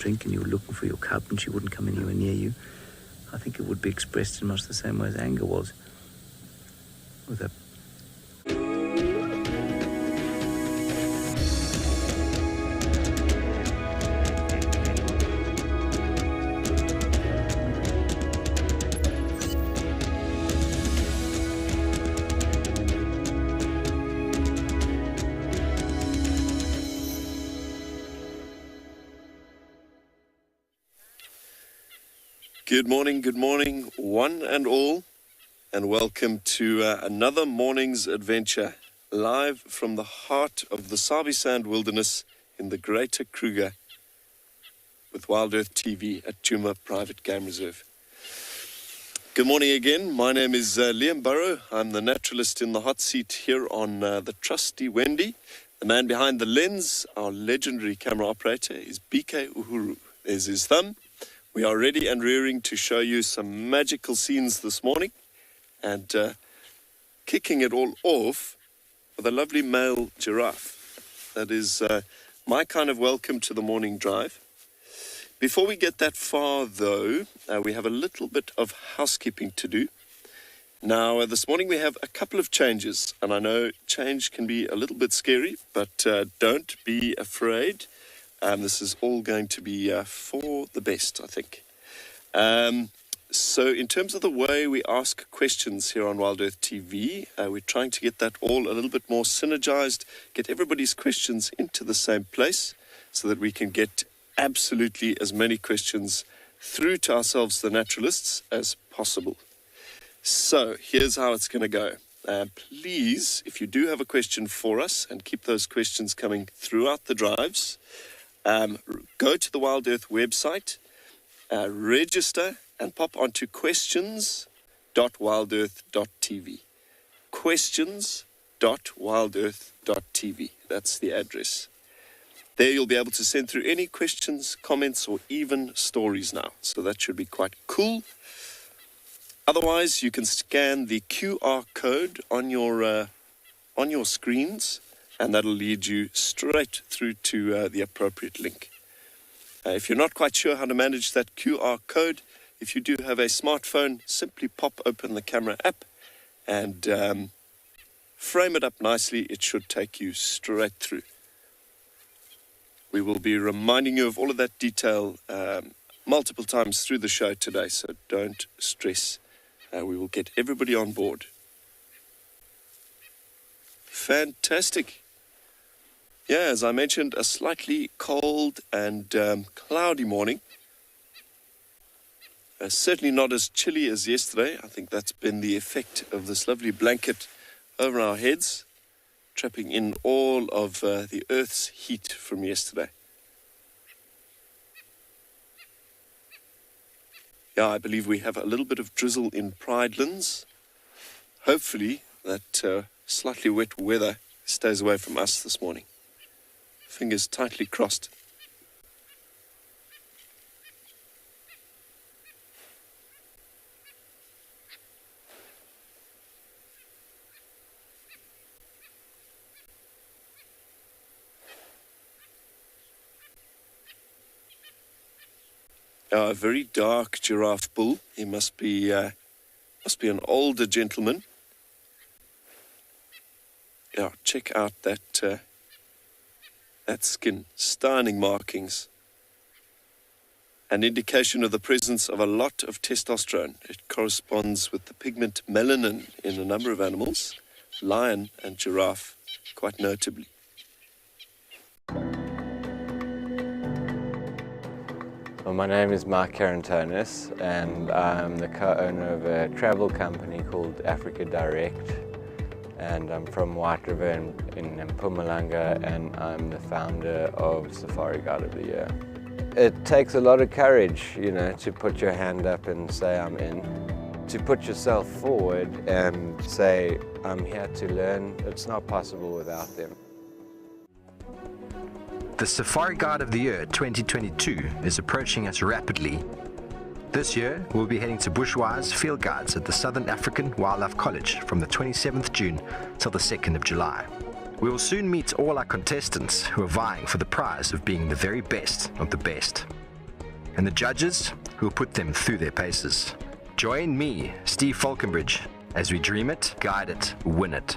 drink and you were looking for your cup and she wouldn't come anywhere near you, I think it would be expressed in much the same way as anger was. With a Good morning, one and all, and welcome to another morning's adventure, live from the heart of the Sabi Sand Wilderness in the Greater Kruger with WildEarth TV at Djuma Private Game Reserve. Good morning again. My name is Liam Burrow. I'm the naturalist in the hot seat here on the trusty Wendy. The man behind the lens, our legendary camera operator, is BK Uhuru. There's his thumb. We are ready and rearing to show you some magical scenes this morning, and kicking it all off with a lovely male giraffe. That is my kind of welcome to the morning drive. Before we get that far, though, we have a little bit of housekeeping to do. Now, this morning we have a couple of changes, and I know change can be a little bit scary, but don't be afraid. This is all going to be for the best, I think. So in terms of the way we ask questions here on WildEarth TV, we're trying to get that all a little bit more synergized, get everybody's questions into the same place so that we can get absolutely as many questions through to ourselves, the naturalists, as possible. So here's how it's going to go. Please, if you do have a question for us, and keep those questions coming throughout the drives, go to the WildEarth website, register, and pop onto questions.wildearth.tv. Questions.wildearth.tv. That's the address. There you'll be able to send through any questions, comments, or even stories now. So that should be quite cool. Otherwise, you can scan the QR code on your screens, and that'll lead you straight through to the appropriate link. If you're not quite sure how to manage that QR code, if you do have a smartphone, simply pop open the camera app and frame it up nicely. It should take you straight through. We will be reminding you of all of that detail multiple times through the show today, so don't stress. We will get everybody on board. Fantastic. Yeah, as I mentioned, a slightly cold and cloudy morning. Certainly not as chilly as yesterday. I think that's been the effect of this lovely blanket over our heads, trapping in all of the Earth's heat from yesterday. Yeah, I believe we have a little bit of drizzle in Pridelands. Hopefully that slightly wet weather stays away from us this morning. Fingers tightly crossed. A very dark giraffe bull. He must be an older gentleman. Yeah, check out that skin. Stunning markings. An indication of the presence of a lot of testosterone. It corresponds with the pigment melanin in a number of animals, lion and giraffe, quite notably. Well, my name is Mark Carantonis, and I'm the co-owner of a travel company called Africa Direct. And I'm from White River in Mpumalanga, and I'm the founder of Safari Guide of the Year. It takes a lot of courage, to put your hand up and say I'm in. To put yourself forward and say I'm here to learn, it's not possible without them. The Safari Guide of the Year 2022 is approaching us rapidly. This year, we'll be heading to Bushwise Field Guides at the Southern African Wildlife College from the 27th June till the 2nd of July. We will soon meet all our contestants who are vying for the prize of being the very best of the best. and the judges who will put them through their paces. Join me, Steve Falconbridge, as we dream it, guide it, win it.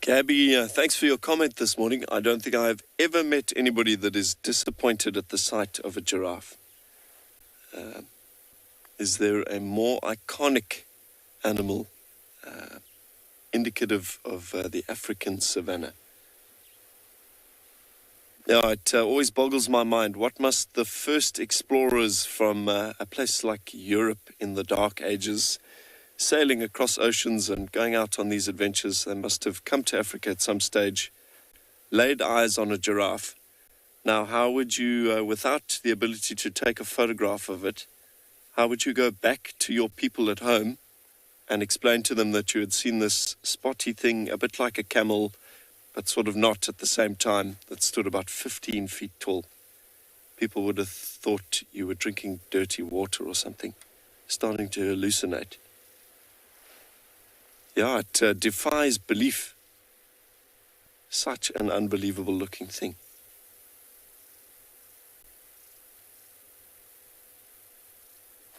Gabby, thanks for your comment this morning. I don't think I've ever met anybody that is disappointed at the sight of a giraffe. Is there a more iconic animal indicative of the African savanna? Yeah, it always boggles my mind. What must the first explorers from a place like Europe in the Dark Ages, sailing across oceans and going out on these adventures, they must have come to Africa at some stage, laid eyes on a giraffe. Now, how would you, without the ability to take a photograph of it, how would you go back to your people at home and explain to them that you had seen this spotty thing, a bit like a camel, but sort of not at the same time, that stood about 15 feet tall? People would have thought you were drinking dirty water or something, starting to hallucinate. Yeah, it defies belief. Such an unbelievable looking thing.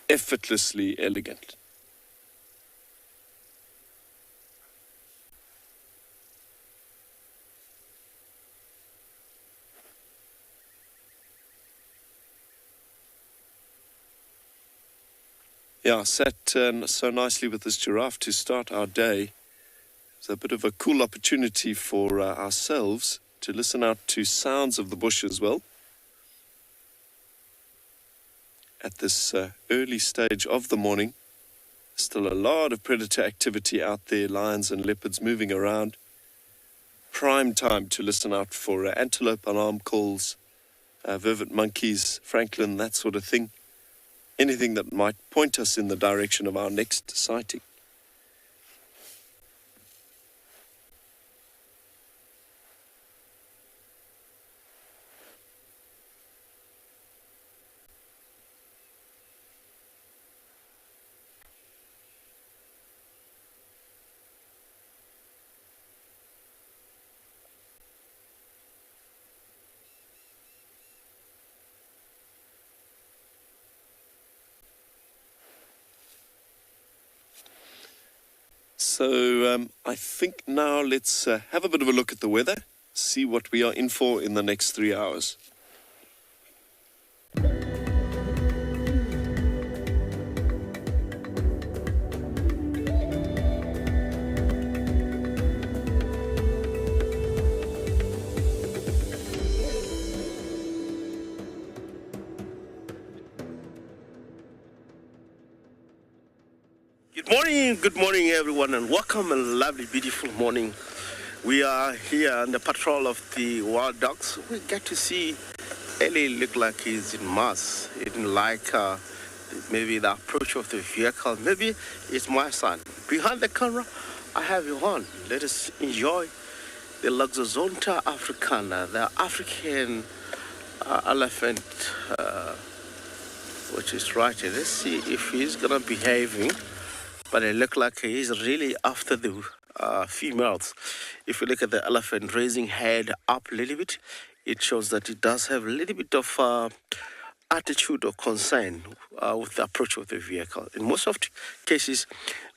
Effortlessly elegant. Yeah, sat so nicely with this giraffe to start our day. It's a bit of a cool opportunity for ourselves to listen out to sounds of the bush as well. At this early stage of the morning, still a lot of predator activity out there, lions and leopards moving around. Prime time to listen out for antelope alarm calls, vervet monkeys, francolin, that sort of thing. Anything that might point us in the direction of our next sighting. So I think now let's have a bit of a look at the weather, see what we are in for in the next 3 hours. Good morning, everyone, and welcome a lovely, beautiful morning. We are here on the patrol of the wild dogs. We get to see Ellie look like he's in mass. He didn't like maybe the approach of the vehicle. Maybe it's my son. Behind the camera, I have you on. Let us enjoy the Loxodonta africana, the African elephant, which is right here. Let's see if he's gonna behaving. But it looks like he's really after the females. If you look at the elephant raising head up a little bit, it shows that it does have a little bit of attitude or concern with the approach of the vehicle. In most of the cases,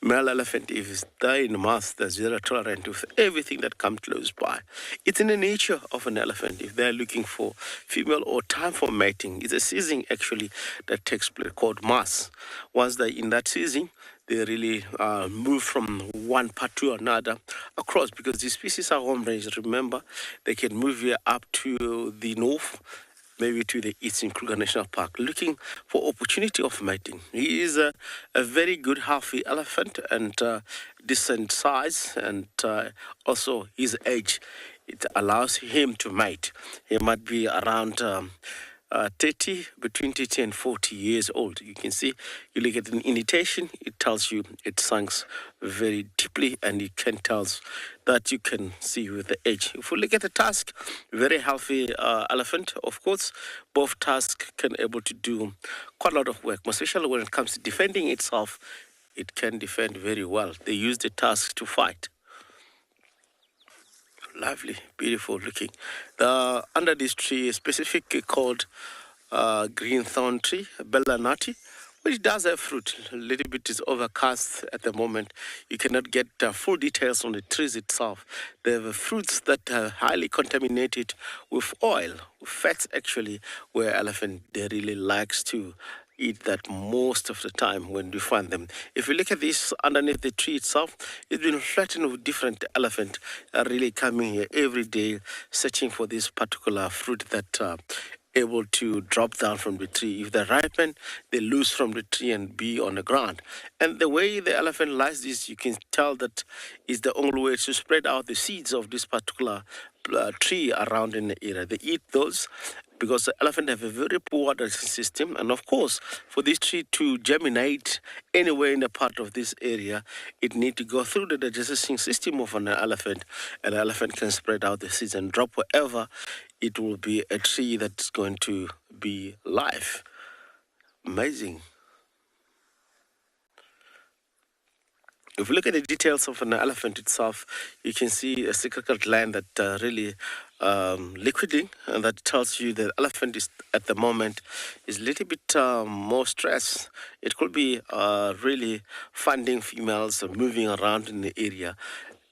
male elephant, if they're in mass, they're zero tolerant with everything that comes close by. It's in the nature of an elephant. If they're looking for female or time for mating, it's a season actually that takes place called mass. Once they're in that season, they really move from one part to another across, because these species are home range. Remember, they can move here up to the north maybe to the Eastern Kruger National Park, looking for opportunity of mating. He is a very good healthy elephant and decent size, and also his age, it allows him to mate. He might be around 30, between 30 and 40 years old. You can see, you look at an indentation, it tells you it sinks very deeply, and you can tell that you can see with the age. If we look at the tusk, very healthy elephant, of course. Both tusks can able to do quite a lot of work, especially when it comes to defending itself. It can defend very well. They use the tusk to fight. Lovely, beautiful looking. Under this tree is specifically called green thorn tree, Bellanati, which does have fruit. A little bit is overcast at the moment. You cannot get full details on the trees itself. They have fruits that are highly contaminated with oil, with fats actually, where elephant they really likes to eat that most of the time when you find them. If you look at this underneath the tree itself, it's been flattened with different elephants are really coming here every day searching for this particular fruit that able to drop down from the tree. If they ripen, they loose from the tree and be on the ground. And the way the elephant likes this, you can tell that is the only way to spread out the seeds of this particular tree around in the area. They eat those because the elephant have a very poor water system, and of course, for this tree to germinate anywhere in the part of this area, it need to go through the digesting system of an elephant, and the elephant can spread out the seeds and drop wherever. It will be a tree that's going to be live. Amazing. If you look at the details of an elephant itself, you can see a cyclical gland that really liquiding, and that tells you the elephant is at the moment is a little bit more stressed. It could be really finding females moving around in the area,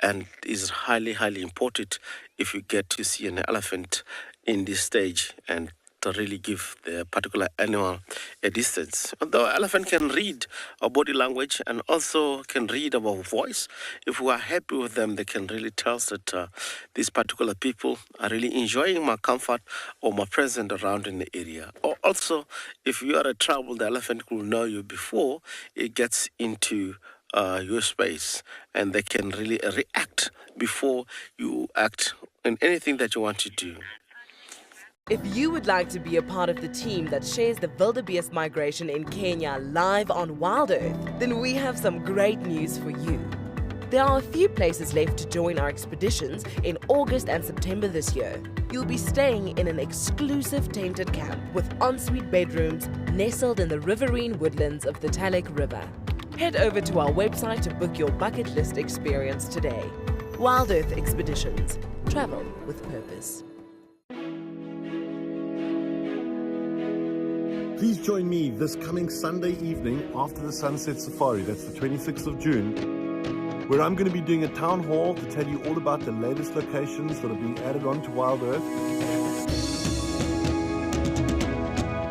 and is highly, highly important if you get to see an elephant in this stage and to really give the particular animal a distance. Although elephant can read our body language and also can read our voice, if we are happy with them, they can really tell us that these particular people are really enjoying my comfort or my presence around in the area. Or also, if you are a trouble, the elephant will know you before it gets into your space, and they can really react before you act in anything that you want to do. If you would like to be a part of the team that shares the wildebeest migration in Kenya live on WildEarth, then we have some great news for you. There are a few places left to join our expeditions in August and September this year. You'll be staying in an exclusive tented camp with ensuite bedrooms nestled in the riverine woodlands of the Talek River. Head over to our website to book your bucket list experience today. WildEarth Expeditions. Travel with purpose. Please join me this coming Sunday evening after the Sunset Safari, that's the 26th of June, where I'm going to be doing a town hall to tell you all about the latest locations that are being added onto WildEarth,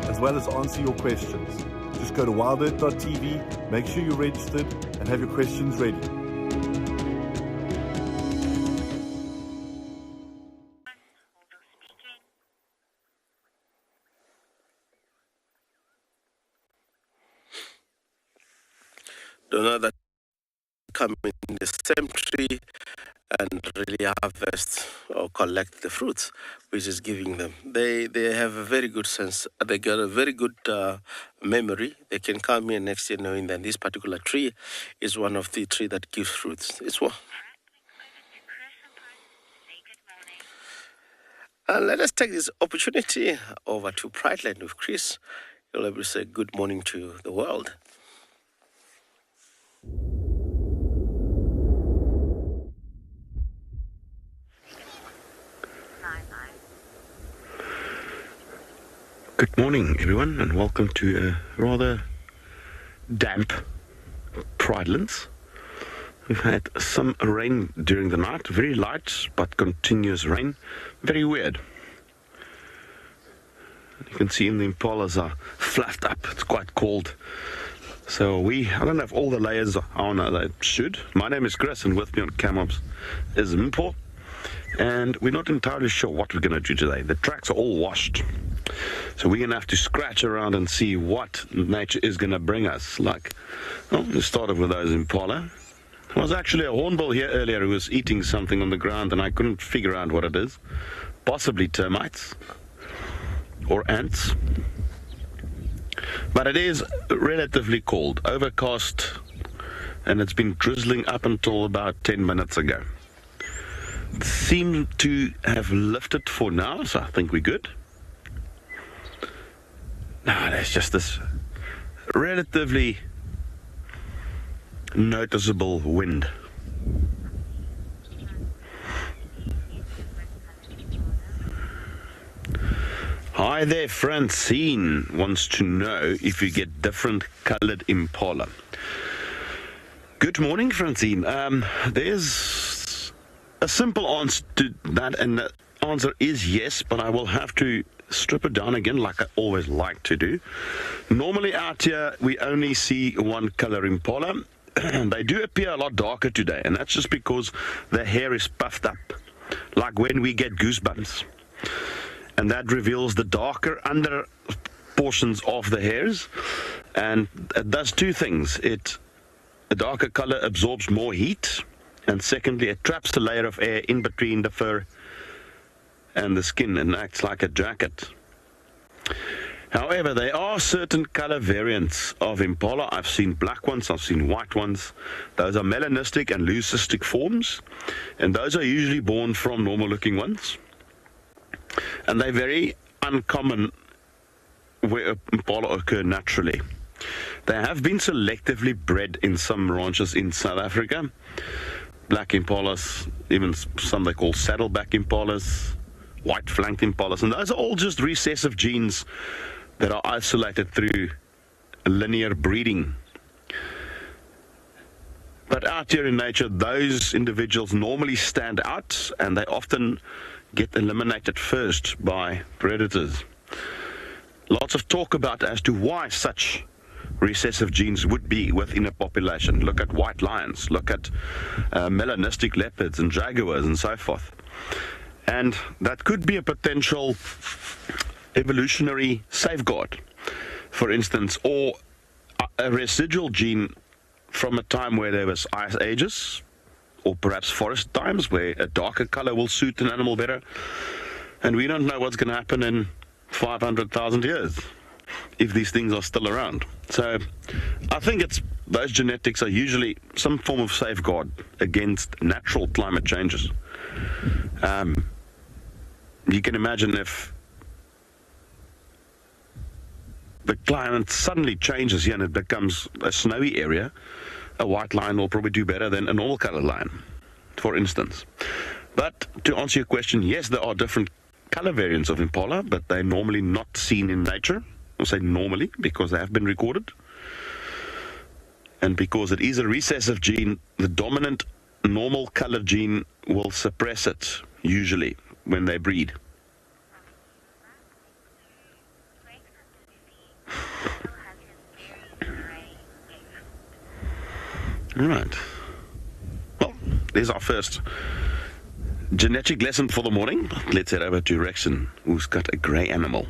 as well as answer your questions. Just go to wildearth.tv, make sure you're registered, and have your questions ready. Don't know that come in the same tree and really harvest or collect the fruits, which is giving them. They have a very good sense. They got a very good memory. They can come here next year knowing that this particular tree is one of the tree that gives fruits. It's one. And let us take this opportunity over to Prideland with Chris. You'll able to say good morning to the world. Good morning, everyone, and welcome to a rather damp Pridelands. We've had some rain during the night, very light but continuous rain, very weird. You can see the impalas are fluffed up, it's quite cold. So I don't know if all the layers are on they should. My name is Chris, and with me on Camops is Mpo, and we're not entirely sure what we're going to do today. The tracks are all washed. So we're going to have to scratch around and see what nature is going to bring us. Like, well, we started with those impala. There was actually a hornbill here earlier who was eating something on the ground, and I couldn't figure out what it is. Possibly termites or ants. But it is relatively cold, overcast, and it's been drizzling up until about 10 minutes ago. It seemed to have lifted for now, so I think we're good. Now there's just this relatively noticeable wind. Hi there, Francine wants to know if you get different colored impala. Good morning, Francine. There's a simple answer to that, and the answer is yes, but I will have to strip it down again like I always like to do. Normally out here we only see one color impala. They do appear a lot darker today, and that's just because the hair is puffed up, like when we get goosebumps. And that reveals the darker under portions of the hairs, and it does two things. A darker color absorbs more heat, and secondly, it traps the layer of air in between the fur and the skin and acts like a jacket. However, there are certain color variants of impala. I've seen black ones, I've seen white ones. Those are melanistic and leucistic forms, and those are usually born from normal looking ones. And they're very uncommon where impala occur naturally. They have been selectively bred in some ranches in South Africa. Black impalas, even some they call saddleback impalas, white flanked impalas, and those are all just recessive genes that are isolated through linear breeding. But out here in nature, those individuals normally stand out, and they often get eliminated first by predators. Lots of talk about as to why such recessive genes would be within a population. Look at white lions, look at melanistic leopards and jaguars and so forth. And that could be a potential evolutionary safeguard, for instance, or a residual gene from a time where there was ice ages, or perhaps forest times where a darker color will suit an animal better. And we don't know what's going to happen in 500,000 years if these things are still around. So I think those genetics are usually some form of safeguard against natural climate changes. You can imagine if the climate suddenly changes here and it becomes a snowy area, a white lion will probably do better than a normal colored lion, for instance. But to answer your question, yes, there are different color variants of impala, but they're normally not seen in nature. I'll say normally because they have been recorded. And because it is a recessive gene, the dominant normal color gene will suppress it, usually, when they breed. All right. Well, there's our first genetic lesson for the morning. Let's head over to Rexon, who's got a grey animal.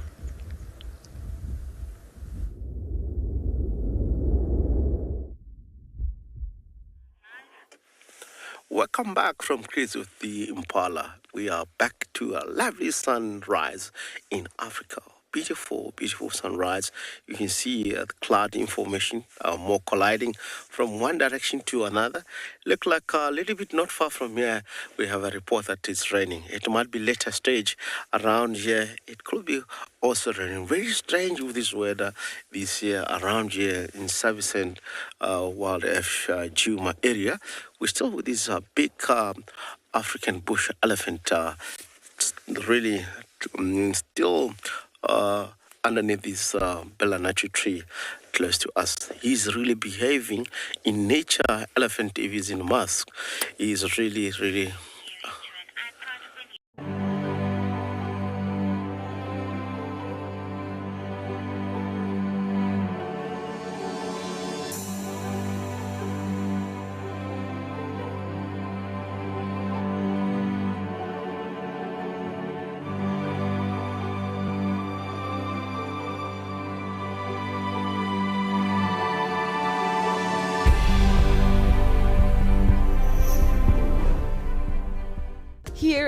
Welcome back from Kids with the Impala. We are back to a lovely sunrise in Africa. Beautiful, beautiful sunrise. You can see the cloud information more colliding from one direction to another. Look like a little bit not far from here, we have a report that it's raining. It might be later stage around here. It could be also raining. Very strange with this weather this year around here in Subspecies WildEarth Juma area. We're still with this big African bush elephant, really still underneath this Belanachi tree close to us. He's really behaving in nature. Elephant, if he's in mask, he's really, really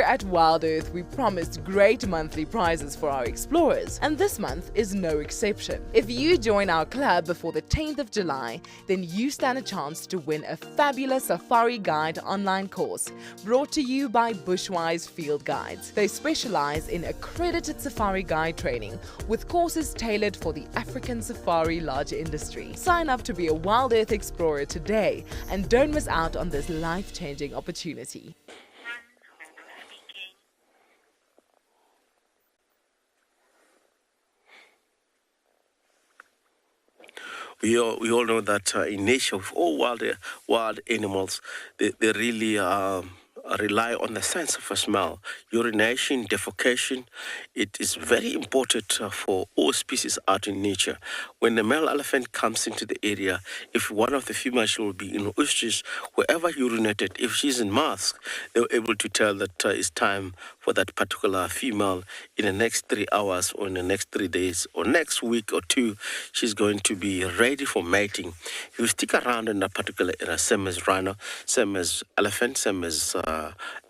at WildEarth, we promised great monthly prizes for our explorers, and this month is no exception. If you join our club before the 10th of July, then you stand a chance to win a fabulous Safari Guide online course brought to you by Bushwise Field Guides. They specialize in accredited safari guide training with courses tailored for the African safari lodge industry. Sign up to be a WildEarth explorer today and don't miss out on this life-changing opportunity. We all know that in nature, with all wild animals, they really rely on the sense of a smell. Urination, defecation, it is very important for all species out in nature. When the male elephant comes into the area, if one of the females will be in ostrich, wherever urinated, if she's in mask, they're able to tell that it's time for that particular female in the next 3 hours or in the next 3 days or next week or two, she's going to be ready for mating. If you stick around in that particular area, same as rhino, same as elephant, same as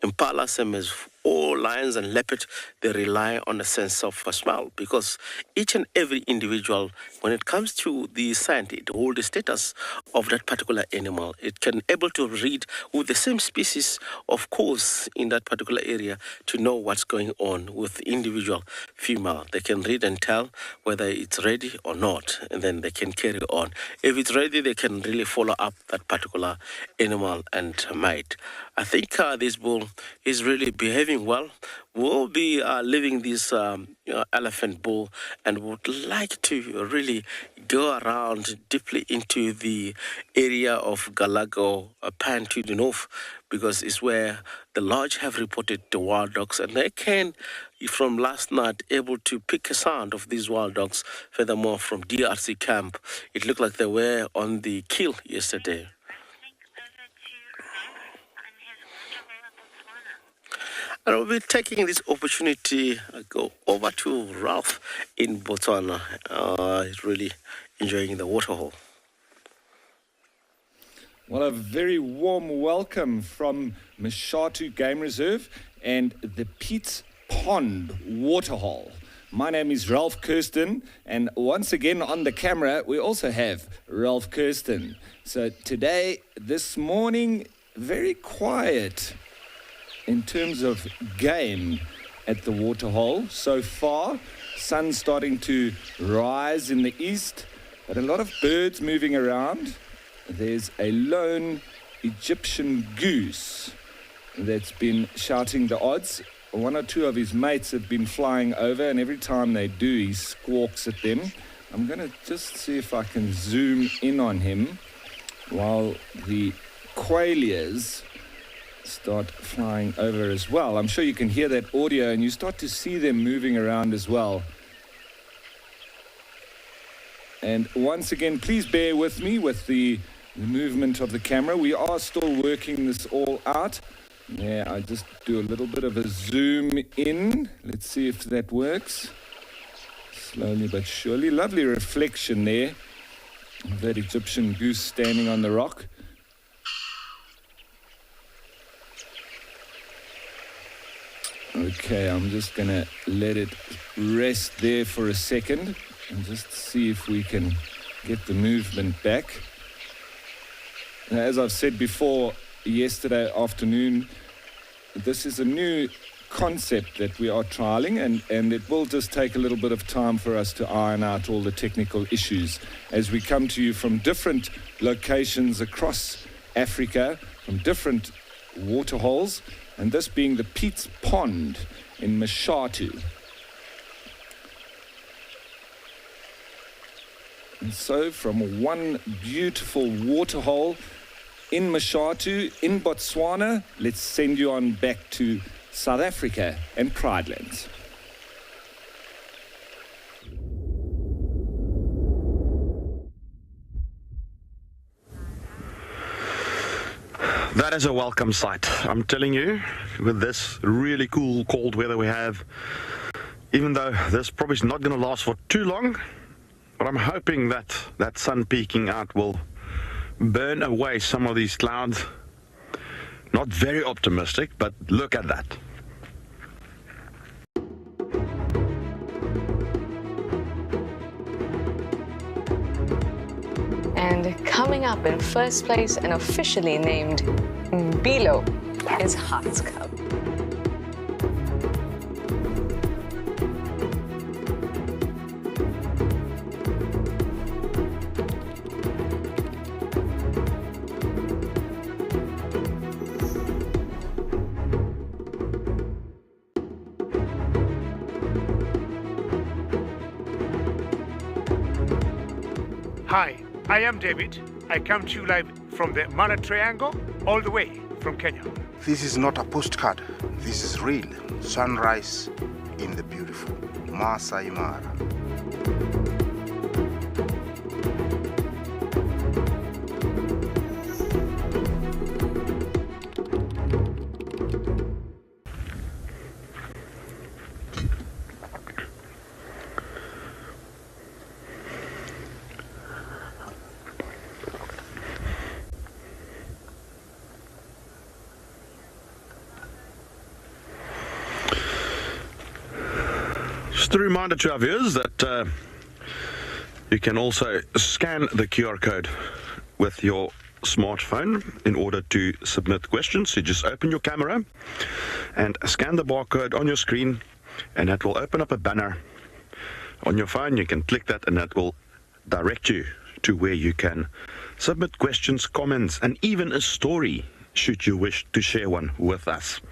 impala, same as all lions and leopards, they rely on a sense of smell, because each and every individual, when it comes to the scent, it holds the status of that particular animal. It can able to read with the same species, of course, in that particular area to know what's going on with the individual female. They can read and tell whether it's ready or not, and then they can carry on. If it's ready, they can really follow up that particular animal and mate. I think this bull is really behaving well. We'll be leaving this elephant bull and would like to really go around deeply into the area of Galago Pan to the north, because it's where the lodge have reported the wild dogs, and they can, from last night, able to pick a sound of these wild dogs. Furthermore, from DRC camp, it looked like they were on the kill yesterday. And we'll be taking this opportunity, go over to Ralph in Botswana. He's really enjoying the waterhole. Well, a very warm welcome from Mashatu Game Reserve and the Pete's Pond Waterhole. My name is Ralph Kirsten, and once again on the camera, we also have Ralph Kirsten. So today, this morning, very quiet in terms of game at the waterhole so far. Sun starting to rise in the east, but a lot of birds moving around. There's a lone Egyptian goose that's been shouting the odds. One or two of his mates have been flying over, and every time they do, he squawks at them. I'm going to just see if I can zoom in on him while the quailias start flying over as well. I'm sure you can hear that audio, and you start to see them moving around as well. And once again, please bear with me with the movement of the camera. We are still working this all out. Yeah, I just do a little bit of a zoom in. Let's see if that works. Slowly but surely. Lovely reflection there of that Egyptian goose standing on the rock. Okay, I'm just going to let it rest there for a second and just see if we can get the movement back. Now, as I've said before, yesterday afternoon, this is a new concept that we are trialing, and it will just take a little bit of time for us to iron out all the technical issues as we come to you from different locations across Africa, from different waterholes, and this being the Pete's Pond in Mashatu. And so from one beautiful waterhole in Mashatu, in Botswana, let's send you on back to South Africa and Pride Lands. That is a welcome sight. I'm telling you, with this really cool cold weather we have, even though this probably is not going to last for too long, but I'm hoping that that sun peeking out will burn away some of these clouds. Not very optimistic, but look at that. And coming up in first place and officially named Mbilo is Heart's Cub. Hi, I am David. I come to you live from the Mana Triangle, all the way from Kenya. This is not a postcard. This is real. Sunrise in the beautiful Masai Mara. Just a reminder to our viewers that you can also scan the QR code with your smartphone in order to submit questions. You just open your camera and scan the barcode on your screen, and that will open up a banner on your phone. You can click that and that will direct you to where you can submit questions, comments, and even a story should you wish to share one with us.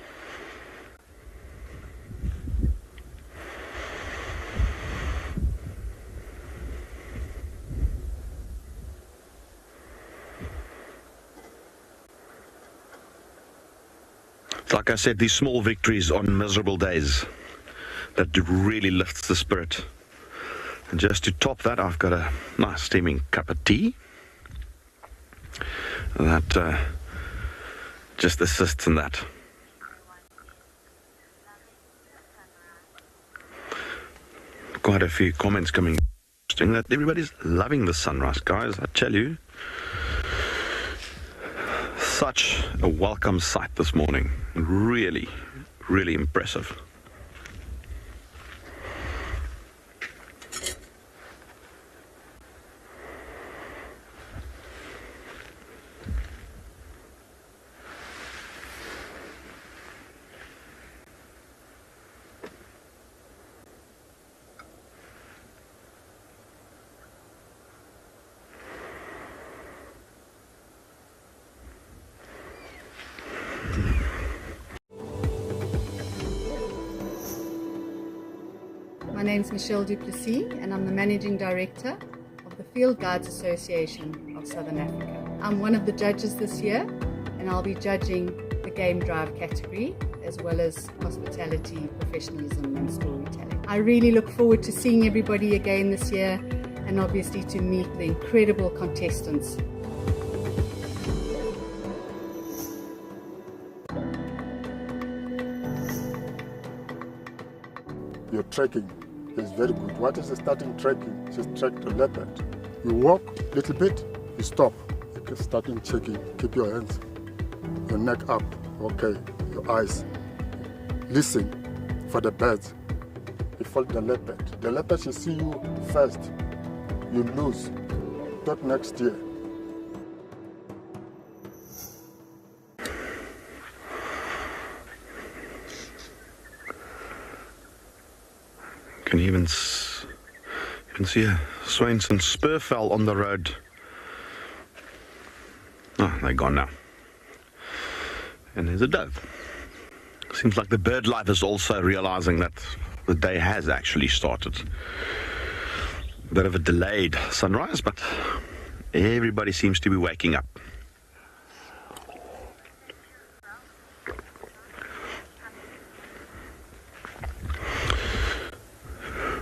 Like I said, these small victories on miserable days, that really lifts the spirit. And just to top that, I've got a nice steaming cup of tea that just assists in that. Quite a few comments coming saying that everybody's loving the sunrise, guys. I tell you, such a welcome sight this morning. Really, really impressive. My name is Michelle Duplessis and I'm the Managing Director of the Field Guides Association of Southern Africa. I'm one of the judges this year and I'll be judging the game drive category as well as hospitality, professionalism and storytelling. I really look forward to seeing everybody again this year and obviously to meet the incredible contestants. Your trekking is very good. What is the starting trekking? Just trek the leopard. You walk a little bit, you stop. You can start checking. Keep your hands, your neck up. Okay, your eyes. Listen for the birds. You follow the leopard. The leopard should see you first. You lose. Not next year. Can even see a Swainson spurfowl on the road. Oh, they're gone now. And there's a dove. Seems like the bird life is also realizing that the day has actually started. A bit of a delayed sunrise, but everybody seems to be waking up.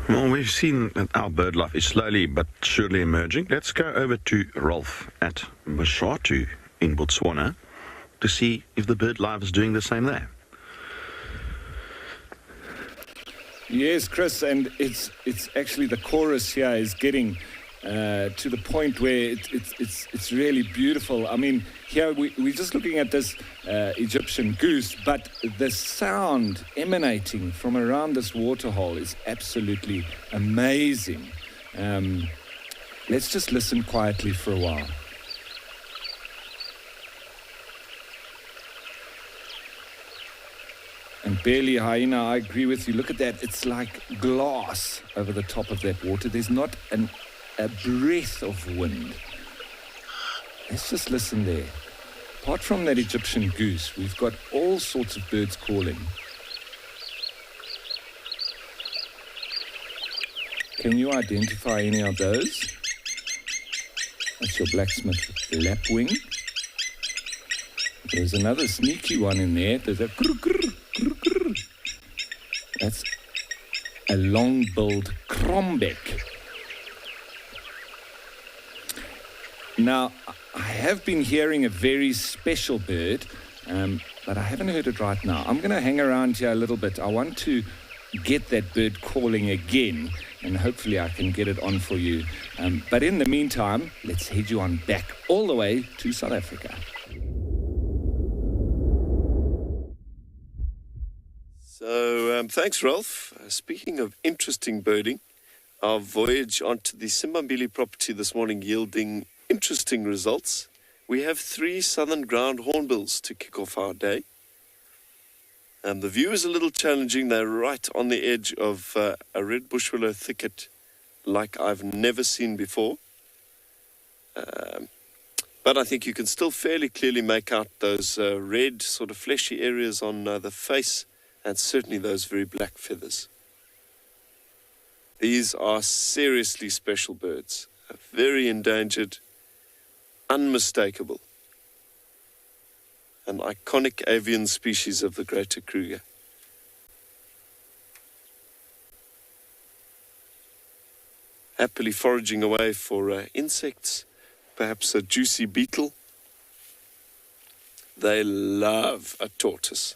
Well, we've seen that our bird life is slowly but surely emerging. Let's go over to Rolf at Mashatu in Botswana to see if the bird life is doing the same there. Yes, Chris, and it's actually the chorus here is getting to the point where it's really beautiful. I mean, here we're just looking at this Egyptian goose, but the sound emanating from around this waterhole is absolutely amazing. Let's just listen quietly for a while. And barely, hyena, I agree with you. Look at that. It's like glass over the top of that water. There's not a breath of wind. Let's just listen there. Apart from that Egyptian goose, we've got all sorts of birds calling. Can you identify any of those? That's your blacksmith lapwing. There's another sneaky one in there. There's a grr, grr, grr, grr. That's a long-billed crombeck. Now, I have been hearing a very special bird, but I haven't heard it right now. I'm going to hang around here a little bit. I want to get that bird calling again, and hopefully I can get it on for you. But in the meantime, let's head you on back all the way to South Africa. So, thanks, Ralph. Speaking of interesting birding, our voyage onto the Simbambili property this morning yielding interesting results. We have 3 southern ground hornbills to kick off our day. And the view is a little challenging. They're right on the edge of a red bush willow thicket like I've never seen before. But I think you can still fairly clearly make out those red sort of fleshy areas on the face, and certainly those very black feathers. These are seriously special birds, very endangered, unmistakable, an iconic avian species of the greater Kruger. Happily foraging away for insects, perhaps a juicy beetle. They love a tortoise.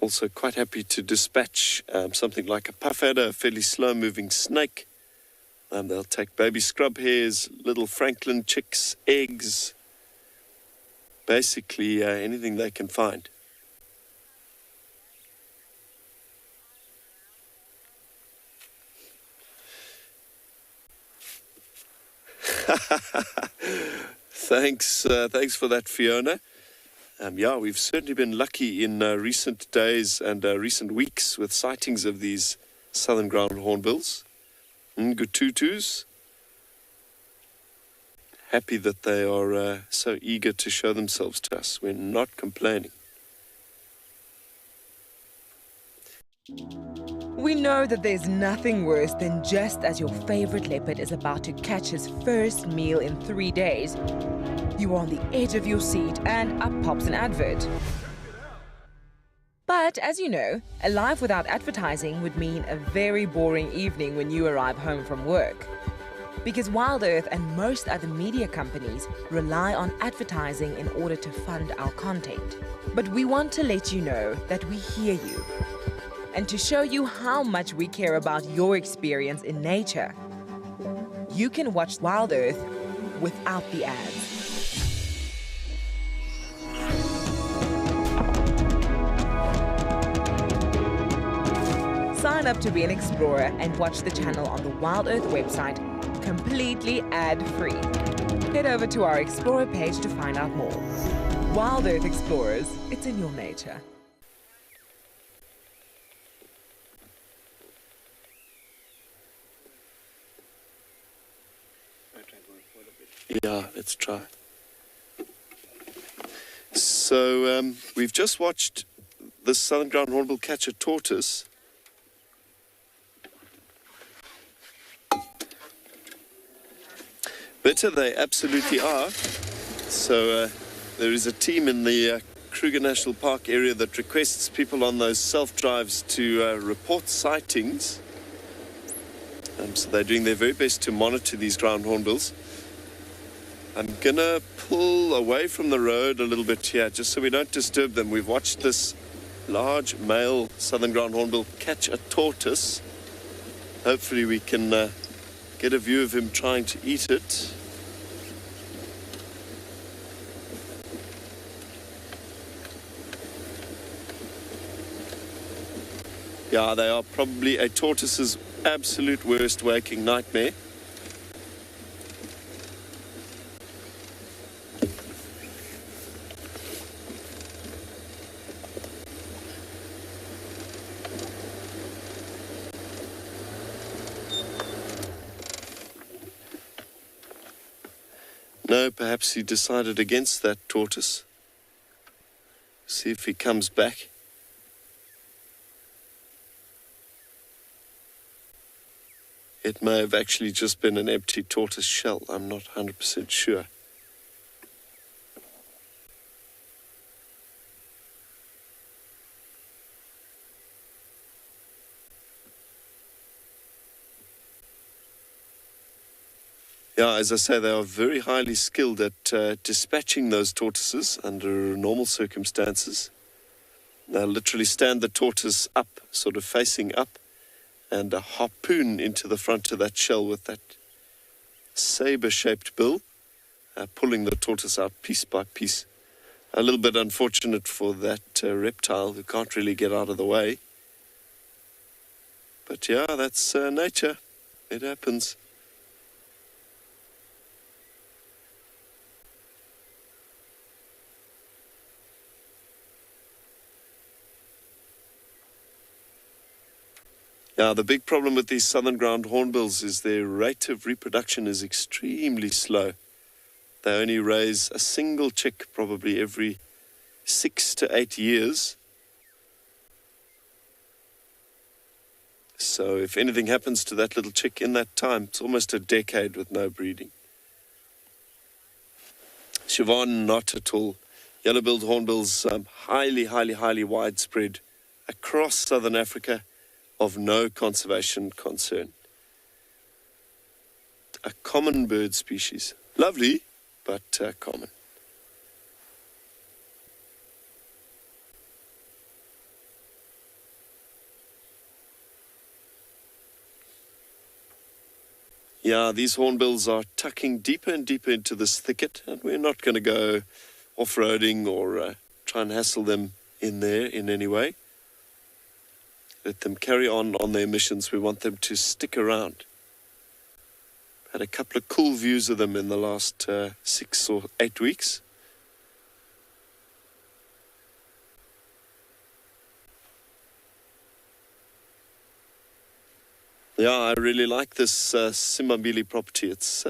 Also quite happy to dispatch something like a puff adder, a fairly slow-moving snake. They'll take baby scrub hares, little francolin chicks, eggs, basically anything they can find. Thanks for that, Fiona. Yeah, we've certainly been lucky in recent days and recent weeks with sightings of these southern ground hornbills. Ngututus. Happy that they are so eager to show themselves to us. We're not complaining. We know that there's nothing worse than just as your favorite leopard is about to catch his first meal in 3 days, you are on the edge of your seat and up pops an advert. But as you know, a life without advertising would mean a very boring evening when you arrive home from work. Because WildEarth and most other media companies rely on advertising in order to fund our content. But we want to let you know that we hear you. And to show you how much we care about your experience in nature, you can watch WildEarth without the ads. Sign up to be an explorer and watch the channel on the WildEarth website completely ad-free. Head over to our Explorer page to find out more. WildEarth Explorers, it's in your nature. Yeah, let's try. So we've just watched the southern ground hornbill catch a tortoise. Better they absolutely are. So there is a team in the Kruger National Park area that requests people on those self-drives to report sightings. So they're doing their very best to monitor these ground hornbills. I'm going to pull away from the road a little bit here, just so we don't disturb them. We've watched this large male southern ground hornbill catch a tortoise. Hopefully we can get a view of him trying to eat it. Yeah, they are probably a tortoise's absolute worst waking nightmare. No, perhaps he decided against that tortoise. See if he comes back. It may have actually just been an empty tortoise shell. I'm not 100% sure. Yeah, as I say, they are very highly skilled at dispatching those tortoises under normal circumstances. They'll literally stand the tortoise up, sort of facing up, and a harpoon into the front of that shell with that saber-shaped bill, pulling the tortoise out piece by piece. A little bit unfortunate for that reptile who can't really get out of the way. But yeah, that's nature. It happens. Now, the big problem with these southern ground hornbills is their rate of reproduction is extremely slow. They only raise a single chick probably every 6 to 8 years. So if anything happens to that little chick in that time, it's almost a decade with no breeding. Siobhan, not at all. Yellow-billed hornbills, highly widespread across southern Africa, of no conservation concern. A common bird species. Lovely, but common. Yeah, these hornbills are tucking deeper and deeper into this thicket, and we're not going to go off-roading or try and hassle them in there in any way. Let them carry on their missions. We want them to stick around. Had a couple of cool views of them in the last 6 or 8 weeks. Yeah, I really like this Simbambili property. It's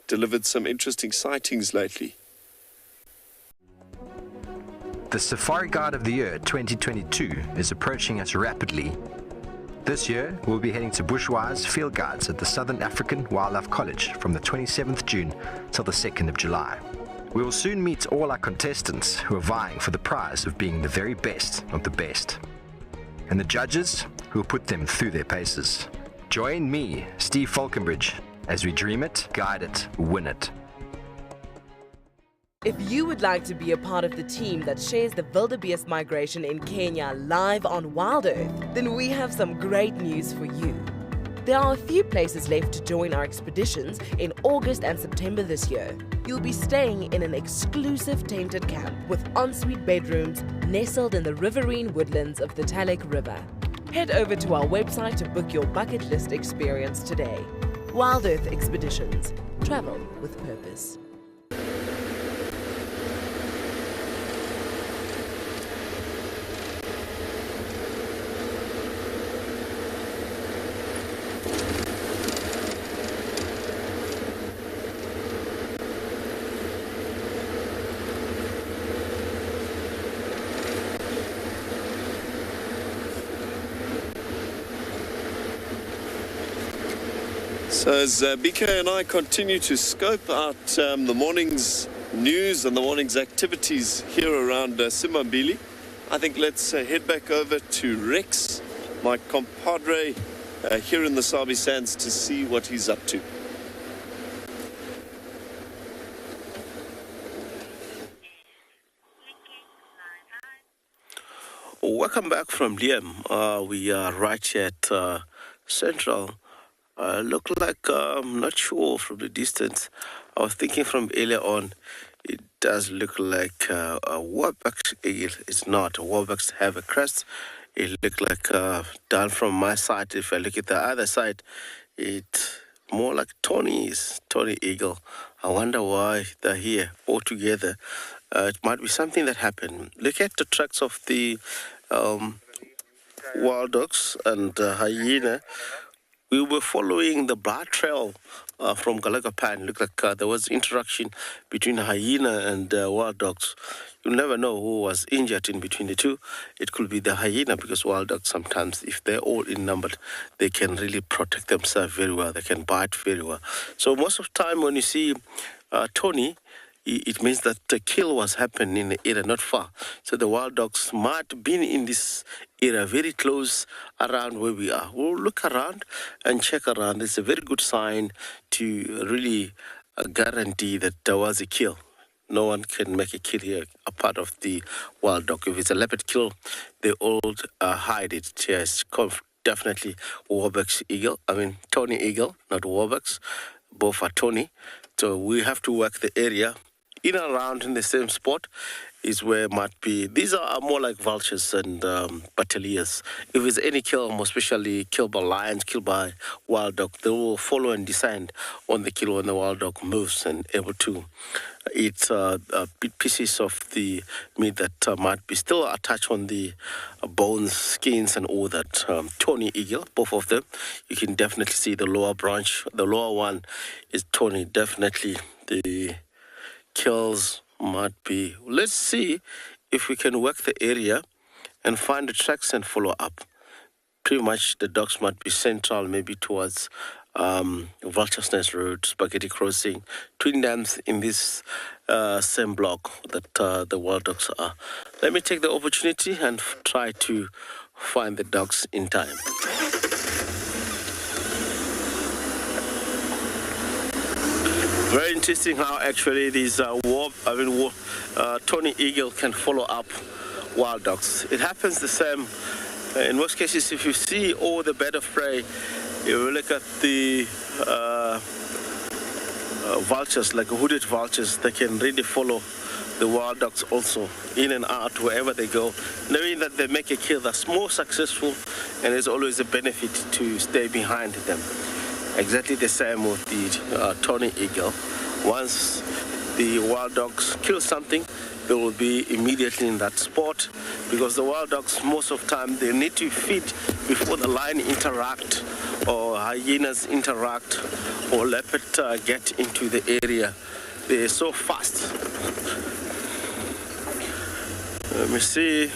delivered some interesting sightings lately. The Safari Guide of the Year 2022 is approaching us rapidly. This year, we'll be heading to Bushwise Field Guides at the Southern African Wildlife College from the 27th June till the 2nd of July. We will soon meet all our contestants who are vying for the prize of being the very best of the best, and the judges who will put them through their paces. Join me, Steve Falconbridge, as we dream it, guide it, win it. If you would like to be a part of the team that shares the wildebeest migration in Kenya live on WildEarth, then we have some great news for you. There are a few places left to join our expeditions in August and September this year. You'll be staying in an exclusive tented camp with ensuite bedrooms nestled in the riverine woodlands of the Talek River. Head over to our website to book your bucket list experience today. WildEarth Expeditions. Travel with purpose. So as BK and I continue to scope out the morning's news and the morning's activities here around Simbambili, I think let's head back over to Rex, my compadre here in the Sabi Sands, to see what he's up to. Welcome back from Liam. We are right here at Central. Look like, I'm not sure from the distance. I was thinking from earlier on, it does look like a warbucks eel. It's not. Warbucks have a crest It looked like down from my side. If I look at the other side, it's more like Tony eagle. I wonder why they're here all together. It might be something that happened. Look at the tracks of the wild dogs and hyena. We were following the blood trail from Galagapan. Looked like there was interaction between hyena and wild dogs. You never know who was injured in between the two. It could be the hyena, because wild dogs sometimes, if they're all in numbered, they can really protect themselves very well. They can bite very well. So most of the time when you see Tony, it means that the kill was happening in the area not far. So the wild dogs might have been in this area very close around where we are. We'll look around and check around. It's a very good sign to really guarantee that there was a kill. No one can make a kill here apart of the wild dog. If it's a leopard kill, they all hide it. Yes, definitely Warbeck's eagle. Tony eagle, not Warbeck's. Both are Tony. So we have to work the area in and around in the same spot is where it might be. These are more like vultures and battaliers. If there's any kill, more especially killed by lions, killed by wild dog, they will follow and descend on the kill when the wild dog moves and able to eat pieces of the meat that might be still attached on the bones, skins, and all that. Tony eagle, both of them. You can definitely see the lower branch. The lower one is Tony, definitely. The kills might be. Let's see if we can work the area and find the tracks and follow up. Pretty much the dogs might be central, maybe towards Vulture's Nest Road, Spaghetti Crossing, Twin Dams in this same block that the wild dogs are. Let me take the opportunity and try to find the dogs in time. Very interesting how actually these Tony eagle can follow up wild dogs. It happens the same in most cases. If you see all the bird of prey, you look at the vultures, like hooded vultures, they can really follow the wild dogs also in and out wherever they go, knowing that they make a kill that's more successful, and there's always a benefit to stay behind them. Exactly the same with the Tony eagle. Once the wild dogs kill something, they will be immediately in that spot, because the wild dogs, most of the time, they need to feed before the lion interact, or hyenas interact, or leopard get into the area. They're so fast. Let me see.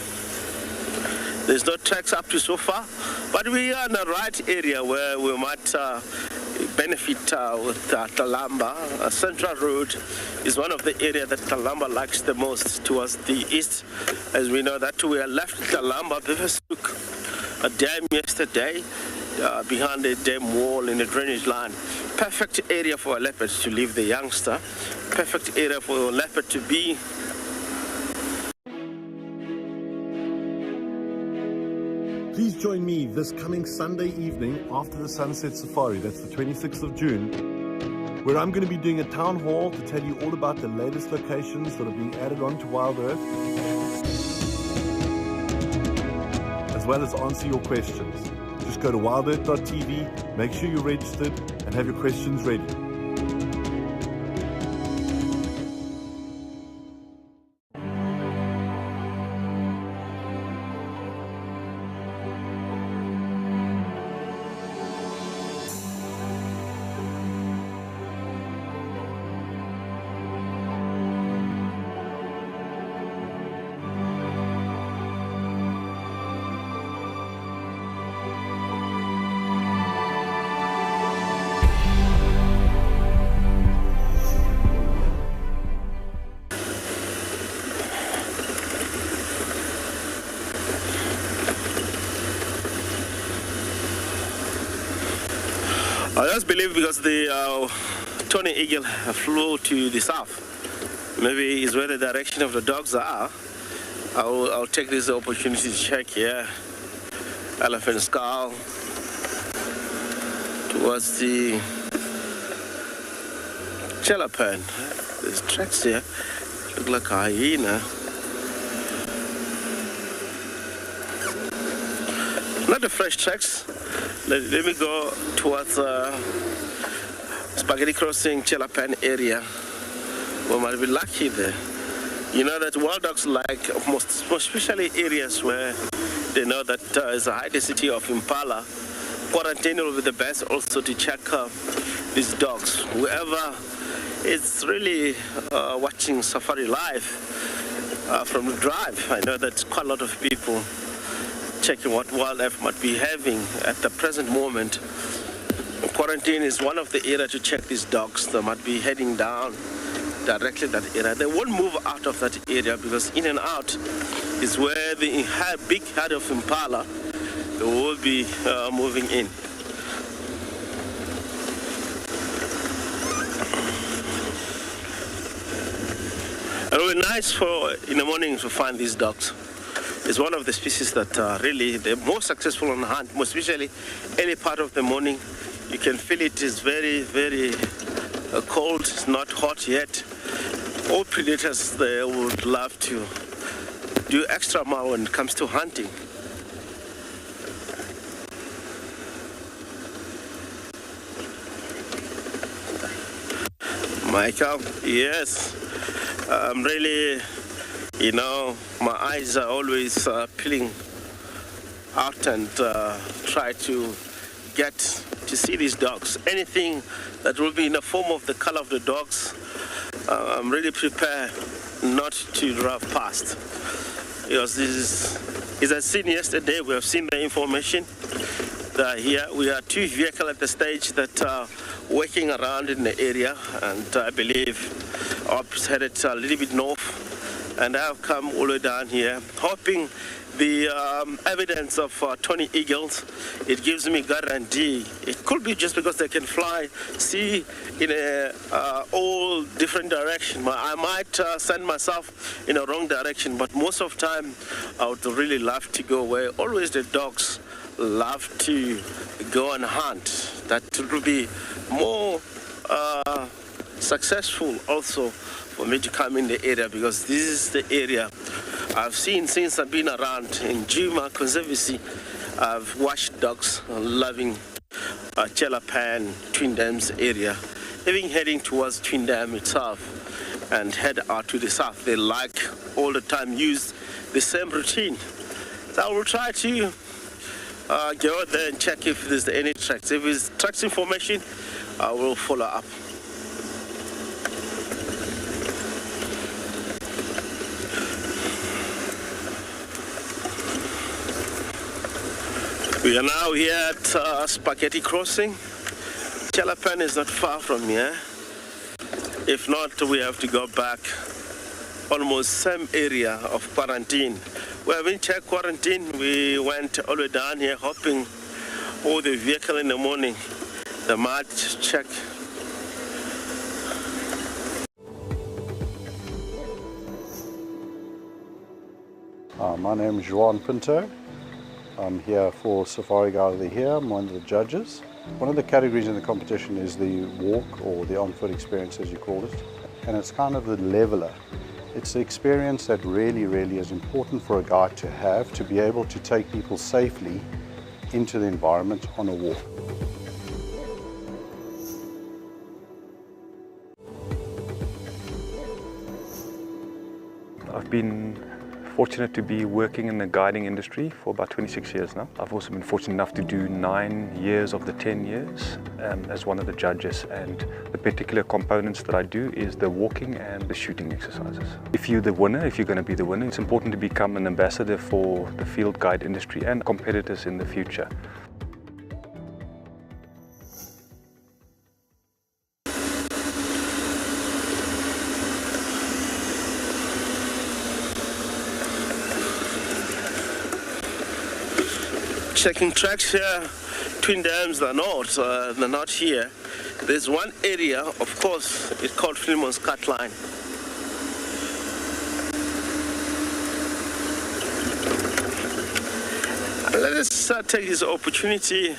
There's no tracks up to so far, but we are in the right area where we might benefit with Talamba. Central Road is one of the areas that Talamba likes the most, towards the east. As we know that we left Talamba, we took a dam yesterday behind the dam wall in the drainage line. Perfect area for a leopard to leave the youngster. Perfect area for a leopard to be. Please join me this coming Sunday evening after the Sunset Safari, that's the 26th of June, where I'm going to be doing a town hall to tell you all about the latest locations that are being added on to WildEarth, as well as answer your questions. Just go to wildearth.tv, make sure you're registered, and have your questions ready. I just believe because the Tony eagle flew to the south. Maybe it's where the direction of the dogs are. I'll take this opportunity to check here. Elephant skull towards the Jalapan. There's tracks here. Look like a hyena. fresh tracks. Let me go towards Spaghetti Crossing, Chelapan area. We might be lucky there. You know that wild dogs like most especially areas where they know that there's a high density of impala. Quarantine will be the best also to check these dogs. Whoever is really watching Safari Live from the drive, I know that quite a lot of people checking what wildlife might be having at the present moment. Quarantine is one of the areas to check these dogs. They might be heading down directly that area. They won't move out of that area because in and out is where the big herd of impala they will be moving in. It will be nice for in the morning to find these dogs. It's one of the species that really they're most successful on the hunt, most especially any part of the morning. You can feel it is very, very cold, it's not hot yet. All predators, they would love to do extra mile when it comes to hunting. Michael, yes, I'm really, you know, my eyes are always peeling out and try to get to see these dogs. Anything that will be in the form of the color of the dogs, I'm really prepared not to drive past. Because this is, as I seen yesterday, we have seen the information that here we are 2 vehicles at the stage that are working around in the area, and I believe I've headed a little bit north, and I have come all the way down here, hoping the evidence of 20 eagles, it gives me guarantee. It could be just because they can fly, see in all different direction. I might send myself in a wrong direction, but most of the time I would really love to go where always the dogs love to go and hunt. That will be more successful also for me to come in the area, because this is the area I've seen since I've been around in Juma Conservancy. I've watched dogs loving Chelapan, Twin Dams area, even heading towards Twin Dam itself and head out to the south. They like all the time use the same routine. So I will try to go out there and check if there's any tracks. If it's tracks information, I will follow up. We are now here at Spaghetti Crossing. Chelapan is not far from here. If not, we have to go back almost same area of quarantine. We haven't checked quarantine. We went all the way down here hoping all the vehicle in the morning, they might check. My name is Juan Pinto. I'm here for Safari Guide of the Year. I'm one of the judges. One of the categories in the competition is the walk, or the on-foot experience as you call it. And it's kind of the leveler. It's the experience that really is important for a guide to have, to be able to take people safely into the environment on a walk. I've been fortunate to be working in the guiding industry for about 26 years now. I've also been fortunate enough to do 9 years of the 10 years as one of the judges, and the particular components that I do is the walking and the shooting exercises. If you're the winner, if you're going to be the winner, it's important to become an ambassador for the field guide industry and competitors in the future. Checking tracks here, Twin Dams are not, they're not here. There's one area, of course, it's called Philemon's Cut Line. Let us take this opportunity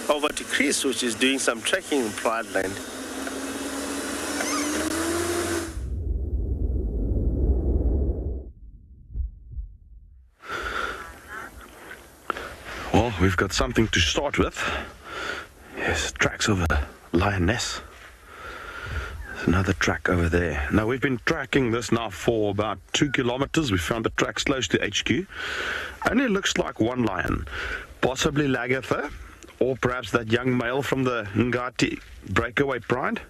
over to Chris, which is doing some trekking in Pride Land. Well, we've got something to start with. Yes, tracks of a lioness. There's another track over there. Now, we've been tracking this now for about 2 kilometers. We found the tracks close to HQ. Only looks like one lion, possibly Lagatha, or perhaps that young male from the Ngati breakaway pride.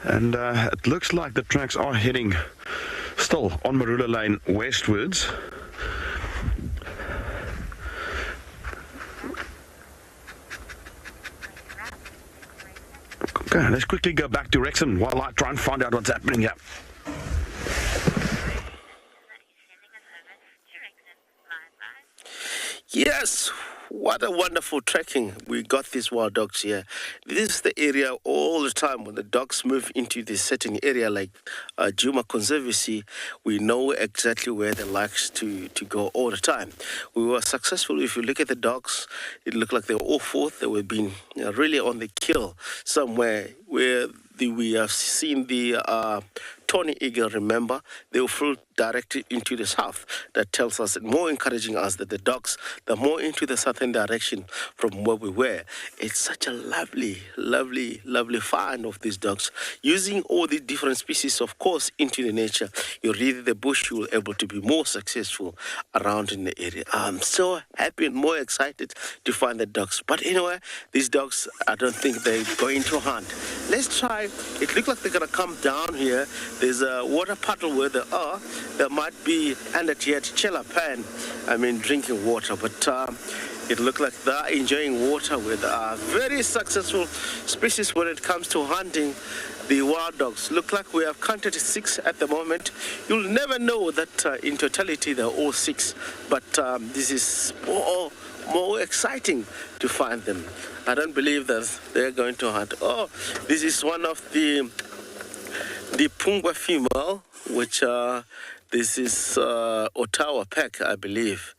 And it looks like the tracks are heading still on Marula Lane westwards. Okay, let's quickly go back to Wrexham while I try and find out what's happening here. Yes, what a wonderful trekking. We got these wild dogs here. This is the area all the time when the dogs move into this certain area like Juma Conservancy. We know exactly where they like to go all the time. We were successful. If you look at the dogs, it looked like they were all forth. They were being really on the kill somewhere where we have seen the Tony Eagle, remember, they were full directed into the south. That tells us, more encouraging us that the dogs, they're more into the southern direction from where we were. It's such a lovely, lovely, lovely find of these dogs. Using all the different species, of course, into the nature, you really the bush, you will able to be more successful around in the area. I'm so happy and more excited to find the dogs. But anyway, these dogs, I don't think they're going to hunt. Let's try. It looks like they're going to come down here. There's a water puddle where they are. There might be under here pan, drinking water. But it looks like they're enjoying water where they are. Very successful species when it comes to hunting the wild dogs. Look like we have counted 6 at the moment. You'll never know that in totality they're all 6. But this is more exciting to find them. I don't believe that they're going to hunt. Oh, this is one of the Pungwa female, which this is Ottawa pack, I believe.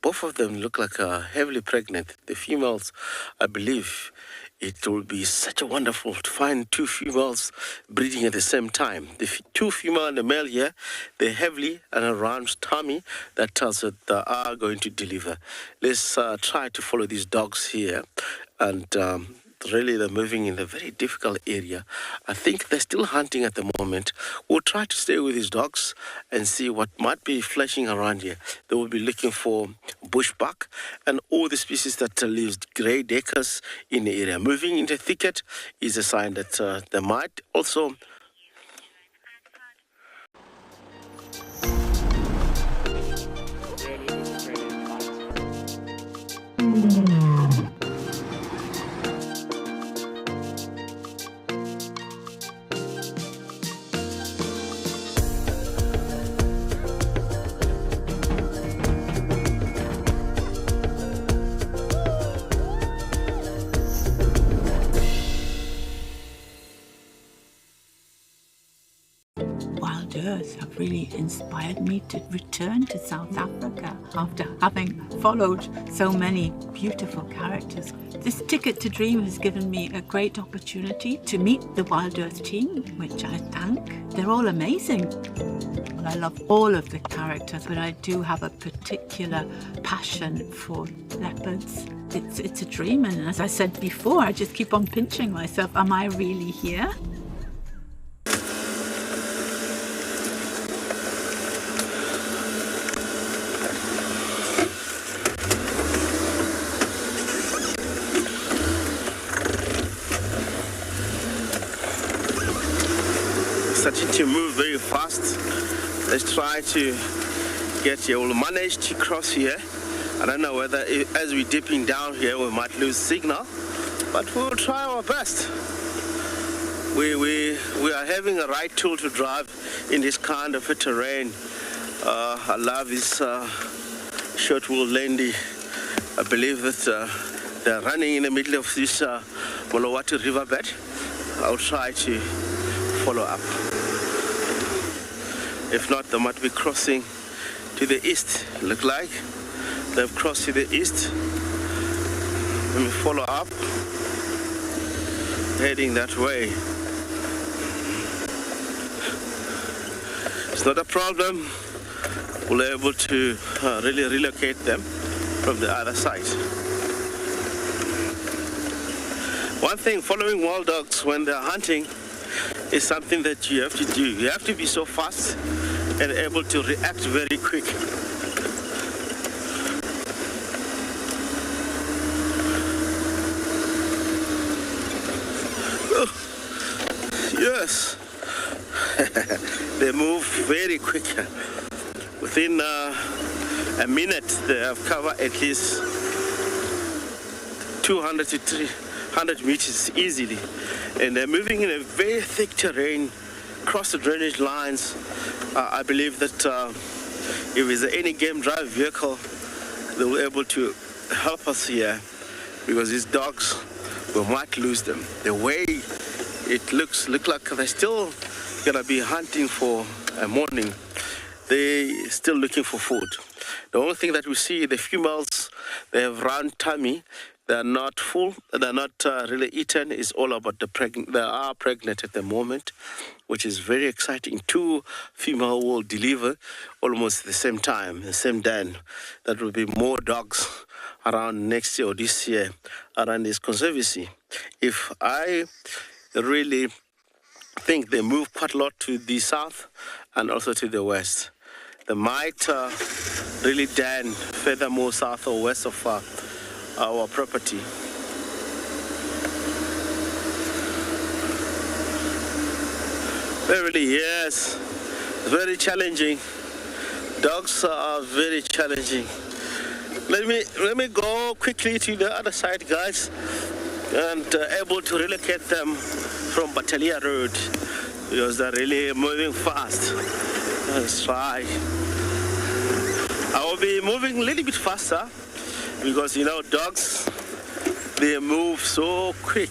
Both of them look like heavily pregnant. The females, I believe, it will be such a wonderful to find 2 females breeding at the same time. The 2 female and the male here, they're heavily and around tummy. That tells us they are going to deliver. Let's try to follow these dogs here. And really they're moving in a very difficult area. I think they're still hunting at the moment. We'll try to stay with these dogs and see what might be flashing around here. They will be looking for bushbuck and all the species that lives grey deckers in the area. Moving in the thicket is a sign that they might also WildEarth have really inspired me to return to South Africa after having followed so many beautiful characters. This Ticket to Dream has given me a great opportunity to meet the WildEarth team, which I thank. They're all amazing. I love all of the characters, but I do have a particular passion for leopards. It's a dream, and as I said before, I just keep on pinching myself. Am I really here? starting to move very fast. Let's try to get here. We'll manage to cross here. I don't know whether as we're dipping down here we might lose signal, but we'll try our best. We are having a right tool to drive in this kind of a terrain. I love this short wool landy. I believe that they're running in the middle of this Molowatu riverbed. I'll try to follow up. If not, they might be crossing to the east. Look like they've crossed to the east. Let me follow up, heading that way. It's not a problem. We'll be able to really relocate them. from the other side. One thing, following wild dogs when they're hunting is something that you have to do. You have to be so fast and able to react very quick. Yes, they move very quick. Within a minute, they have covered at least 200 to 300 meters easily. And they're moving in a very thick terrain, across the drainage lines. I believe that if there's any game drive vehicle, they will be able to help us here, because these dogs, we might lose them. The way it looks like they're still gonna be hunting for a morning. They're still looking for food. The only thing that we see, the females, they have round tummy. They're not full. They're not really eaten. It's all about the pregnant. They are pregnant at the moment, which is very exciting. 2 females will deliver almost at the same time, the same den. That will be more dogs around next year or this year around this conservancy. If I really think they move quite a lot to the south and also to the west. They might really den further more south or west of our property. Really, yes, very challenging. Dogs are very challenging. Let me go quickly to the other side, guys, and able to relocate them from Batalia Road, because they're really moving fast. Let's try. I will be moving a little bit faster, because you know, dogs, they move so quick,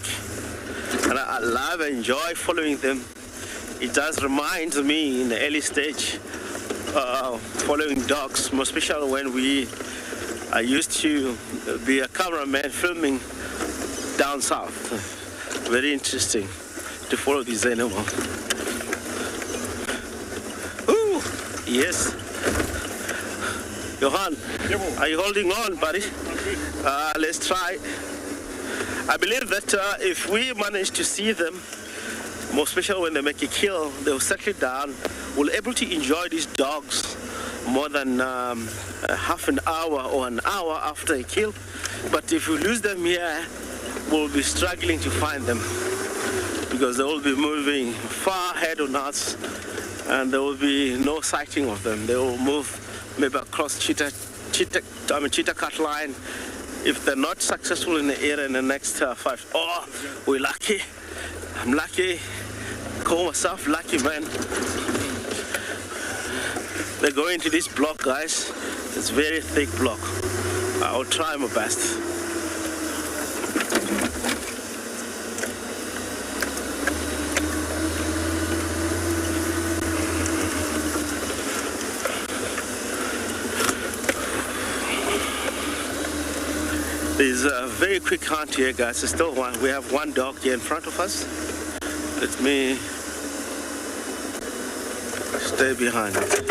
and I love and enjoy following them. It does remind me in the early stage following dogs, more especially when I used to be a cameraman filming down south. Very interesting to follow these animals. Ooh, yes. Johan, are you holding on, buddy? Let's try. I believe that if we manage to see them, more especially when they make a kill, they'll settle down. We'll be able to enjoy these dogs more than half an hour or an hour after a kill. But if we lose them here, we'll be struggling to find them, because they will be moving far ahead on us, and there will be no sighting of them. They will move maybe across Cheetah cut line. If they're not successful in the area in the next 5, we're lucky. I'm lucky. Call myself lucky, man. They're going to this block, guys. It's a very thick block. I'll try my best. There's a very quick hunt here, guys. There's still one. We have one dog here in front of us. Let me stay behind it.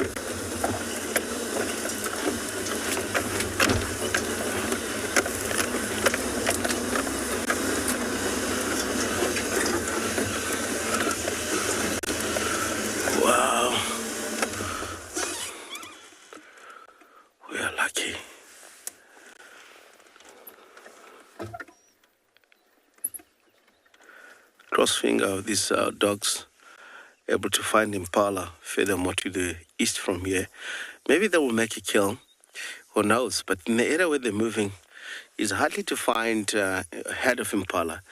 Wow. We are lucky. Cross finger of these dogs able to find impala furthermore to the east from here. Maybe they will make a kill, who knows, but in the area where they're moving, it's hardly to find a head of impala.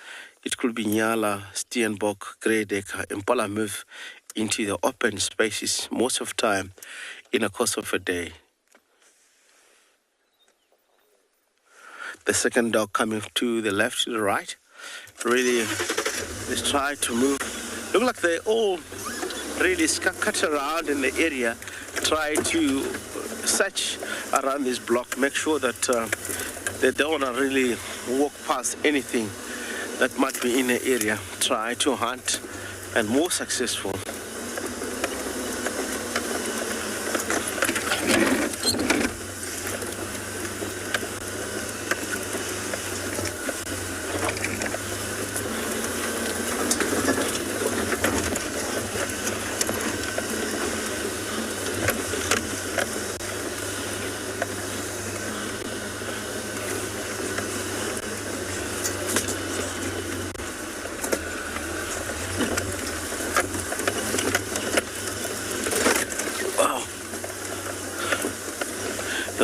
It could be Nyala, Steenbok, Grey Decker. Impala move into the open spaces most of the time in the course of a day. The second dog coming to the left, to the right, really, let's try to move. Look like they all really cut around in the area, try to search around this block, make sure that they don't want to really walk past anything that might be in the area. Try to hunt and more successful.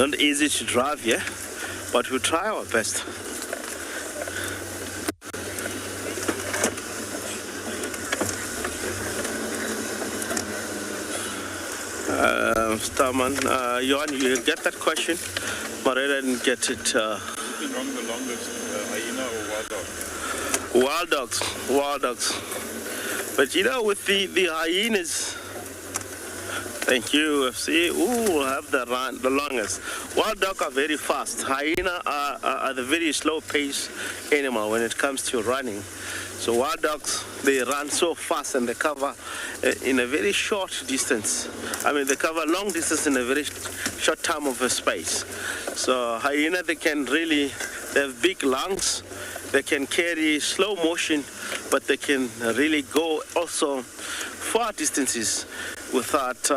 Not easy to drive here, but we'll try our best. Starman, Johan, you get that question? Marella didn't get it. Who's been running the longest, hyena or wild dog? Wild dogs. But you know, with the hyenas, thank you, FC. Ooh, we'll have the longest. Wild dogs are very fast. Hyena are the very slow pace animal when it comes to running. So wild dogs, they run so fast and they cover in a very short distance. I mean, they cover long distance in a very short time of a space. So hyena, they have big lungs. They can carry slow motion, but they can really go also far distances without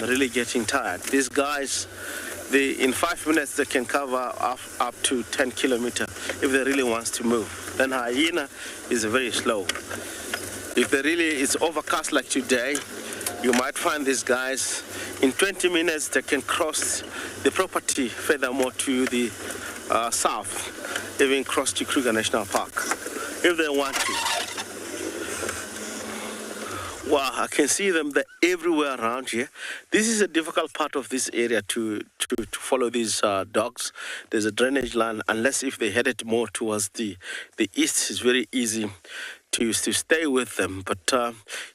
really getting tired. These guys, in 5 minutes, they can cover up to 10 kilometers if they really want to move. Then hyena is very slow. If it's overcast like today, you might find these guys in 20 minutes they can cross the property furthermore to the south, even cross to Kruger National Park if they want to. Wow, I can see them. They're everywhere around here. This is a difficult part of this area to follow these dogs. There's a drainage line. Unless if they headed more towards the east, it's very easy to stay with them. But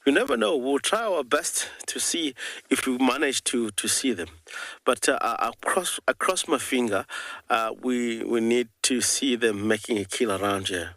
you never know. We'll try our best to see if we manage to see them. But I cross my finger. We need to see them making a kill around here.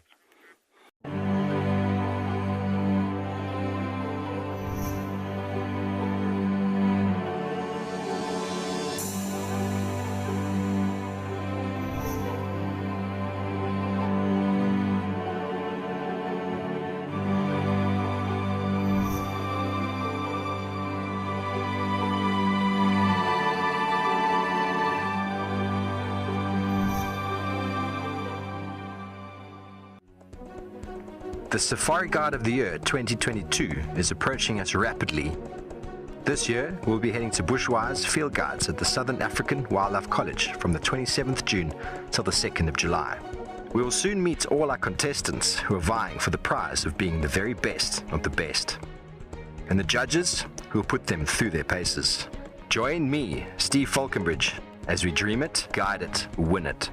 The Safari Guide of the Year 2022 is approaching us rapidly. This year, we'll be heading to Bushwise Field Guides at the Southern African Wildlife College from the 27th June till the 2nd of July. We will soon meet all our contestants who are vying for the prize of being the very best of the best, and the judges who will put them through their paces. Join me, Steve Falconbridge, as we dream it, guide it, win it.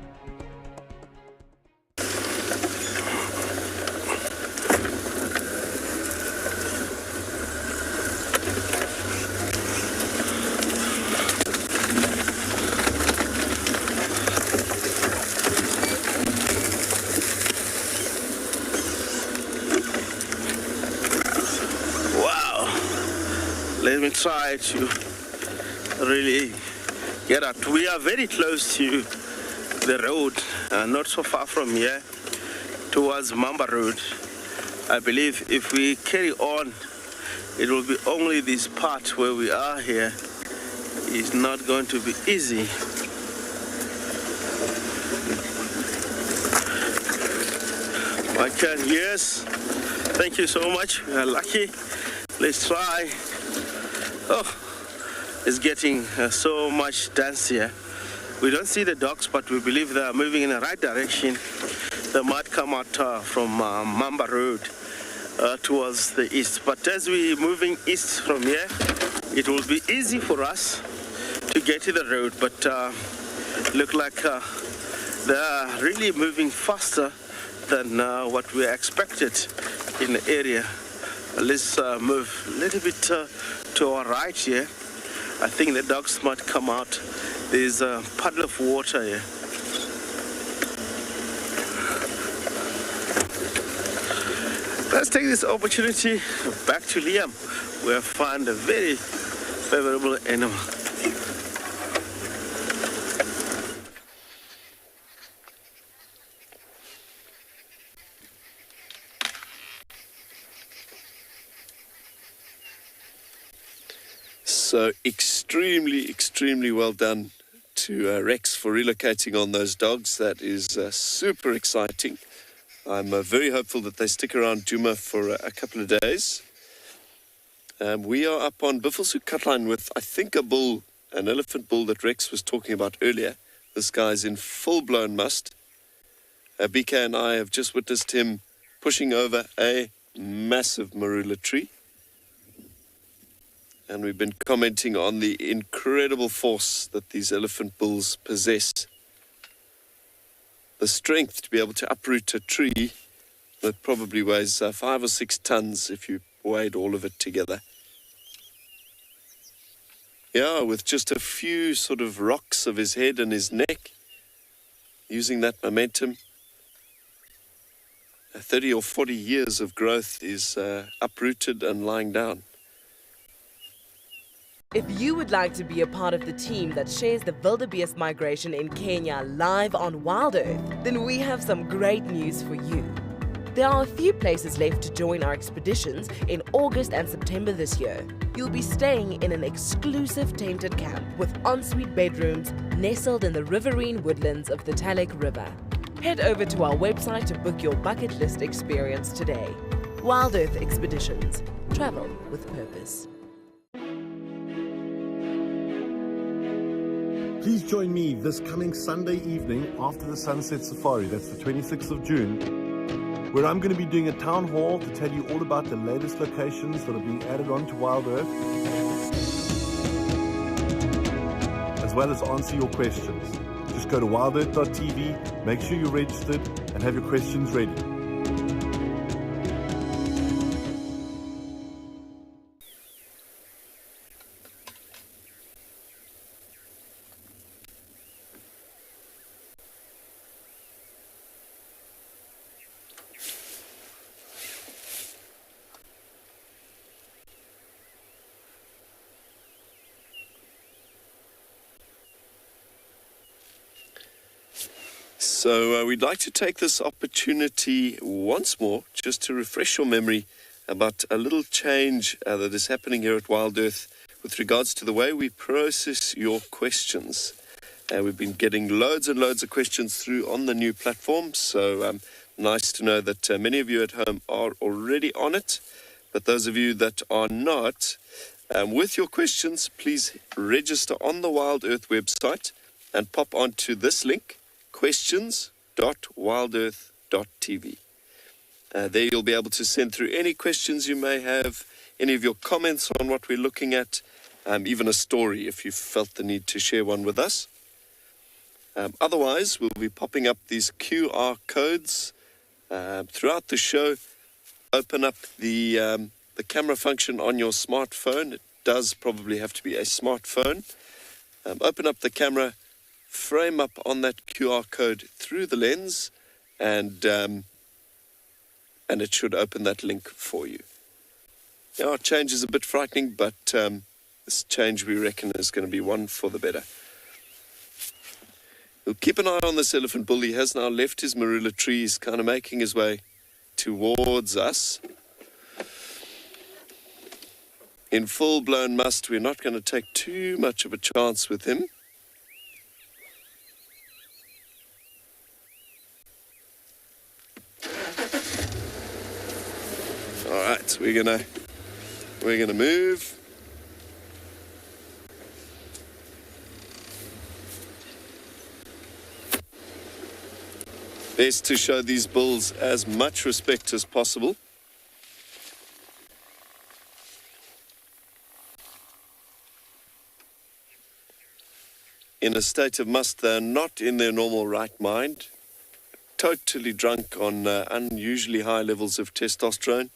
Let me try to really get out. We are very close to the road, not so far from here, towards Mamba Road. I believe if we carry on, it will be only this part where we are here. It's not going to be easy. Okay, yes, thank you so much. We are lucky. Let's try. Oh, it's getting so much dense here. We don't see the dogs, but we believe they are moving in the right direction. They might come out from Mamba Road towards the east. But as we're moving east from here, it will be easy for us to get to the road. But look like they are really moving faster than what we expected in the area. Let's move a little bit to our right here. I think the dogs might come out. There's a puddle of water here. Let's take this opportunity back to Liam. We have found a very favorable animal. So extremely well done to Rex for relocating on those dogs. That is super exciting. I'm very hopeful that they stick around Djuma for a couple of days. We are up on Buffelshoek Cutline with, I think, a bull an elephant bull that Rex was talking about earlier. This guy's in full-blown must. BK and I have just witnessed him pushing over a massive marula tree. And we've been commenting on the incredible force that these elephant bulls possess. The strength to be able to uproot a tree that probably weighs 5 or 6 tons if you weighed all of it together. Yeah, with just a few sort of rocks of his head and his neck, using that momentum. 30 or 40 years of growth is uprooted and lying down. If you would like to be a part of the team that shares the wildebeest migration in Kenya live on WildEarth, then we have some great news for you. There are a few places left to join our expeditions in August and September this year. You'll be staying in an exclusive tented camp with ensuite bedrooms nestled in the riverine woodlands of the Talek River. Head over to our website to book your bucket list experience today. WildEarth Expeditions. Travel with purpose. Please join me this coming Sunday evening after the Sunset Safari, that's the 26th of June, where I'm going to be doing a town hall to tell you all about the latest locations that are being added on to WildEarth, as well as answer your questions. Just go to wildearth.tv, make sure you're registered, and have your questions ready. So we'd like to take this opportunity once more just to refresh your memory about a little change that is happening here at WildEarth with regards to the way we process your questions. We've been getting loads and loads of questions through on the new platform, so nice to know that many of you at home are already on it. But those of you that are not, with your questions, please register on the WildEarth website and pop onto this link, questions.wildearth.tv. There you'll be able to send through any questions you may have, any of your comments on what we're looking at, even a story if you felt the need to share one with us. Otherwise, we'll be popping up these QR codes throughout the show. Open up the camera function on your smartphone. It does probably have to be a smartphone. Open up the camera, frame up on that QR code through the lens, and it should open that link for you. Our change is a bit frightening, but this change we reckon is going to be one for the better. We'll keep an eye on this elephant bull. He has now left his marula tree. He's kind of making his way towards us. In full-blown must, we're not going to take too much of a chance with him. All right, we're gonna move. Best to show these bulls as much respect as possible. In a state of must, they're not in their normal right mind. Totally drunk on unusually high levels of testosterone.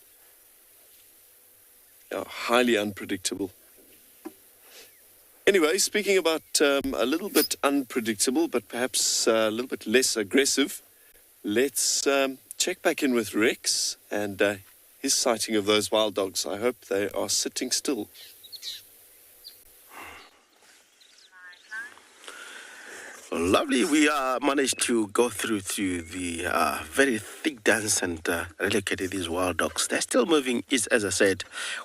Highly unpredictable. Anyway, speaking about a little bit unpredictable, but perhaps a little bit less aggressive, let's check back in with Rex and his sighting of those wild dogs. I hope they are sitting still. Lovely. We managed to go through the very thick dance and relocate these wild dogs. They're still moving east, as I said.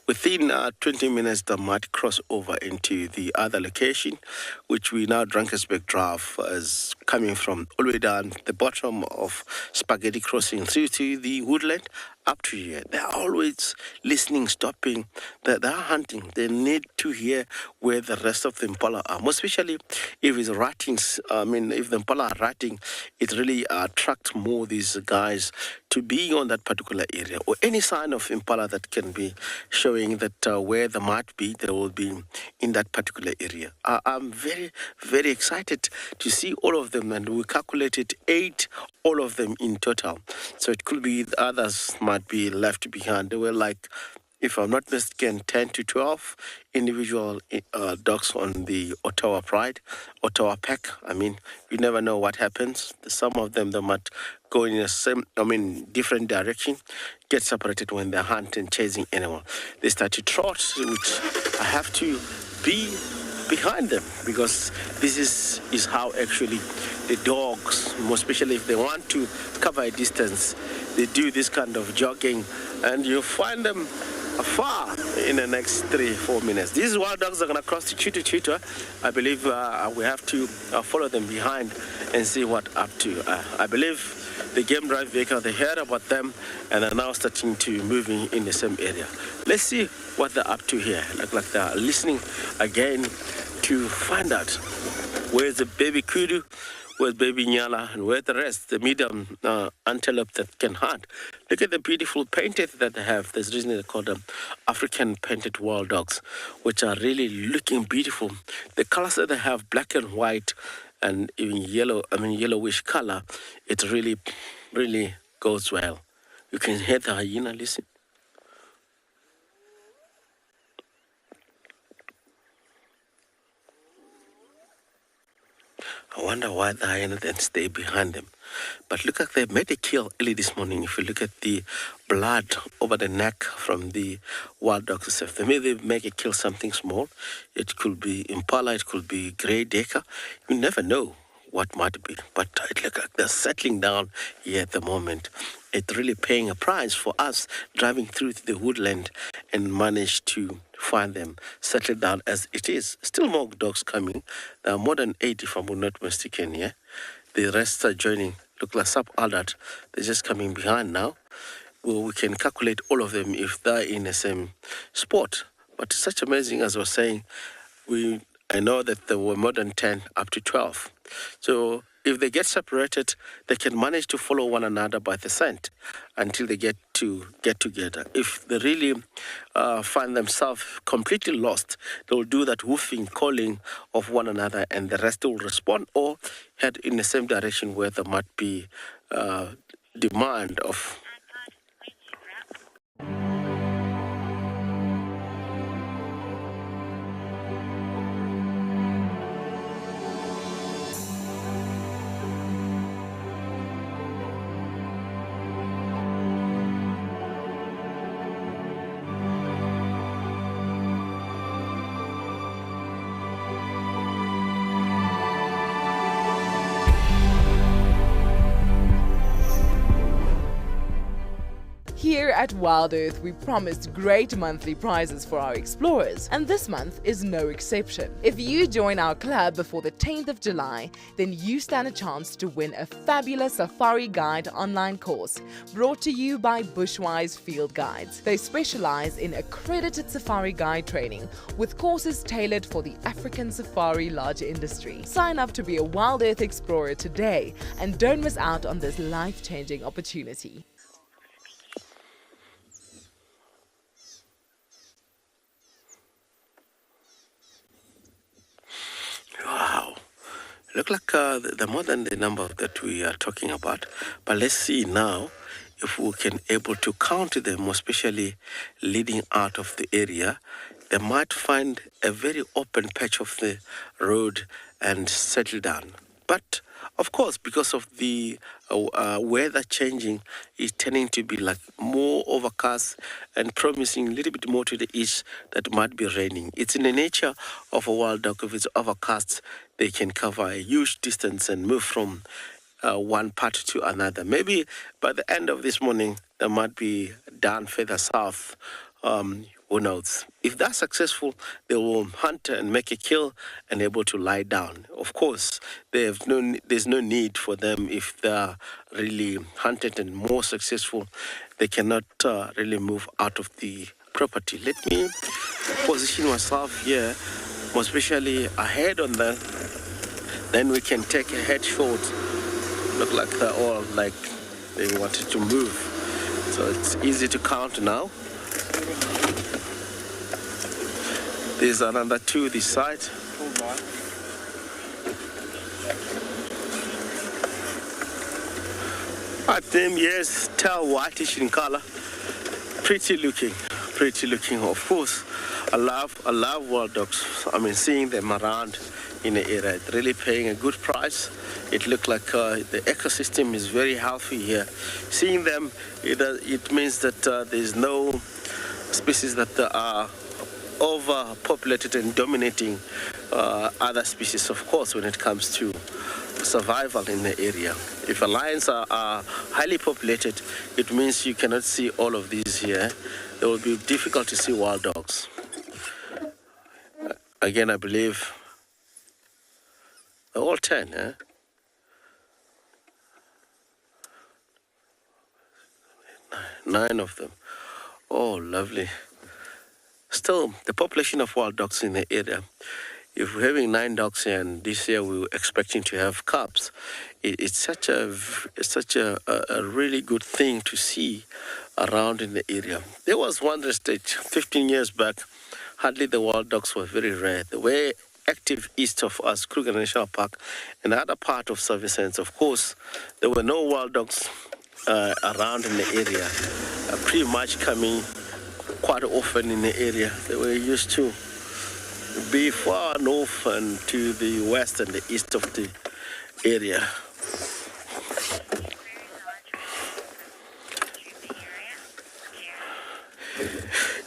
Within 20 minutes, they might cross over into the other location, which we now Drakensberg Drive is coming from all the way down the bottom of Spaghetti Crossing through to the woodland up to here. They're always listening, stopping. They're hunting. They need to hear where the rest of the impala are, most especially if it's ratting. If the impala are ratting, it really attracts more these guys to be on that particular area, or any sign of impala that can be showing that where they might be, they will be in that particular area. I'm very, very excited to see all of them, and we calculated 8, all of them in total. So it could be the others might be left behind. They were like, if I'm not mistaken, 10 to 12 individual dogs on the Ottawa pack. You never know what happens. Some of them, they might go in different direction, get separated when they're hunting, chasing animal. They start to trot, which I have to be behind them, because this is how actually the dogs, more especially if they want to cover a distance, they do this kind of jogging, and you find them far in the next 3-4 minutes. These wild dogs are going to cross the Cheetah. I believe we have to follow them behind and see what up to. I believe the game drive vehicle, they heard about them and are now starting to move in the same area. Let's see what they're up to here. Like they're listening again to find out where's the baby kudu, where's baby nyala, and where the rest, the medium antelope that can hunt. Look at the beautiful painted that they have. There's a reason they call them African painted wild dogs, which are really looking beautiful. The colors that they have, black and white, and even yellowish color, it really, really goes well. You can hear the hyena, listen. I wonder why the hyena then stay behind them. But look like they made a kill early this morning. If you look at the blood over the neck from the wild dogs itself, they may make a kill something small. It could be impala, it could be grey decker. You never know what might be. But it looks like they're settling down here at the moment. It's really paying a price for us driving through the woodland and manage to find them settled down as it is. Still more dogs coming. There are more than 8 if I'm not mistaken here. The rest are joining. Look like sub-adult. They're just coming behind now. Well, we can calculate all of them if they're in the same spot. But it's such amazing, as I was saying, I know that there were more than 10 up to 12. So if they get separated, they can manage to follow one another by the scent until they get together. If they really find themselves completely lost, they'll do that woofing, calling of one another, and the rest will respond or head in the same direction where there might be demand of. Here at WildEarth, we promised great monthly prizes for our explorers, and this month is no exception. If you join our club before the 10th of July, then you stand a chance to win a fabulous Safari Guide online course brought to you by Bushwise Field Guides. They specialize in accredited safari guide training with courses tailored for the African safari large industry. Sign up to be a WildEarth explorer today and don't miss out on this life-changing opportunity. Wow. Look like the more than the number that we are talking about. But let's see now if we can able to count them, especially leading out of the area. They might find a very open patch of the road and settle down. But of course, because of the weather changing, is tending to be like more overcast and promising a little bit more to the east that might be raining. It's in the nature of a wild dog. If it's overcast, they can cover a huge distance and move from one part to another. Maybe by the end of this morning, they might be down further south. Who knows? If they're successful, they will hunt and make a kill and able to lie down. Of course, there's no need for them if they're really hunted and more successful. They cannot really move out of the property. Let me position myself here, more especially ahead on that. Then we can take a headshot. Look like they're all like they wanted to move. So it's easy to count now. There's another two this side. At them, yes, tail whitish in color. Pretty looking. Of course, I love wild dogs. I mean, seeing them around in the area, it's really paying a good price. It looks like the ecosystem is very healthy here. Seeing them, it means that there's no species that are overpopulated and dominating other species, of course, when it comes to survival in the area. If lions are highly populated, it means you cannot see all of these here. It will be difficult to see wild dogs. Again, I believe all 10, eh? Nine of them. Oh, lovely. Still, the population of wild dogs in the area, if we're having 9 dogs here and this year we were expecting to have cubs, it's such a really good thing to see around in the area. There was one stage 15 years back, hardly the wild dogs were very rare. They were active east of us, Kruger National Park, and the other part of Servicens. Of course, there were no wild dogs around in the area, pretty much coming quite often in the area. They were used to be far north and to the west and the east of the area.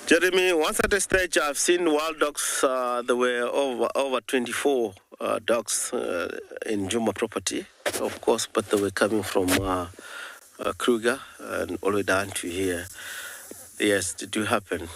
Jeremy, once at a stage I've seen wild dogs. There were over 24 dogs in Juma property, of course, but they were coming from Kruger and all the way down to here. Yes, they do happen.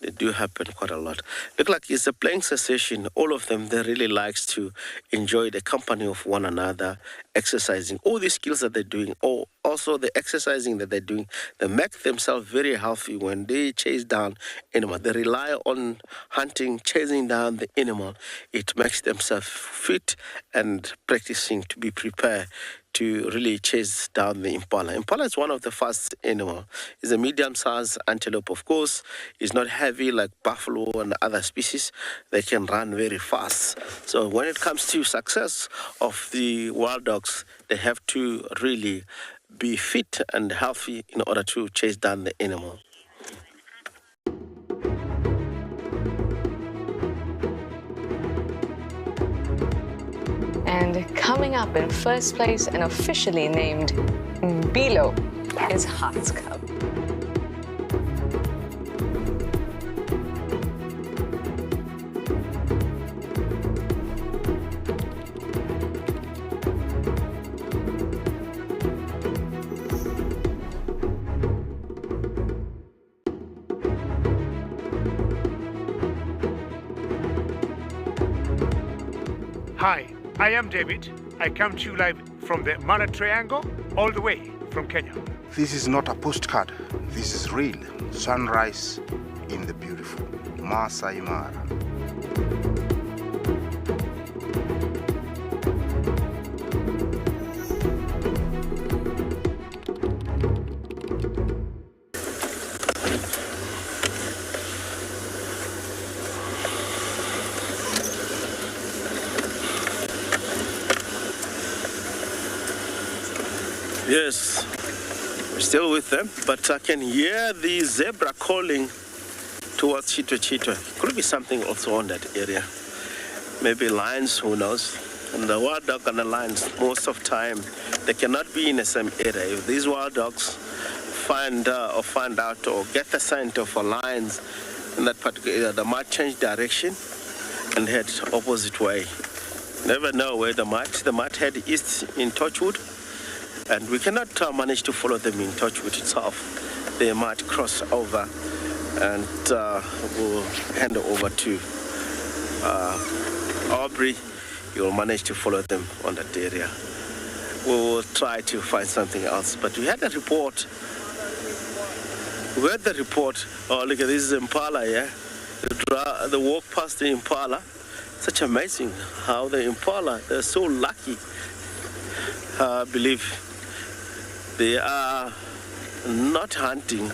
They do happen quite a lot. Look like it's a playing cessation. All of them, they really likes to enjoy the company of one another, exercising. All these skills that they're doing, or also the exercising that they're doing, they make themselves very healthy when they chase down animal. They rely on hunting, chasing down the animal. It makes themselves fit and practicing to be prepared to really chase down the impala. Impala is one of the fast animals. It's a medium-sized antelope, of course. It's not heavy like buffalo and other species. They can run very fast. So when it comes to success of the wild dogs, they have to really be fit and healthy in order to chase down the animal. And coming up in first place and officially named Mbilo is Heart's Cub. Hi, I am David. I come to you live from the Mana Triangle, all the way from Kenya. This is not a postcard. This is real. Sunrise in the beautiful Masai Mara. Yes, we're still with them, but I can hear the zebra calling towards Cheetah. Could be something also on that area. Maybe lions, who knows? And the wild dog and the lions, most of the time, they cannot be in the same area. If these wild dogs find out or get the scent of lions in that particular area, they might change direction and head opposite way. Never know where they might. They might head east in Torchwood. and we cannot manage to follow them in Torchwood itself. They might cross over, and we'll hand over to Aubrey. You'll manage to follow them on that area. We will try to find something else. But we had a report. Oh, look at this impala, yeah? The walk past the impala. Such amazing how the impala, they're so lucky. I believe they are not hunting.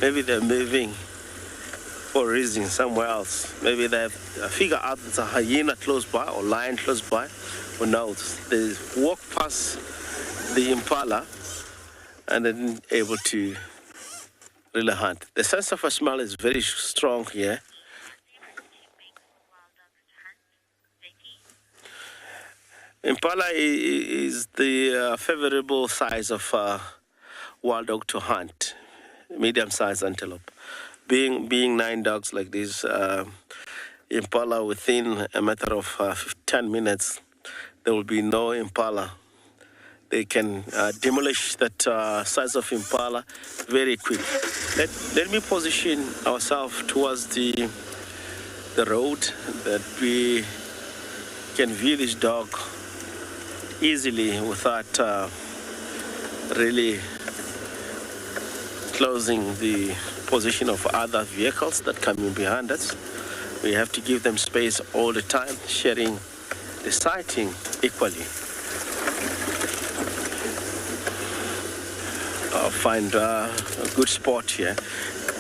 Maybe they're moving for a reason somewhere else. Maybe they have figure out there's a hyena close by or lion close by. Who knows? They walk past the impala and then able to really hunt. The sense of a smell is very strong here. Impala is the favorable size of wild dog to hunt, medium-sized antelope. Being 9 dogs like this, impala within a matter of 10 minutes, there will be no impala. They can demolish that size of impala very quick. Let me position ourselves towards the road that we can view this dog easily without really closing the position of other vehicles that come in behind us. We have to give them space all the time, sharing the sighting equally. I'll find a good spot here.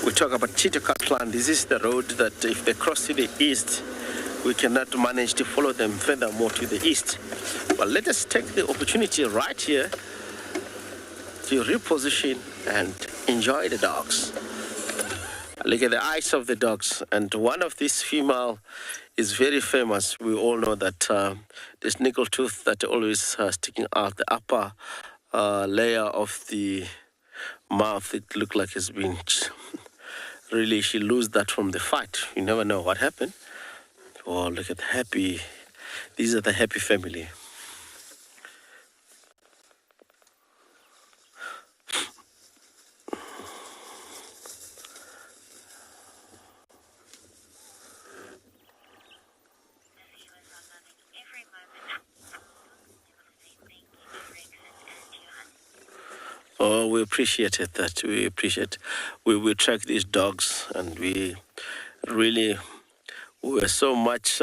We talk about Cheetah Catland. This is the road that if they cross to the east, we cannot manage to follow them furthermore to the east. But let us take the opportunity right here to reposition and enjoy the dogs. Look at the eyes of the dogs. And one of these female is very famous. We all know that this nickel tooth that always sticking out the upper layer of the mouth. It looked like it's been really, she lose that from the fight. You never know what happened. Oh, look at happy. These are the happy family. Oh, we appreciated that. We appreciate. We track these dogs, and we were so much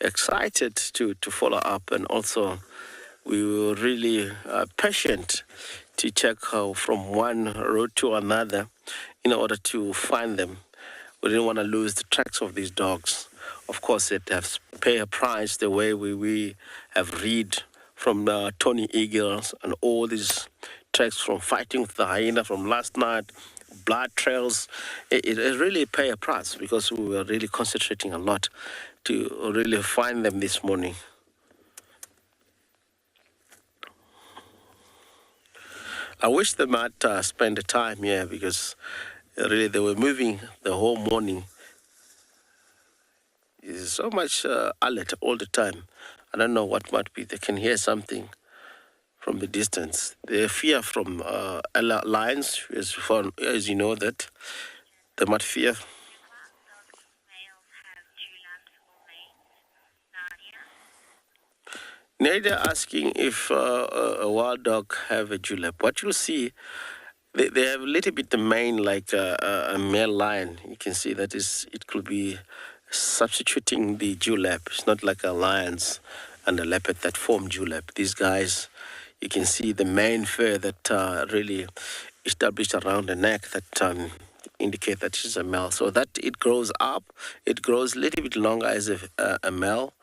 excited to follow up, and also we were really patient to check from one road to another in order to find them. We didn't want to lose the tracks of these dogs. Of course, it has pay a price the way we have read from Tony Eagles and all these tracks from fighting with the hyena from last night, blood trails. It really pay a price because we were really concentrating a lot to really find them this morning. I wish they might spend the time here because really they were moving the whole morning. It's so much alert all the time. I don't know what might be. They can hear something from the distance. They fear from lions, as you know that. They might fear. Nadia asking if a wild dog have a julep. What you'll see, they have a little bit the mane like a male lion. You can see that it could be substituting the julep. It's not like a lion's and a leopard that form julep. These guys, you can see the mane fur that really established around the neck that indicate that she's a male. So that it grows up, it grows a little bit longer as a male.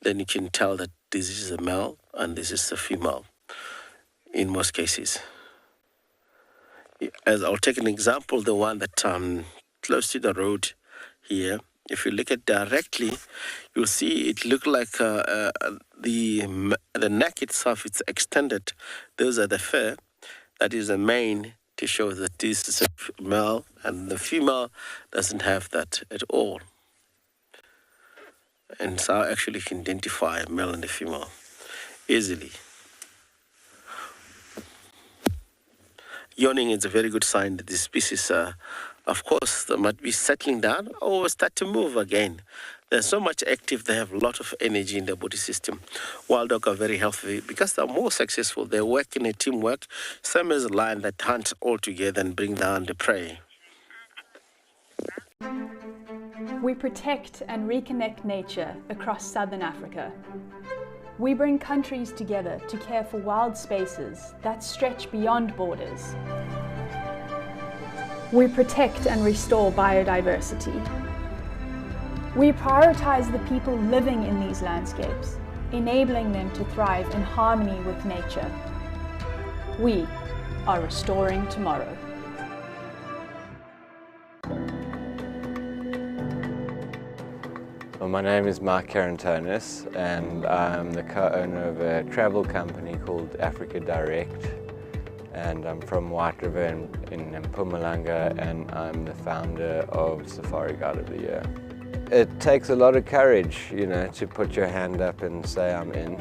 Then you can tell that this is a male and this is a female in most cases. As I'll take an example, the one that close to the road here. If you look at directly, you'll see it look like the neck itself, it's extended. Those are the fur. That is the mane to show that this is a male, and the female doesn't have that at all. And so I actually can identify a male and a female easily. yawning is a very good sign that this species, of course, they might be settling down or start to move again. They're so much active, they have a lot of energy in their body system. Wild dogs are very healthy because they're more successful. They work in a teamwork, same as a lion that hunts all together and bring down the prey. We protect and reconnect nature across southern Africa. We bring countries together to care for wild spaces that stretch beyond borders. We protect and restore biodiversity. We prioritize the people living in these landscapes, enabling them to thrive in harmony with nature. We are restoring tomorrow. Well, my name is Mark Carantonis, and I'm the co-owner of a travel company called Africa Direct, and I'm from White River in Mpumalanga, and I'm the founder of Safari Guide of the Year. It takes a lot of courage, you know, to put your hand up and say I'm in.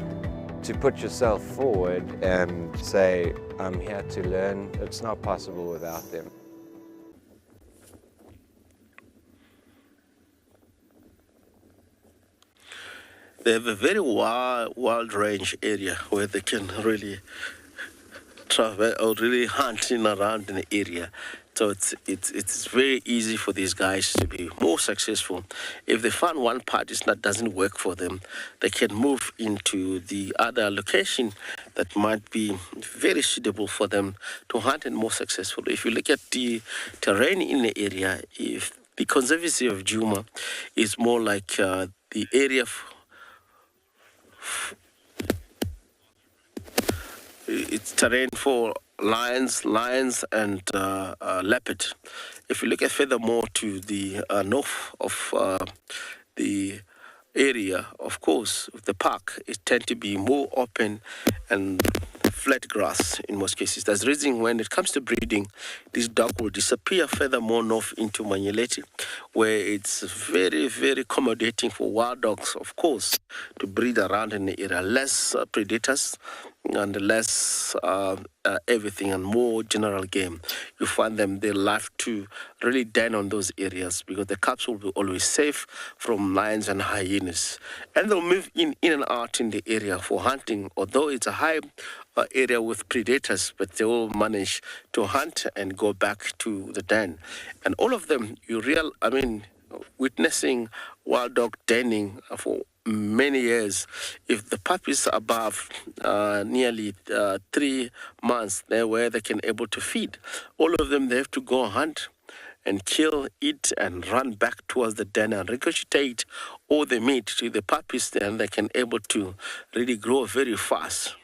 To put yourself forward and say I'm here to learn, it's not possible without them. They have a very wild range area where they can really travel or really hunt in around in the area. So it's very easy for these guys to be more successful. If they find one part doesn't work for them, they can move into the other location that might be very suitable for them to hunt and more successful. If you look at the terrain in the area, if the Conservancy of Djuma is more like the area it's terrain for lions and leopard. If you look at furthermore to the north of the area, of course, the park, it tends to be more open and flat grass in most cases. That's the reason when it comes to breeding, this dog will disappear furthermore north into Manyeleti, where it's very, very accommodating for wild dogs, of course, to breed around in the area. Less predators and less everything and more general game. You find them, they love to really den on those areas because the cubs will be always safe from lions and hyenas. And they'll move in and out in the area for hunting, although it's a high area with predators, but they will manage to hunt and go back to the den. And all of them, witnessing wild dog denning for many years. If the pup is above nearly 3 months, they're where they can able to feed. All of them, they have to go hunt and kill, eat, and run back towards the den and regurgitate all the meat to the puppies, and they can able to really grow very fast.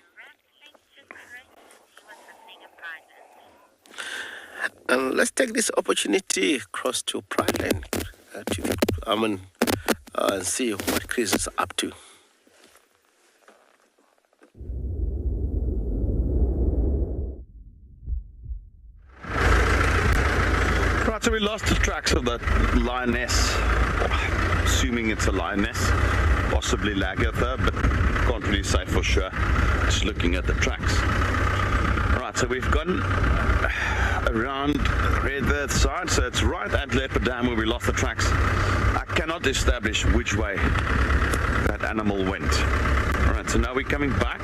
And let's take this opportunity across to Pride Land and see what Chris is up to. Right, so we lost the tracks of that lioness, assuming it's a lioness, possibly Lagatha, but can't really say for sure, just looking at the tracks. Right, so we've gone around WildEarth side, so it's right at Leopard Dam where we lost the tracks. I cannot establish which way that animal went. Alright, so now we're coming back.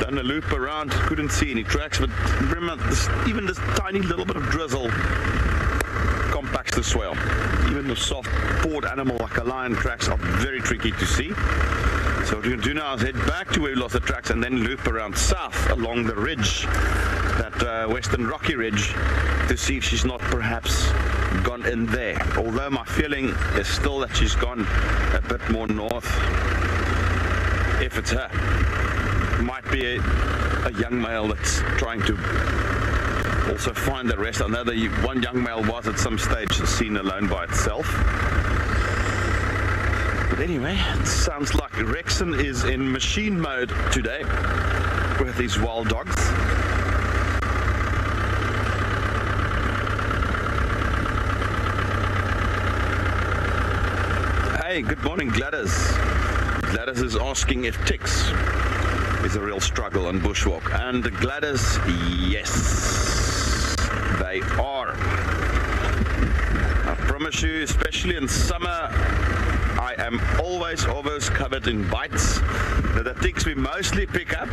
Done a loop around, couldn't see any tracks, but remember, even this tiny little bit of drizzle compacts the swale. Even the soft pawed animal like a lion tracks are very tricky to see. So what we're going to do now is head back to where we lost the tracks and then loop around south along the ridge, that western rocky ridge, to see if she's not perhaps gone in there. Although my feeling is still that she's gone a bit more north. If it's her, might be a young male that's trying to also find the rest. I know that one young male was at some stage seen alone by itself. But anyway, it sounds like Rexon is in machine mode today with these wild dogs. Hey, good morning, Gladys. Gladys is asking if ticks is a real struggle on bushwalk. And Gladys, yes. they are. I promise you, especially in summer, I am always covered in bites. Now, the ticks we mostly pick up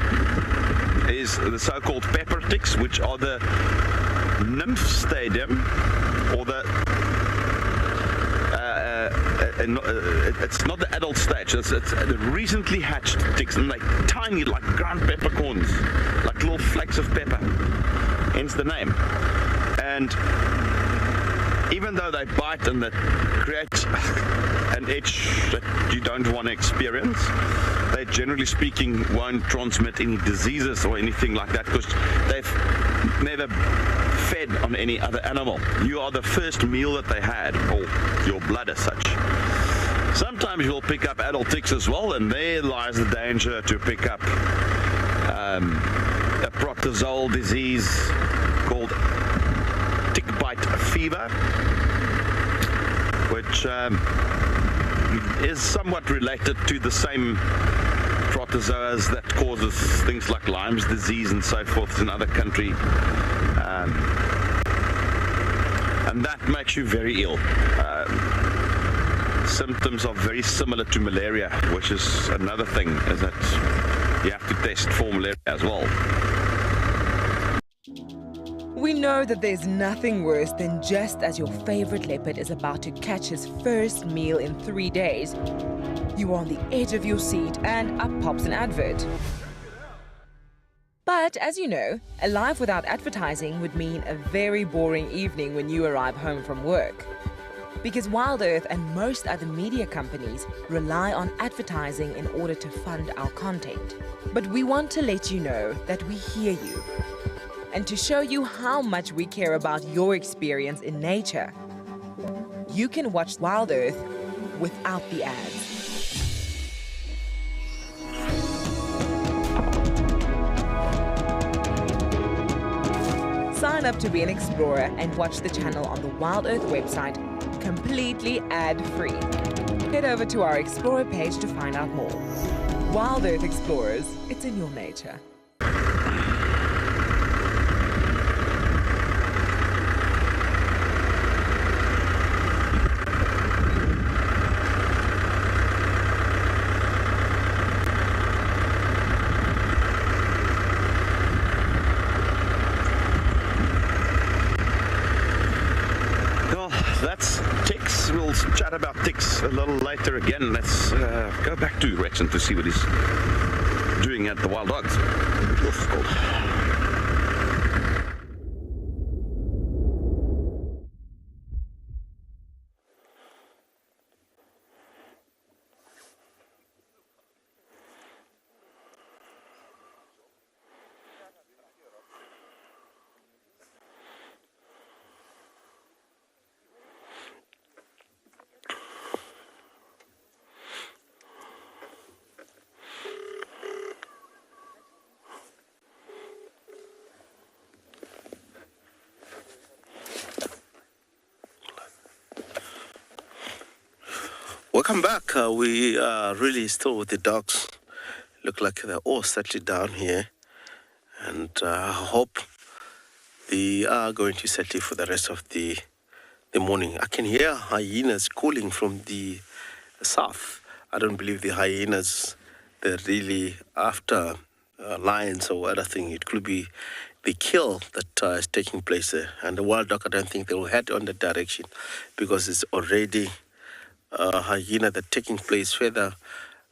is the so-called pepper ticks, which are the nymph stadium, or the it's not the adult stage, it's the recently hatched ticks, and they're tiny like ground peppercorns, like little flakes of pepper, hence the name. And even though they bite and that creates an itch that you don't want to experience, they generally speaking won't transmit any diseases or anything like that, because they've never fed on any other animal. You are the first meal that they had, or your blood as such. Sometimes you'll pick up adult ticks as well, and there lies the danger to pick up a protozoal disease called tick bite fever, which is somewhat related to the same protozoas that causes things like Lyme's disease and so forth in other countries, and that makes you very ill. Symptoms are very similar to malaria, which is another thing, is that you have to test for malaria as well. We know that there's nothing worse than just as your favorite leopard is about to catch his first meal in 3 days, you are on the edge of your seat and up pops an advert. But as you know, a life without advertising would mean a very boring evening when you arrive home from work. Because WildEarth and most other media companies rely on advertising in order to fund our content. But we want to let you know that we hear you, and to show you how much we care about your experience in nature. You can watch WildEarth without the ads. Sign up to be an explorer and watch the channel on the WildEarth website completely ad-free. Head over to our Explorer page to find out more. WildEarth Explorers, it's in your nature. That's ticks. We'll chat about ticks a little later again. Let's go back to Rexon to see what he's doing at the Wild Dogs. Welcome back. We are really still with the dogs. Look like they're all settled down here, and I hope they are going to settle for the rest of the morning. I can hear hyenas calling from the south. I don't believe the hyenas, they're really after lions or other thing. It could be the kill that is taking place there. And the wild dog, I don't think they will head on that direction, because it's already hyena that taking place further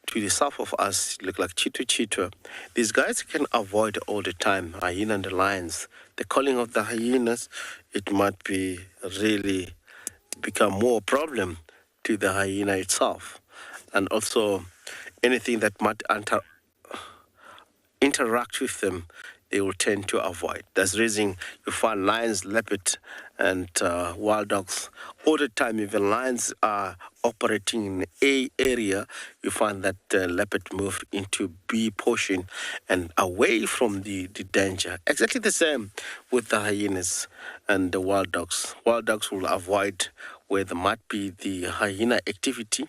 to the south of us. Look like Cheetah. These guys can avoid all the time hyena and the lions. The calling of the hyenas, it might be really become more problem to the hyena itself, and also anything that might interact with them, they will tend to avoid. That's the reason you find lions, leopard, and wild dogs all the time. Even lions are operating in A area, you find that leopard move into B portion and away from the danger. Exactly the same with the hyenas and the wild dogs. Wild dogs will avoid where there might be the hyena activity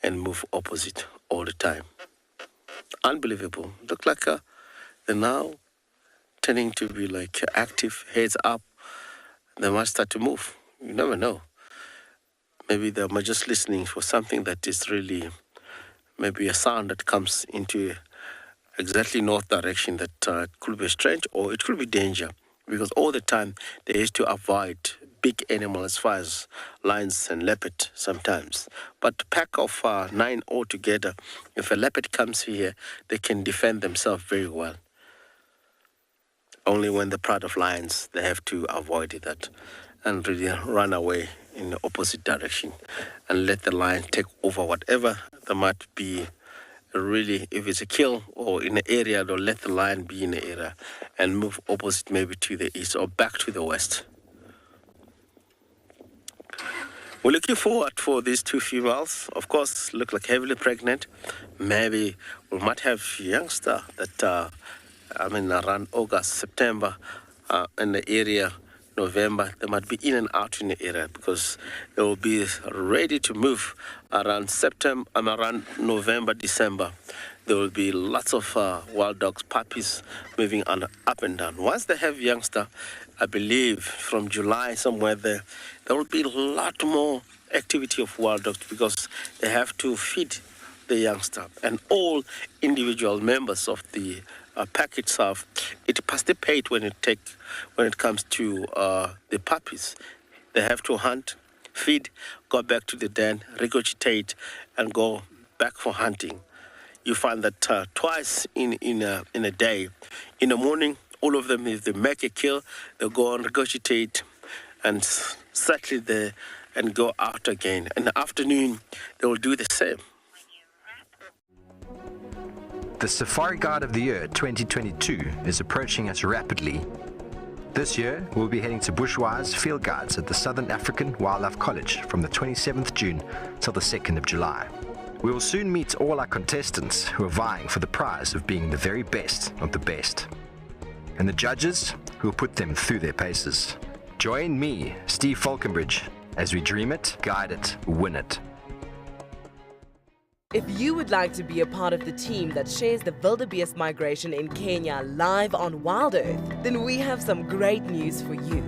and move opposite all the time. Unbelievable. Look like they're now turning to be like active, heads up, they might start to move. You never know. Maybe they're just listening for something that is really, maybe a sound that comes into exactly north direction that could be strange or it could be danger. Because all the time they used to avoid big animals as far as lions and leopard sometimes. But a pack of 9 altogether, if a leopard comes here, they can defend themselves very well. Only when they're proud of lions, they have to avoid that and really run away in the opposite direction and let the lion take over whatever there might be. Really, if it's a kill or in an area, they'll let the lion be in the area and move opposite, maybe to the east or back to the west. We're looking forward for these 2 females. Of course, look like heavily pregnant. Maybe we might have youngster that, around August, September, in the area, November, they might be in and out in the area because they will be ready to move around around November, December. There will be lots of wild dogs, puppies moving up and down. Once they have youngster, I believe from July somewhere there will be a lot more activity of wild dogs because they have to feed the youngster, and all individual members of the pack itself, it participate when it comes to the puppies. They have to hunt, feed, go back to the den, regurgitate, and go back for hunting. You find that twice in a day. In the morning, all of them, if they make a kill, they'll go and regurgitate and settle there and go out again. In the afternoon, they will do the same. The Safari Guide of the Year 2022 is approaching us rapidly. This year, we'll be heading to bushwise field guides at the Southern African Wildlife College from the 27th June till the 2nd of July. We will soon meet all our contestants who are vying for the prize of being the very best of the best, and the judges who will put them through their paces. Join me, Steve Falconbridge, as we dream it, guide it, win it. If you would like to be a part of the team that shares the wildebeest migration in Kenya live on WildEarth, then we have some great news for you.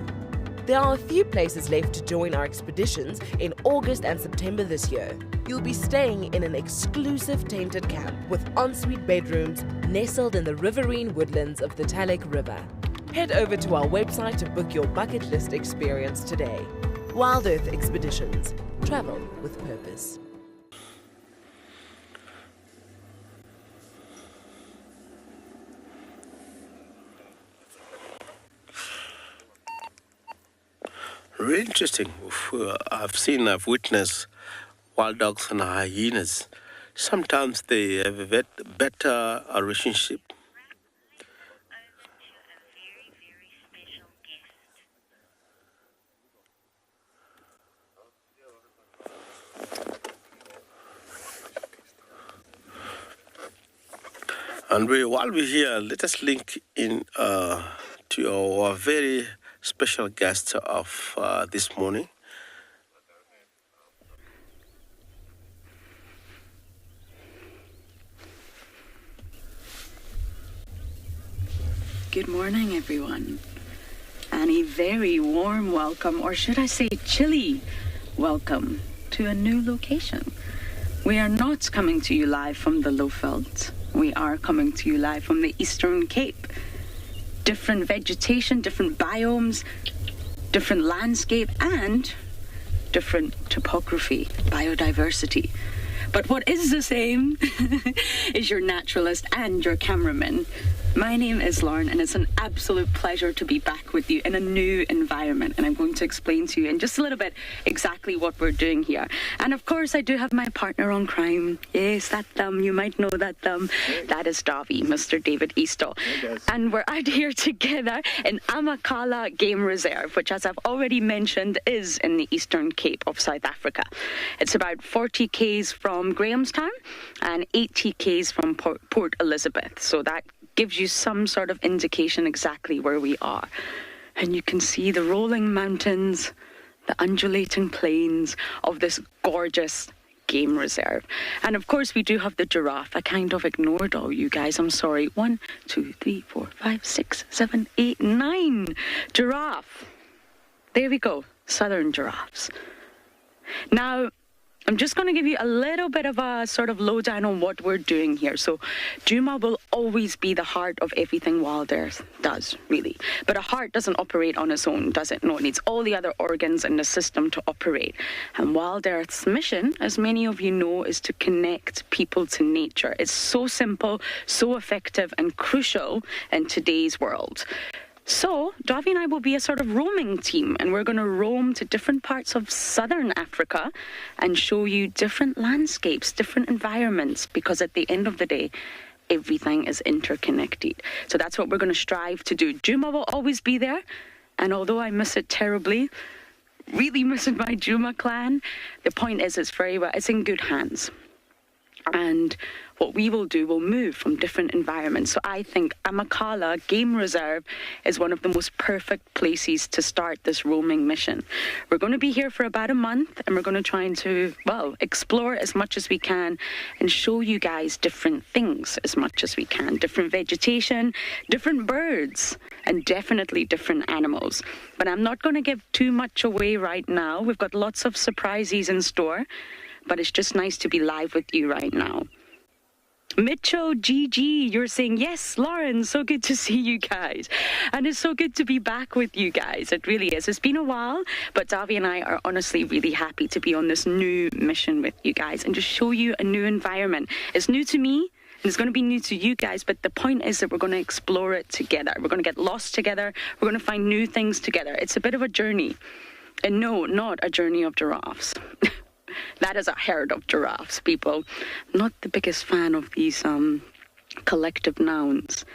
There are a few places left to join our expeditions in August and September this year. You'll be staying in an exclusive tented camp with ensuite bedrooms nestled in the riverine woodlands of the Talek River. Head over to our website to book your bucket list experience today. WildEarth Expeditions. Travel with purpose. Really interesting. I've witnessed wild dogs and hyenas. Sometimes they have a better relationship. And while we're here, let us link in to our very special guest of this morning. Good morning, everyone, and a very warm welcome, or should I say chilly welcome, to a new location. We are not coming to you live from the Lowveld. We are coming to you live from the Eastern Cape. Different vegetation, different biomes, different landscape, and different topography, biodiversity. But what is the same is your naturalist and your cameraman. My name is Lauren, and it's an absolute pleasure to be back with you in a new environment. And I'm going to explain to you in just a little bit exactly what we're doing here. And of course, I do have my partner on crime. Yes, that thumb, you might know that thumb. That is Davy, Mr. David Eastoe. And we're out here together in Amakhala Game Reserve, which, as I've already mentioned, is in the Eastern Cape of South Africa. It's about 40 k's from Grahamstown and 80 k's from Port Elizabeth. So that gives you some sort of indication exactly where we are. And you can see the rolling mountains, the undulating plains of this gorgeous game reserve. And of course, we do have the giraffe. I kind of ignored all you guys. I'm sorry. 1, 2, 3, 4, 5, 6, 7, 8, 9. Giraffe. There we go, southern giraffes. Now, I'm just going to give you a little bit of a sort of lowdown on what we're doing here. So Djuma will always be the heart of everything WildEarth does, really. But a heart doesn't operate on its own, does it? No, it needs all the other organs in the system to operate. And WildEarth's mission, as many of you know, is to connect people to nature. It's so simple, so effective, and crucial in today's world. So, Davi and I will be a sort of roaming team, and we're going to roam to different parts of southern Africa and show you different landscapes, different environments, because at the end of the day, everything is interconnected. So that's what we're going to strive to do. Djuma will always be there, and although I miss it terribly, really missing my Djuma clan, the point is it's in good hands. And what we will do, we'll move from different environments. So I think Amakala Game Reserve is one of the most perfect places to start this roaming mission. We're going to be here for about a month, and we're going to try to, explore as much as we can and show you guys different things as much as we can. Different vegetation, different birds, and definitely different animals. But I'm not going to give too much away right now. We've got lots of surprises in store, but it's just nice to be live with you right now. Mitchell, GG, you're saying, yes, Lauren, so good to see you guys. And it's so good to be back with you guys. It really is. It's been a while, but Davi and I are honestly really happy to be on this new mission with you guys and just show you a new environment. It's new to me, and it's going to be new to you guys, but the point is that we're going to explore it together. We're going to get lost together. We're going to find new things together. It's a bit of a journey. And no, not a journey of giraffes. That is a herd of giraffes, people. Not the biggest fan of these collective nouns.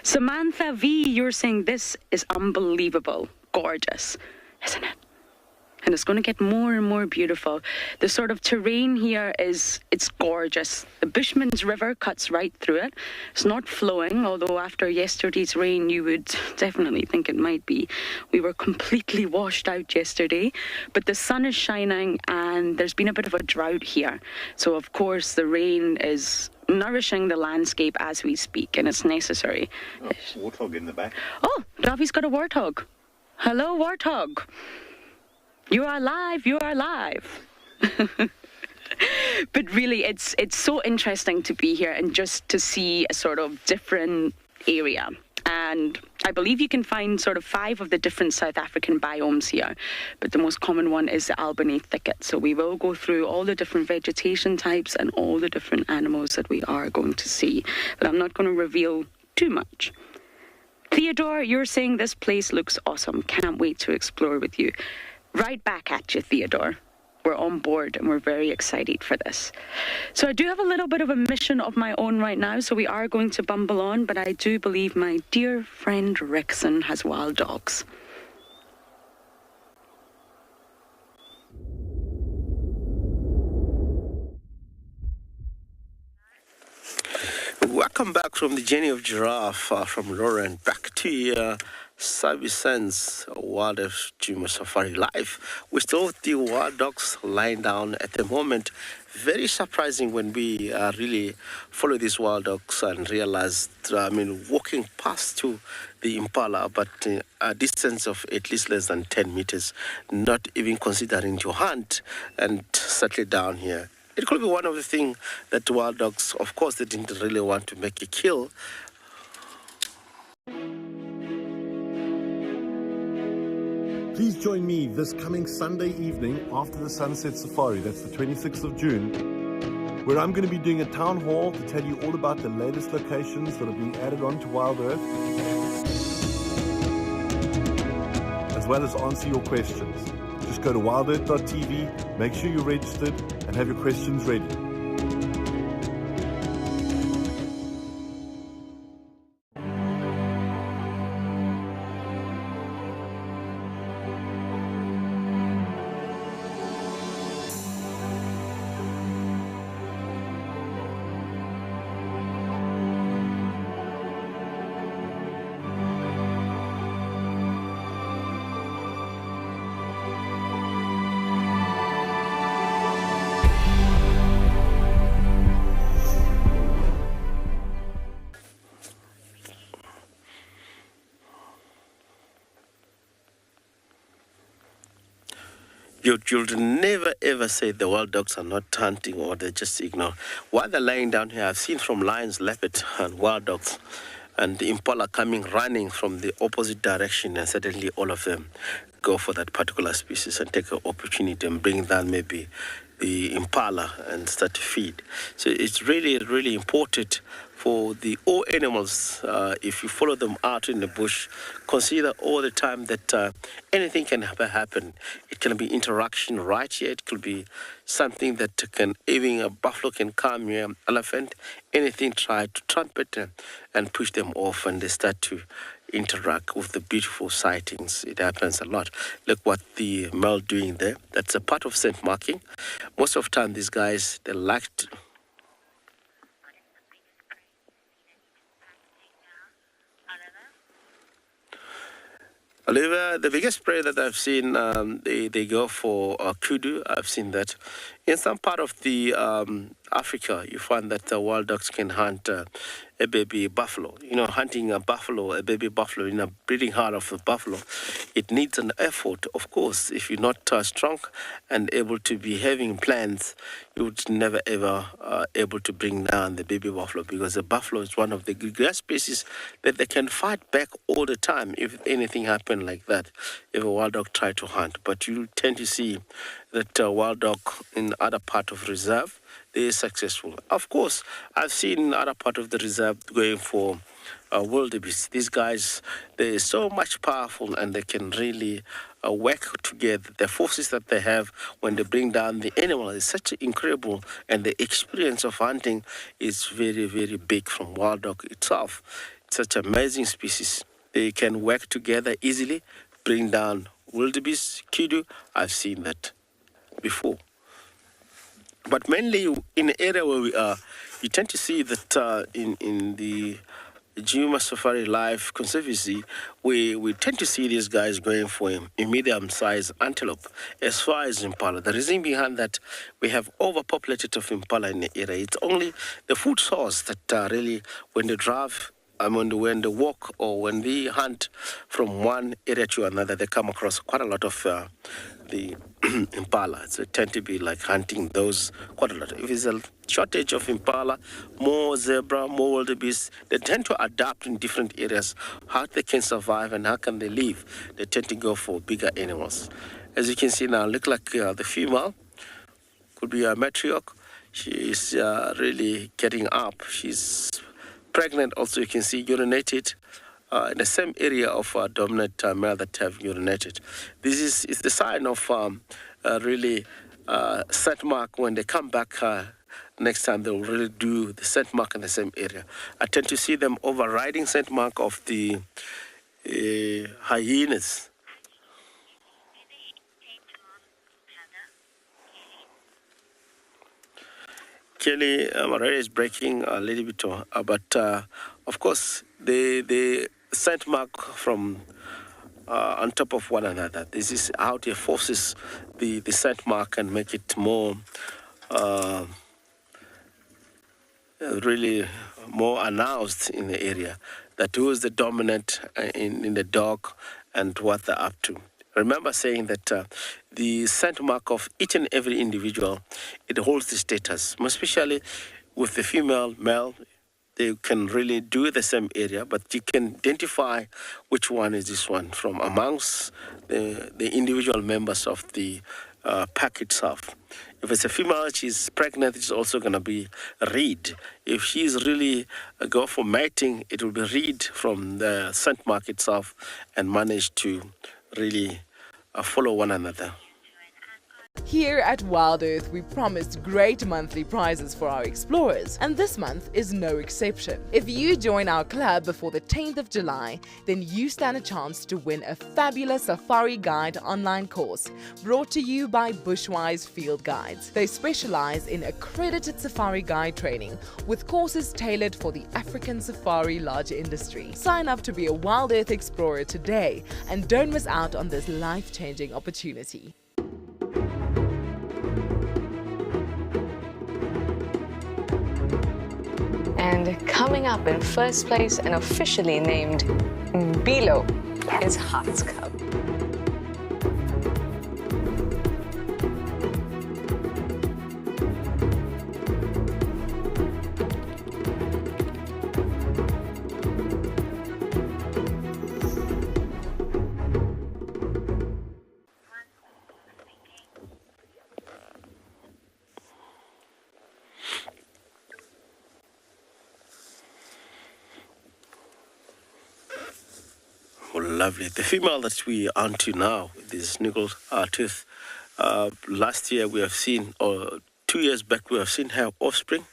Samantha V, you're saying this is unbelievable. Gorgeous, isn't it? And it's going to get more and more beautiful. The sort of terrain here it's gorgeous. The Bushman's River cuts right through it. It's not flowing, although after yesterday's rain, you would definitely think it might be. We were completely washed out yesterday, but the sun is shining and there's been a bit of a drought here. So, of course, the rain is nourishing the landscape as we speak, and it's necessary. Oh, warthog in the back. Oh, Davi's got a warthog. Hello, warthog. You are live, you are live. But really, it's so interesting to be here and just to see a sort of different area. And I believe you can find sort of 5 of the different South African biomes here. But the most common one is the Albany thicket. So we will go through all the different vegetation types and all the different animals that we are going to see. But I'm not going to reveal too much. Theodore, you're saying this place looks awesome. Can't wait to explore with you. Right back at you, Theodore. We're on board and we're very excited for this. So I do have a little bit of a mission of my own right now, so we are going to bumble on, but I do believe my dear friend Rexon has wild dogs. Welcome back from the journey of giraffe from Lauren back to Subspecies WildEarth Djuma Safari Live. We're still with the wild dogs lying down at the moment. Very surprising when we really follow these wild dogs and realize, walking past to the impala, but a distance of at least less than 10 meters, not even considering to hunt and settle down here. It could be one of the things that wild dogs, of course, they didn't really want to make a kill. Please join me this coming Sunday evening after the Sunset Safari, that's the 26th of June, where I'm going to be doing a town hall to tell you all about the latest locations that are being added on to WildEarth, as well as answer your questions. Just go to wildearth.tv, make sure you're registered, and have your questions ready. You'll never ever say the wild dogs are not hunting or they just ignore. While they're lying down here, I've seen from lions, leopard, and wild dogs, and the impala coming running from the opposite direction, and suddenly all of them go for that particular species and take an opportunity and bring down maybe the impala and start to feed. So it's really, really important for all animals, if you follow them out in the bush, consider all the time that anything can happen. It can be interaction right here. It could be something that can, even a buffalo can come here, elephant, anything, try to trumpet and push them off, and they start to interact with the beautiful sightings. It happens a lot. Look what the male doing there. That's a part of scent marking. Most of the time, these guys, they like to... Oliver, the biggest prey that I've seen, they go for kudu. I've seen that. In some part of the Africa, you find that wild dogs can hunt a baby buffalo. You know, hunting a buffalo, a baby buffalo in a breeding heart of a buffalo, it needs an effort. Of course, if you're not strong and able to be having plans, you would never ever able to bring down the baby buffalo, because the buffalo is one of the grass species that they can fight back all the time if anything happened like that, if a wild dog tried to hunt. But you tend to see that wild dog in other part of reserve, they are successful. Of course, I've seen other part of the reserve going for wildebeest. These guys, they're so much powerful, and they can really work together. The forces that they have when they bring down the animal is such incredible, and the experience of hunting is very, very big from wild dog itself. It's such an amazing species. They can work together easily, bring down wildebeest, kudu. I've seen that before. But mainly in the area where we are, you tend to see that in the Juma Safari Life Conservancy, we tend to see these guys going for a medium-sized antelope as far as impala. The reason behind that, we have overpopulated of impala in the area. It's only the food source that really, when they drive, when they walk or when they hunt from one area to another, they come across quite a lot of the impala. So it tend to be like hunting those quite a lot. If it's a shortage of impala, more zebra, more wildebeest, they tend to adapt in different areas, how they can survive and how can they live. They tend to go for bigger animals. As you can see now, look like the female, could be a matriarch. She is really getting up. She's pregnant also, you can see urinated in the same area of dominant male that have urinated. This is the sign of really scent mark. When they come back next time, they'll really do the scent mark in the same area. I tend to see them overriding scent mark of the hyenas. Kelly, my radio is breaking a little bit, but of course, the scent mark from on top of one another. This is how they forces the scent mark and make it more, really more announced in the area, that who is the dominant in the dog and what they're up to. Remember saying that the scent mark of each and every individual, it holds the status, most especially with the female, male. They can really do the same area, but you can identify which one is this one from amongst the individual members of the pack itself. If it's a female, she's pregnant, it's also going to be read. If she's really go for mating, it will be read from the scent mark itself and manage to really follow one another. Here at WildEarth, we promised great monthly prizes for our explorers, and this month is no exception. If you join our club before the 10th of July, then you stand a chance to win a fabulous Safari Guide online course brought to you by Bushwise Field Guides. They specialize in accredited safari guide training with courses tailored for the African safari large industry. Sign up to be a WildEarth explorer today and don't miss out on this life-changing opportunity. And coming up in first place and officially named Mbilo is Heart's Cub. Oh, lovely. The female that we are onto now, this nickel tooth, last year we have seen, or 2 years back, we have seen her offspring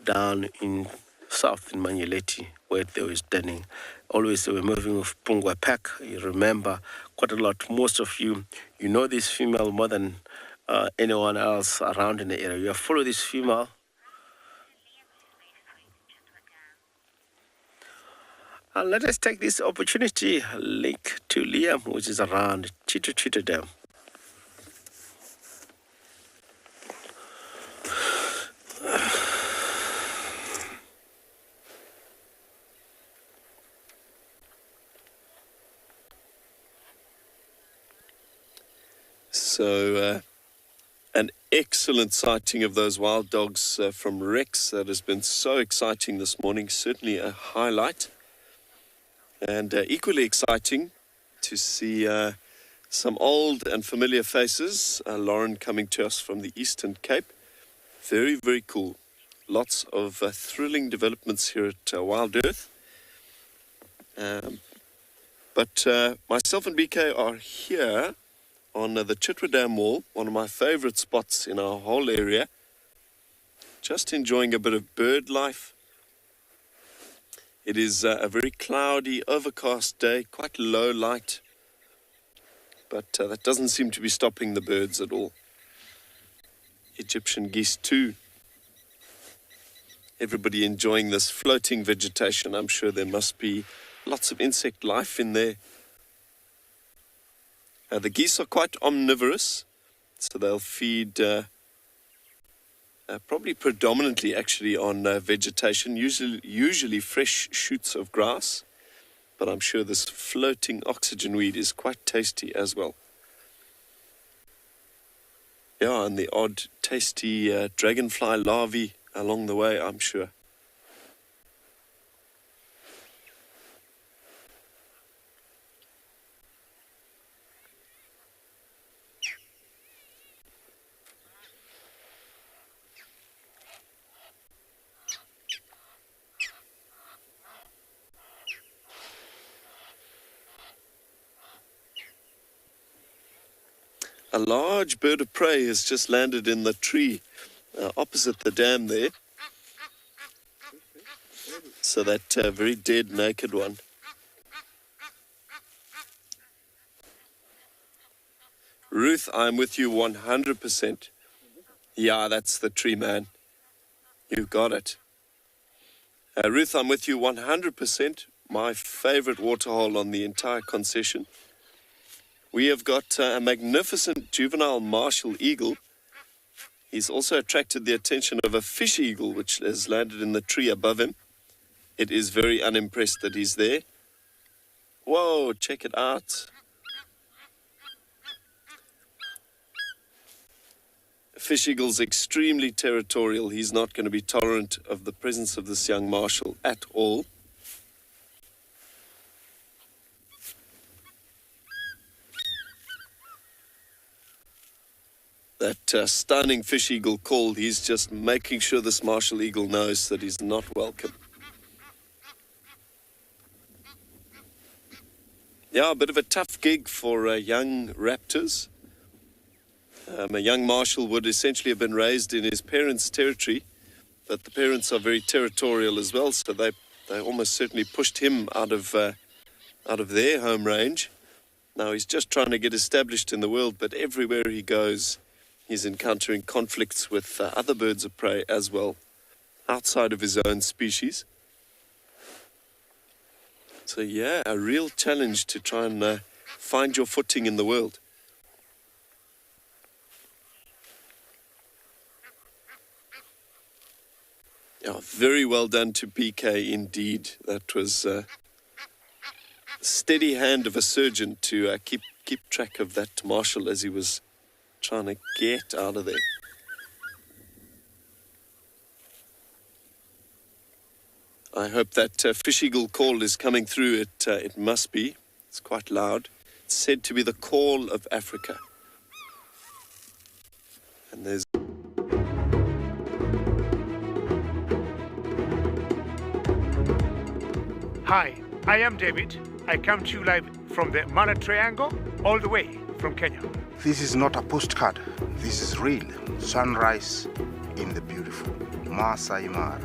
down in south in Manyeleti, where they were standing. Always they were moving with Pungwa pack. You remember quite a lot. Most of you know this female more than anyone else around in the area. You have followed this female. And let us take this opportunity, link to Liam, which is around Cheetah Dam. So, an excellent sighting of those wild dogs from Rex. That has been so exciting this morning, certainly a highlight. And equally exciting to see some old and familiar faces. Lauren coming to us from the Eastern Cape. Very, very cool. Lots of thrilling developments here at WildEarth. But myself and BK are here on the Chitwa Dam Wall, one of my favorite spots in our whole area. Just enjoying a bit of bird life. It is a very cloudy, overcast day, quite low light. But that doesn't seem to be stopping the birds at all. Egyptian geese too. Everybody enjoying this floating vegetation. I'm sure there must be lots of insect life in there. The geese are quite omnivorous, so they'll feed probably predominantly actually on vegetation, usually fresh shoots of grass, but I'm sure this floating oxygen weed is quite tasty as well. Yeah, and the odd tasty dragonfly larvae along the way, I'm sure. A large bird of prey has just landed in the tree opposite the dam there. So that very dead, naked one. Ruth, I'm with you 100%. Yeah, that's the tree, man. You got it. Ruth, I'm with you 100%. My favorite waterhole on the entire concession. We have got a magnificent juvenile martial eagle. He's also attracted the attention of a fish eagle, which has landed in the tree above him. It is very unimpressed that he's there. Whoa, check it out. Fish eagle's extremely territorial. He's not going to be tolerant of the presence of this young marshal at all. That stunning fish eagle call, he's just making sure this martial eagle knows that he's not welcome. Yeah, a bit of a tough gig for young raptors. A young marshal would essentially have been raised in his parents' territory, but the parents are very territorial as well, so they almost certainly pushed him out of their home range. Now he's just trying to get established in the world, but everywhere he goes, he's encountering conflicts with other birds of prey as well, outside of his own species. So yeah, a real challenge to try and find your footing in the world. Yeah, very well done to PK indeed. That was a steady hand of a surgeon to keep track of that marshal as he was trying to get out of there. I hope that fish eagle call is coming through. It must be. It's quite loud. It's said to be the call of Africa. And there's... Hi, I am David. I come to you live from the Mana Triangle all the way from Kenya. This is not a postcard. This is real. Sunrise in the beautiful Masai Mara.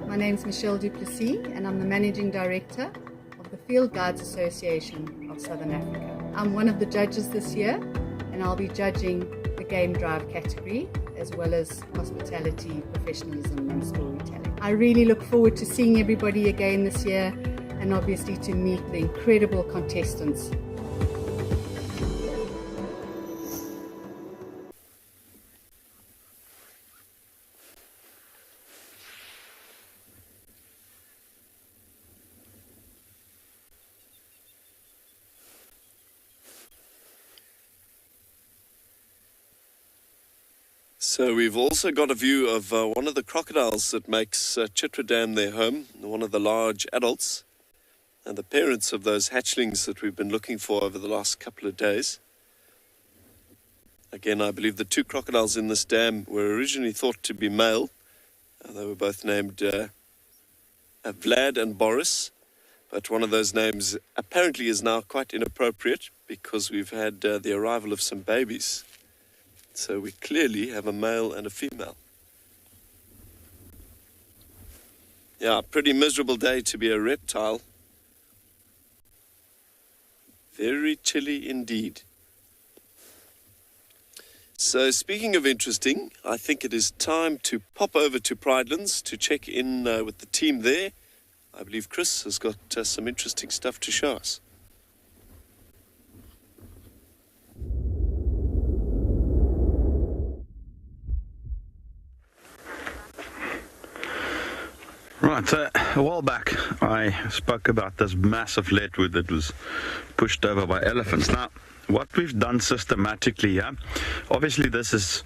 My name's Michelle Duplessis, and I'm the Managing Director of the Field Guides Association of Southern Africa. I'm one of the judges this year, and I'll be judging the game drive category, as well as hospitality, professionalism, and storytelling. I really look forward to seeing everybody again this year, and obviously to meet the incredible contestants. So we've also got a view of one of the crocodiles that makes Chitra Dam their home, one of the large adults, and the parents of those hatchlings that we've been looking for over the last couple of days. Again, I believe the two crocodiles in this dam were originally thought to be male. They were both named Vlad and Boris, but one of those names apparently is now quite inappropriate because we've had the arrival of some babies. So we clearly have a male and a female. Yeah, pretty miserable day to be a reptile. Very chilly indeed. So speaking of interesting, I think it is time to pop over to Pridelands to check in with the team there. I believe Chris has got some interesting stuff to show us. Right, so a while back I spoke about this massive leadwood that was pushed over by elephants. Now, what we've done systematically here, obviously this is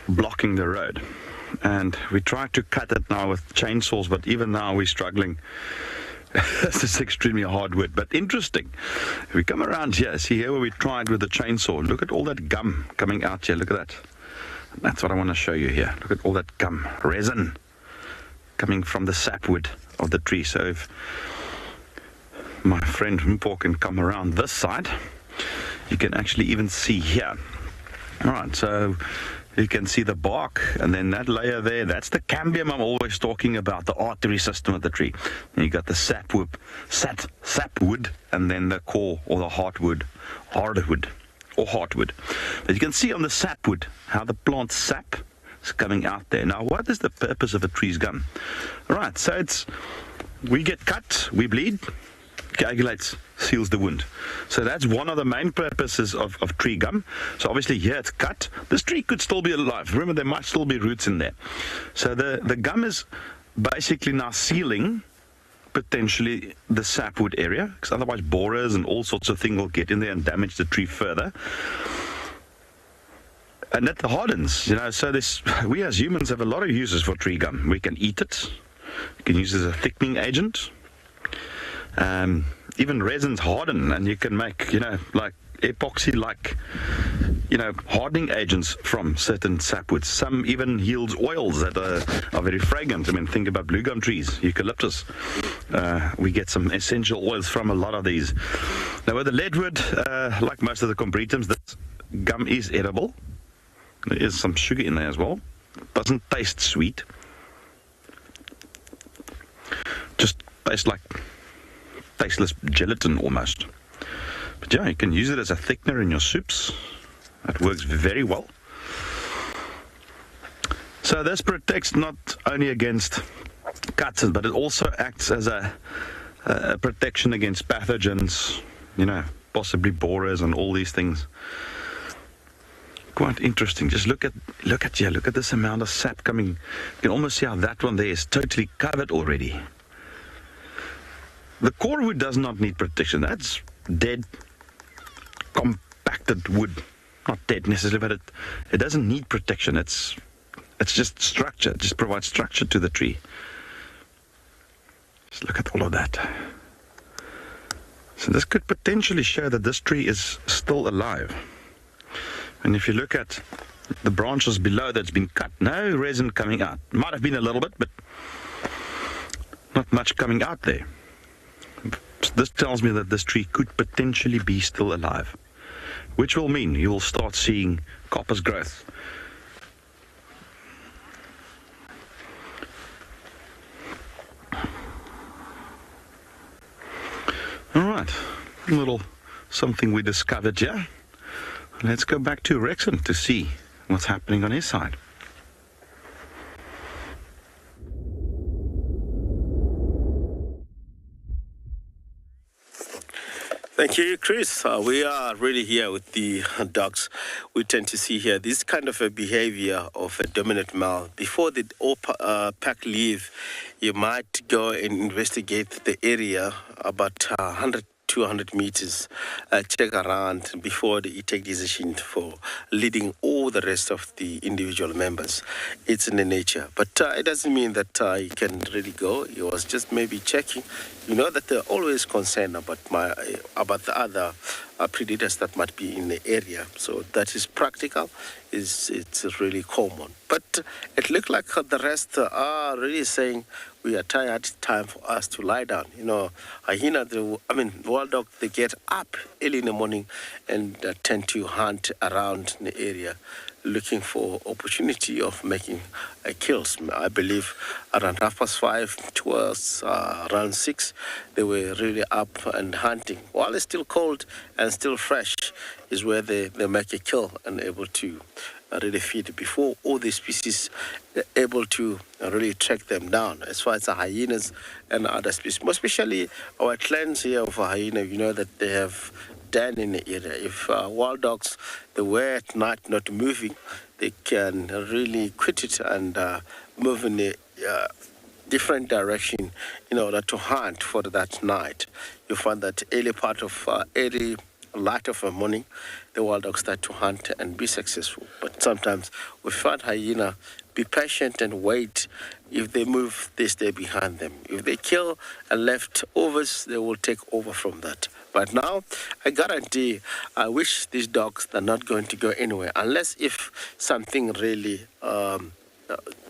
blocking the road, and we tried to cut it now with chainsaws, but even now we're struggling. This is extremely hard wood, but interesting. If we come around here, see here where we tried with the chainsaw, look at all that gum coming out here, look at that. That's what I want to show you here. Look at all that gum, resin, coming from the sapwood of the tree. So if my friend Mpo can come around this side, you can actually even see here. Alright, so you can see the bark, and then that layer there, that's the cambium I'm always talking about, the artery system of the tree. And you got the sapwood, and then the core, or the hardwood, hardwood. But you can see on the sapwood how the plant sap is coming out there. Now, what is the purpose of a tree's gum? Right, so it's, we get cut, we bleed, coagulates, seals the wound. So that's one of the main purposes of tree gum. So obviously here it's cut. This tree could still be alive. Remember, there might still be roots in there. So the gum is basically now sealing potentially the sapwood area, because otherwise borers and all sorts of things will get in there and damage the tree further. And that hardens, you know, so this, we as humans have a lot of uses for tree gum. We can eat it, we can use it as a thickening agent. Even resins harden, and you can make, you know, like epoxy, like, you know, hardening agents from certain sapwoods. Some even yields oils that are very fragrant. I mean, think about blue gum trees, eucalyptus. We get some essential oils from a lot of these. Now with the leadwood, like most of the combretums, this gum is edible. There is some sugar in there as well. Doesn't taste sweet. Just tastes like tasteless gelatin almost. But yeah, you can use it as a thickener in your soups. It works very well. So this protects not only against cuts, but it also acts as a protection against pathogens, you know, possibly borers and all these things. Quite interesting. Just look at this amount of sap coming. You can almost see how that one there is totally covered already. The core wood does not need protection. That's dead, compacted wood. Not dead necessarily, but it doesn't need protection. It's just structure. It just provides structure to the tree. Just look at all of that. So this could potentially show that this tree is still alive. And if you look at the branches below that's been cut, no resin coming out. Might have been a little bit, but not much coming out there. This tells me that this tree could potentially be still alive, which will mean you will start seeing coppice growth. All right, a little something we discovered here. Let's go back to Rexon to see what's happening on his side. Thank you, Chris. We are really here with the dogs. We tend to see here this kind of a behavior of a dominant male. Before the pack leave, you might go and investigate the area about 100 200 meters, check around before you take decision for leading all the rest of the individual members. It's in the nature, but it doesn't mean that you can really go. He was just maybe checking. You know that they're always concerned about the other predators that might be in the area. So that is practical. It's really common. But it looked like the rest are really saying, we are tired, it's time for us to lie down. You know, hyena, wild dog, they get up early in the morning and tend to hunt around the area looking for opportunity of making kills. I believe around 5:30 towards around 6, they were really up and hunting. While it's still cold and still fresh is where they make a kill and able to really feed before all these species are able to really track them down as far as the hyenas and other species. More especially our clans here of hyena, you know that they have den in the area. If wild dogs, they were at night not moving, they can really quit it and move in a different direction in order to hunt for that night. You find that early part of early light of the morning, the wild dogs start to hunt and be successful. But sometimes we find hyena be patient and wait. If they move, they stay behind them. If they kill and leftovers, they will take over from that. But now, I guarantee, I wish these dogs are not going to go anywhere unless if something really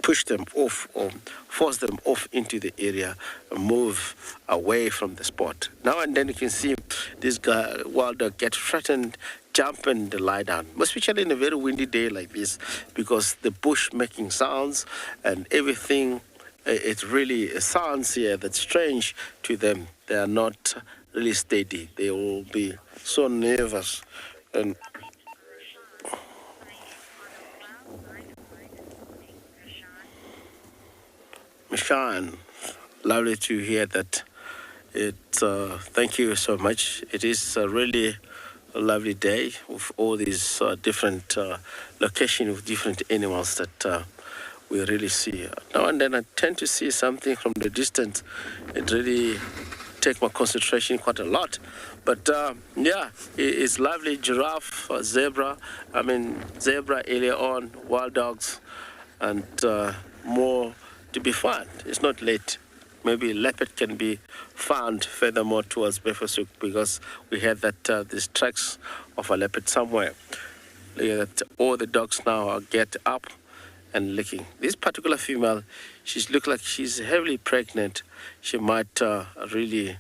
push them off or force them off into the area, move away from the spot. Now and then you can see this wild dog get threatened, jump and lie down, especially in a very windy day like this, because the bush making sounds and everything, it really sounds here that's strange to them. They are not really steady. They will be so nervous. And Michelle, lovely to hear that. Thank you so much. It is really a lovely day with all these different locations with different animals that we really see. Now and then I tend to see something from the distance. It really takes my concentration quite a lot. But yeah, it's lovely. Giraffe, zebra. Zebra earlier on, wild dogs, and more to be found. It's not late. Maybe leopard can be found furthermore towards Beforsuk, because we had that these tracks of a leopard somewhere. Look at that. All the dogs now get up and licking. This particular female, she looks like she's heavily pregnant. She might really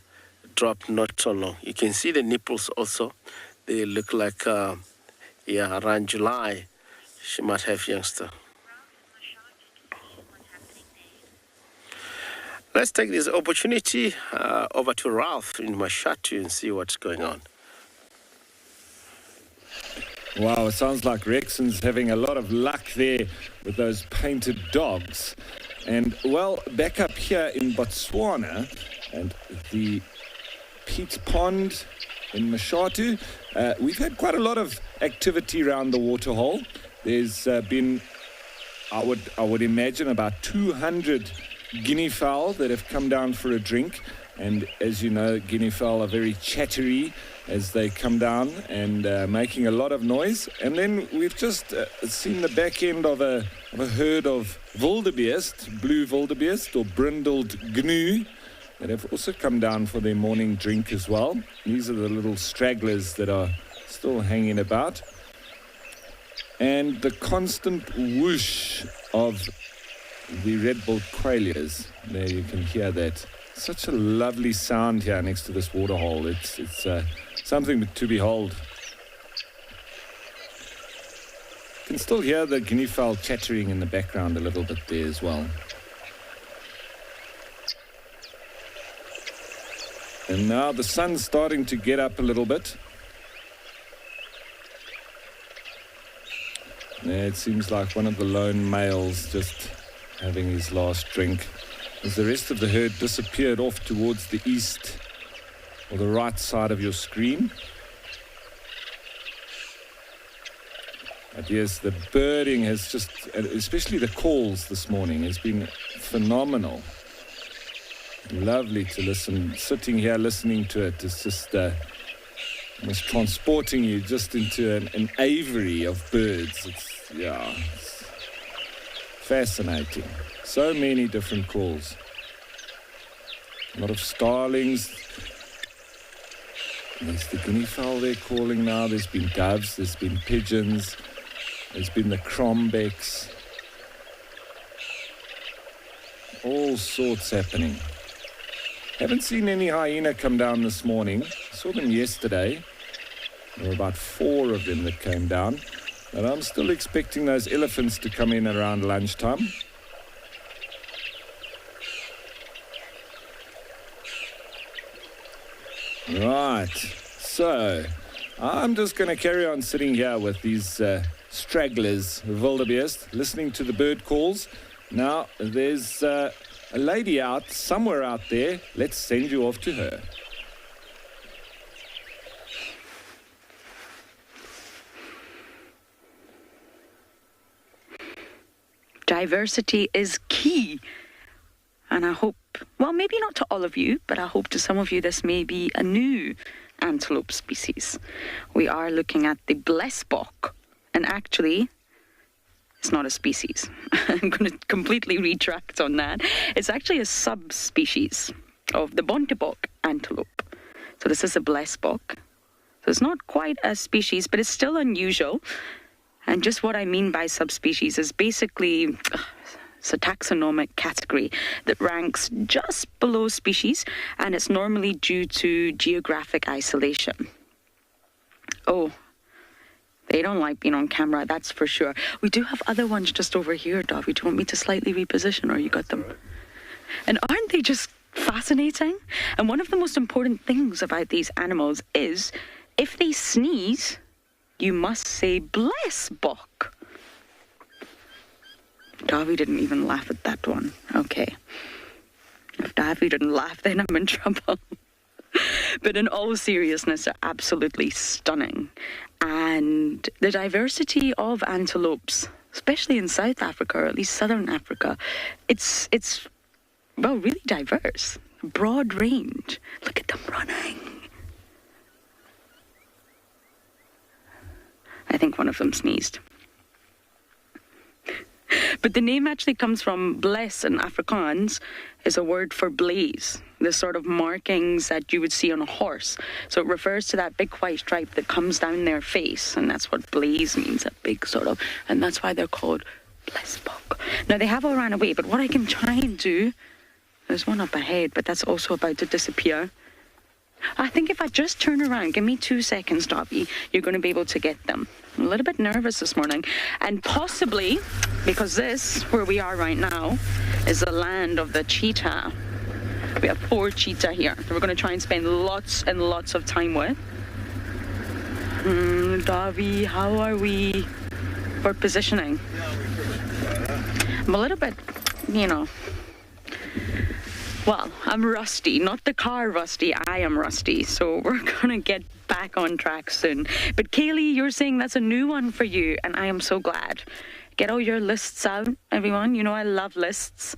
drop not so long. You can see the nipples also. They look like around July she might have youngster. Let's take this opportunity over to Ralph in Mashatu and see what's going on. Wow, it sounds like Rexon's having a lot of luck there with those painted dogs. And, well, back up here in Botswana, and the Pete's Pond in Mashatu, we've had quite a lot of activity around the waterhole. There's been, I would imagine, about 200 guinea fowl that have come down for a drink. And as you know, guinea fowl are very chattery as they come down and making a lot of noise. And then we've just seen the back end of a herd of wildebeest, blue wildebeest or brindled gnu. that have also come down for their morning drink as well. These are the little stragglers that are still hanging about. And the constant whoosh of the red-billed quailias. There you can hear that. Such a lovely sound here next to this waterhole. It's something to behold. You can still hear the guinea fowl chattering in the background a little bit there as well. And now the sun's starting to get up a little bit. There it seems like one of the lone males just having his last drink, as the rest of the herd disappeared off towards the east or the right side of your screen. But yes, the birding has just, especially the calls this morning, has been phenomenal. Lovely to listen. Sitting here listening to it is just almost transporting you just into an aviary of birds. It's fascinating. So many different calls. A lot of starlings. There's the guinea fowl they're calling now. There's been doves. There's been pigeons. There's been the crombecs. All sorts happening. Haven't seen any hyena come down this morning. Saw them yesterday. There were about 4 of them that came down. But I'm still expecting those elephants to come in around lunchtime. Right. So, I'm just going to carry on sitting here with these stragglers, wildebeest, listening to the bird calls. Now, there's a lady out, somewhere out there. Let's send you off to her. Diversity is key. And I hope, well, maybe not to all of you, but I hope to some of you this may be a new antelope species. We are looking at the Bontebok. And actually, it's not a species. I'm going to completely retract on that. It's actually a subspecies of the Bontebok antelope. So this is a Bontebok. So it's not quite a species, but it's still unusual. And just what I mean by subspecies is basically it's a taxonomic category that ranks just below species, and it's normally due to geographic isolation. Oh, they don't like being on camera, that's for sure. We do have other ones just over here, Davy. Do you want me to slightly reposition, or you got them? And aren't they just fascinating? And one of the most important things about these animals is if they sneeze, you must say Bontebok. Davy didn't even laugh at that one. Okay. If Davy didn't laugh, then I'm in trouble. But in all seriousness, they're absolutely stunning. And the diversity of antelopes, especially in South Africa, or at least Southern Africa, it's well, really diverse. Broad range. Look at them running. I think one of them sneezed. But the name actually comes from bless in Afrikaans, is a word for blaze, the sort of markings that you would see on a horse. So it refers to that big white stripe that comes down their face, and that's what blaze means, a big sort of, and that's why they're called Bontebok. Now they have all ran away, but what I can try and do, there's one up ahead, but that's also about to disappear. I think if I just turn around, give me 2 seconds, Dobby, you're going to be able to get them. I'm a little bit nervous this morning. And possibly, because this, where we are right now, is the land of the cheetah. We have 4 cheetah here that we're going to try and spend lots and lots of time with. Dobby, how are we for positioning? I'm a little bit, well, I'm rusty, not the car rusty, I am rusty, so we're gonna get back on track soon. But Kaylee, you're saying that's a new one for you, and I am so glad. Get all your lists out, everyone. You know I love lists.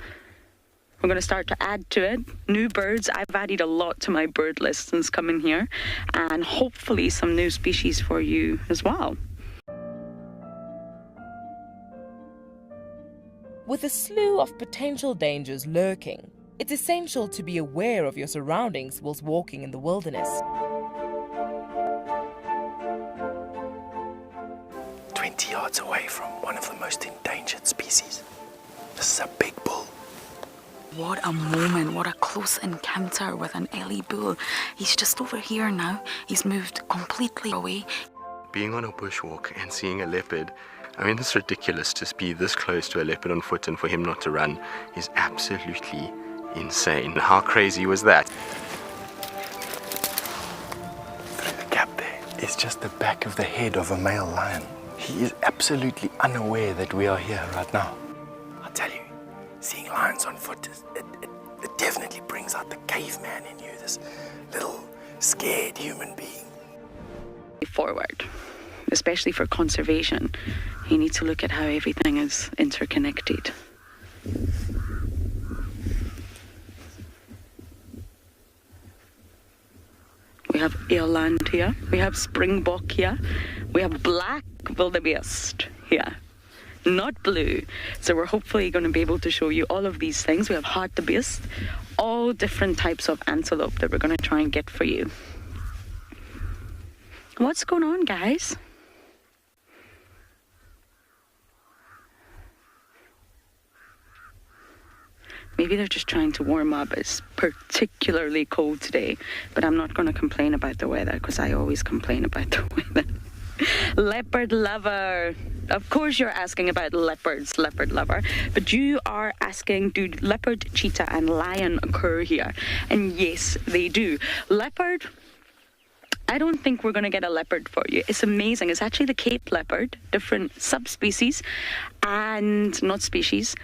We're gonna start to add to it. New birds, I've added a lot to my bird list since coming here, and hopefully some new species for you as well. With a slew of potential dangers lurking, It's essential to be aware of your surroundings whilst walking in the wilderness. 20 yards away from one of the most endangered species. This is a big bull. What a moment, what a close encounter with an Ellie bull. He's just over here now. He's moved completely away. Being on a bushwalk and seeing a leopard, I mean, it's ridiculous to be this close to a leopard on foot and for him not to run is absolutely insane. How crazy was that? Through the gap there is just the back of the head of a male lion. He is absolutely unaware that we are here right now. I tell you, seeing lions on foot, it definitely brings out the caveman in you, this little scared human being. Forward, especially for conservation, you need to look at how everything is interconnected. We have eland here, we have springbok here, we have black wildebeest here, not blue. So we're hopefully going to be able to show you all of these things. We have hartebeest, all different types of antelope that we're going to try and get for you. What's going on, guys? Maybe they're just trying to warm up. It's particularly cold today, but I'm not going to complain about the weather because I always complain about the weather. Leopard lover. Of course you're asking about leopards, leopard lover, but you are asking, do leopard, cheetah and lion occur here? And yes, they do. Leopard, I don't think we're going to get a leopard for you. It's amazing. It's actually the Cape leopard, different subspecies and not species.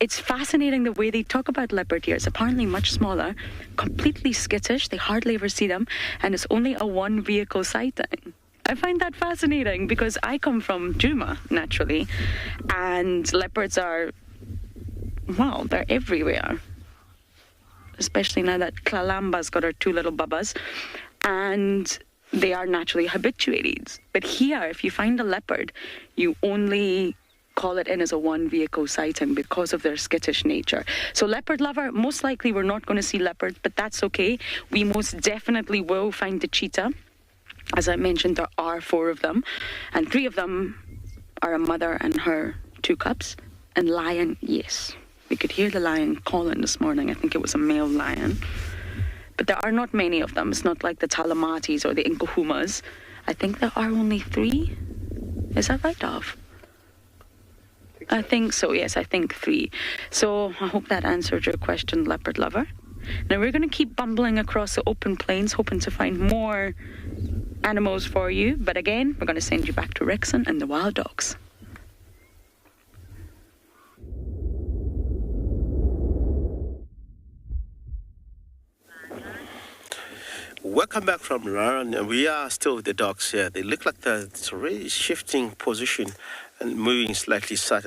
It's fascinating the way they talk about leopard here. It's apparently much smaller, completely skittish. They hardly ever see them, and it's only a one-vehicle sighting. I find that fascinating because I come from Djuma, naturally, and leopards are, well, they're everywhere. Especially now that Klalamba's got her two little bubbas, and they are naturally habituated. But here, if you find a leopard, you only call it in as a one-vehicle sighting because of their skittish nature. So leopard lover, most likely we're not going to see leopard, but that's okay. We most definitely will find the cheetah. As I mentioned, there are 4 of them, and 3 of them are a mother and her 2 cubs. And lion, yes. We could hear the lion calling this morning. I think it was a male lion. But there are not many of them. It's not like the Talamatis or the Inkahumas. I think there are only 3. Is that right, Dov? I think so, yes, I think 3. So I hope that answered your question, leopard lover. Now we're going to keep bumbling across the open plains, hoping to find more animals for you. But again, we're going to send you back to Rexon and the wild dogs. Welcome back from Lauren. We are still with the dogs here. They look like they're really shifting position and moving slightly south.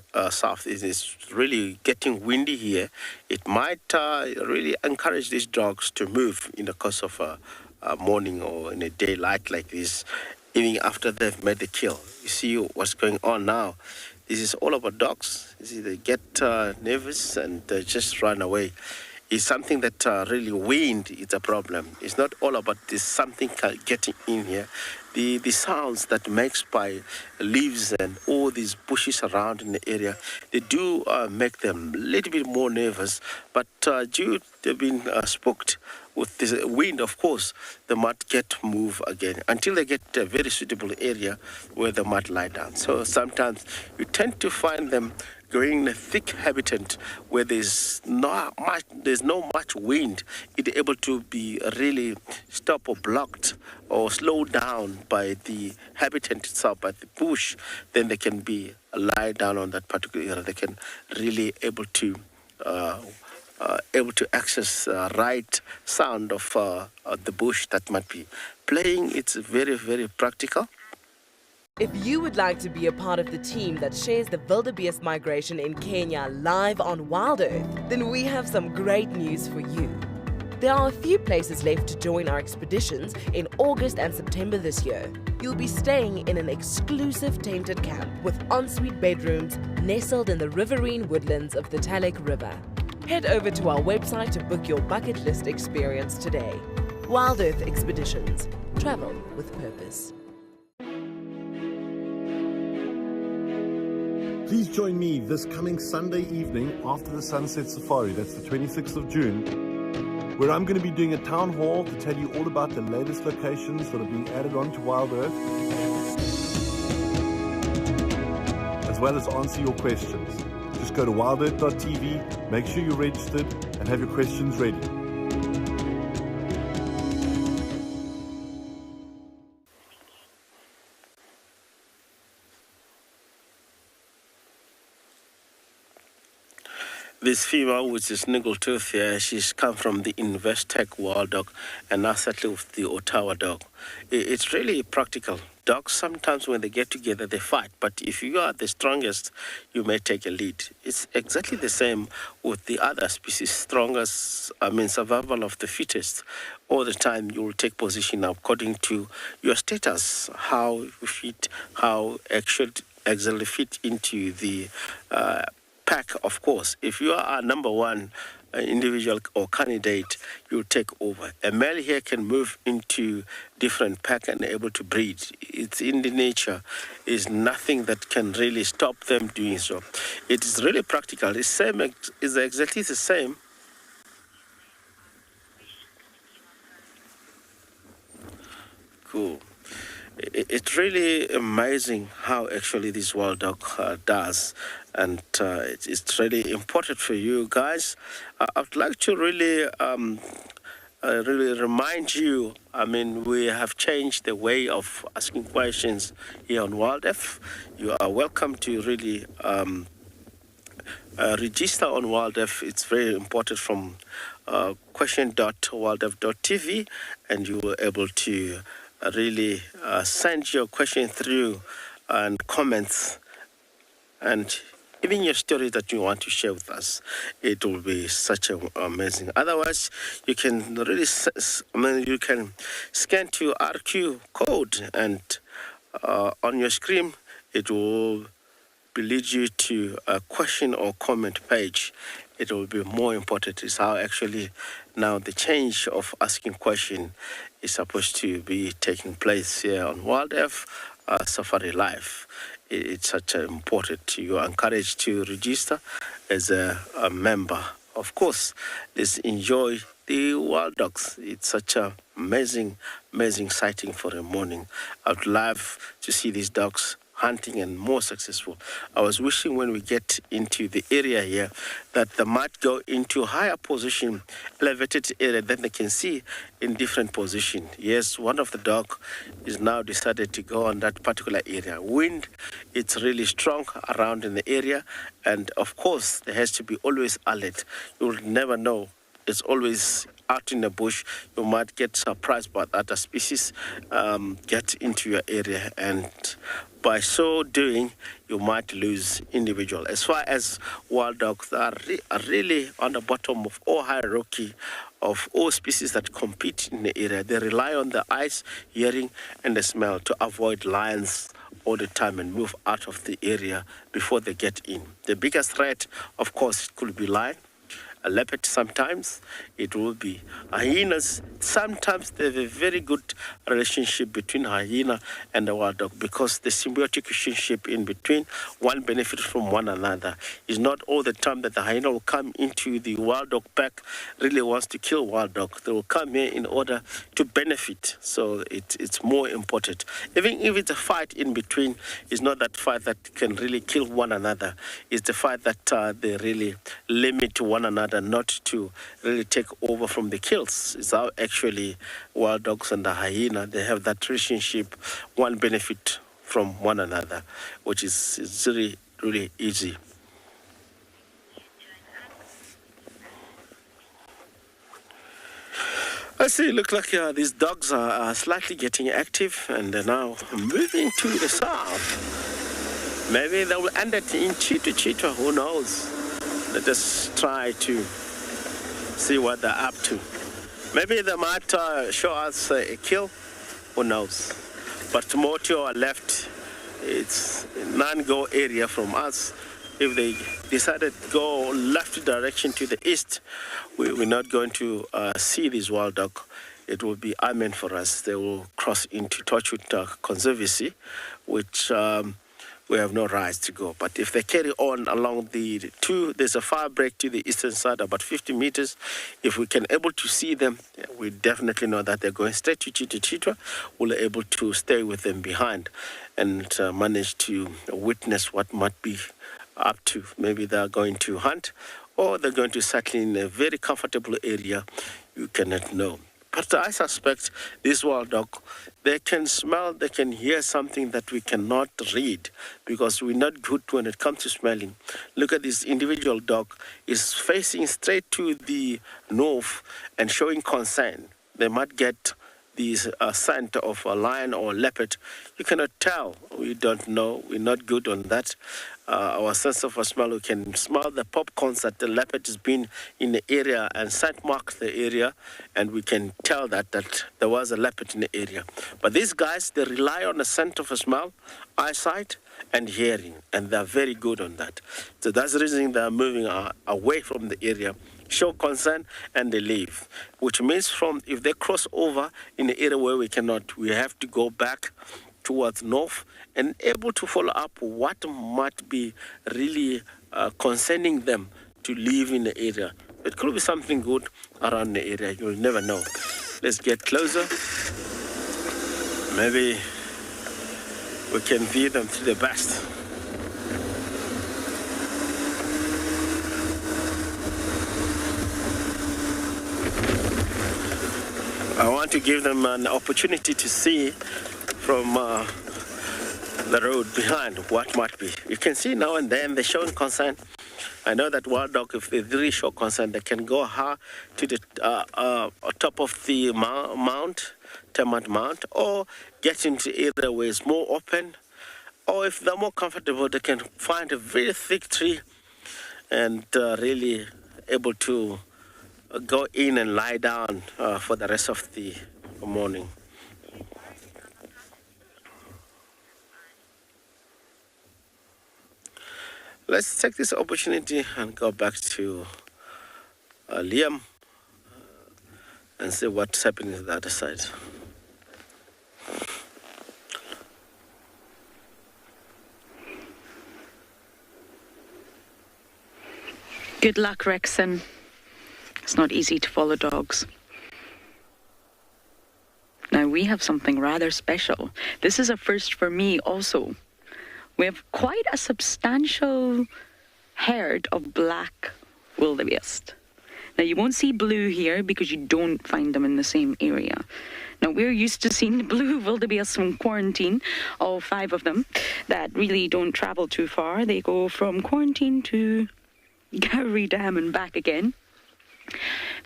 It's really getting windy here. It might really encourage these dogs to move in the course of a morning or in a daylight like this, even after they've made the kill. You see what's going on now. This is all about dogs. You see, they get nervous and they just run away. It's something that really wind is a problem. It's not all about this something getting in here. The sounds that makes by leaves and all these bushes around in the area, they do make them a little bit more nervous. But due to being spooked with this wind, of course, they might get move again until they get a very suitable area where they might lie down. So sometimes you tend to find them going in a thick habitat where there's no much wind. It's able to be really stopped or blocked or slowed down by the habitat itself, by the bush. Then they can be lie down on that particular area. They can really able to access right sound of the bush that might be playing. It's very, very practical. If you would like to be a part of the team that shares the wildebeest migration in Kenya live on WildEarth, then we have some great news for you. There are a few places left to join our expeditions in August and September this year. You'll be staying in an exclusive tented camp with ensuite bedrooms nestled in the riverine woodlands of the Talek River. Head over to our website to book your bucket list experience today. WildEarth Expeditions. Travel with purpose. Please join me this coming Sunday evening after the Sunset Safari, that's the 26th of June, where I'm going to be doing a town hall to tell you all about the latest locations that are being added on to WildEarth, as well as answer your questions. Just go to wildearth.tv, make sure you're registered, and have your questions ready. This female, which is Niggletooth here, she's come from the Investec Wild Dog and now settled with the Ottawa Dog. It's really practical. Dogs, sometimes when they get together, they fight. But if you are the strongest, you may take a lead. It's exactly the same with the other species. Survival of the fittest. All the time, you will take position according to your status, how you fit, how actually fit into the pack, of course. If you are a number one individual or candidate, you take over. A male here can move into different pack and able to breed. It's in the nature. Is nothing that can really stop them doing so. It is really practical. It's exactly the same. Cool. It's really amazing how actually this wild dog does, and it's really important for you guys. I'd like to really remind you, we have changed the way of asking questions here on WildEarth. You are welcome to really register on WildEarth. It's very important from question.wildearth.tv, and you were able to really send your question through and comments and even your story that you want to share with us. It will be such amazing. Otherwise, you can really, you can scan to RQ code, and on your screen, it will lead you to a question or comment page. It will be more important. Is how actually now the change of asking question is supposed to be taking place here on WildEarth Safari Live. It's such important. You are encouraged to register as a member. Of course, let's enjoy the wild dogs. It's such an amazing sighting for a morning. I'd love to see these dogs hunting and more successful. I was wishing when we get into the area here that they might go into higher position, elevated area that they can see in different position. Yes, one of the dog is now decided to go on that particular area. Wind, it's really strong around in the area, and of course there has to be always alert. You'll never know. It's always out in the bush. You might get surprised by other species get into your area, and by so doing, you might lose individual. As far as wild dogs are really on the bottom of all hierarchy of all species that compete in the area. They rely on the eyes, hearing, and the smell to avoid lions all the time and move out of the area before they get in. The biggest threat, of course, it could be lion. A leopard sometimes, it will be hyenas. Sometimes there's a very good relationship between hyena and the wild dog because the symbiotic relationship in between, one benefits from one another. It's not all the time that the hyena will come into the wild dog pack, really wants to kill wild dog. They will come here in order to benefit. So it's more important. Even if it's a fight in between, it's not that fight that can really kill one another. It's the fight that they really limit one another, not to really take over from the kills. It's how actually wild dogs and the hyena, they have that relationship, one benefit from one another, which is really, really easy. I see, look like these dogs are slightly getting active and they're now moving to the south. Maybe they will end it in Cheetah, who knows? Let us try to see what they're up to. Maybe they might show us a kill, who knows? But more to our left, it's a non-go area from us. if they decided to go left direction to the east, we're not going to see this wild dog. It will be amen for us. They will cross into Torchwood Conservancy, which we have no rights to go. But if they carry on along there's a fire break to the eastern side, about 50 meters. If we can able to see them, we definitely know that they're going straight to Cheetah. We'll be able to stay with them behind and manage to witness what might be up to. Maybe they're going to hunt, or they're going to settle in a very comfortable area. You cannot know. But I suspect this wild dog, they can smell, they can hear something that we cannot read, because we're not good when it comes to smelling. Look at this individual dog is facing straight to the north and showing concern. They might get the scent of a lion or a leopard. You cannot tell. We don't know. We're not good on that. Our sense of smell, we can smell the popcorns that the leopard has been in the area and scent mark the area, and we can tell that there was a leopard in the area. But these guys, they rely on the scent of a smell, eyesight, and hearing, and they're very good on that. So that's the reason they're moving away from the area, show concern, and they leave. Which means if they cross over in the area where we cannot, we have to go back towards north and able to follow up what might be really concerning them to live in the area. It could be something good around the area. You'll never know. Let's get closer. Maybe we can view them to the best. I want to give them an opportunity to see from the road behind what might be. You can see now and then they're showing concern. I know that wild dog, if they really show concern, they can go high to the top of the termite mount, or get into the area where it's more open, or if they're more comfortable, they can find a very thick tree and really able to go in and lie down for the rest of the morning. Let's take this opportunity and go back to Liam and see what's happening on the other side. Good luck, Rexon. It's not easy to follow dogs. Now, we have something rather special. This is a first for me also. We have quite a substantial herd of black wildebeest. Now, you won't see blue here because you don't find them in the same area. Now, we're used to seeing the blue wildebeest from quarantine, all 5 of them, that really don't travel too far. They go from quarantine to Gowrie Dam and back again.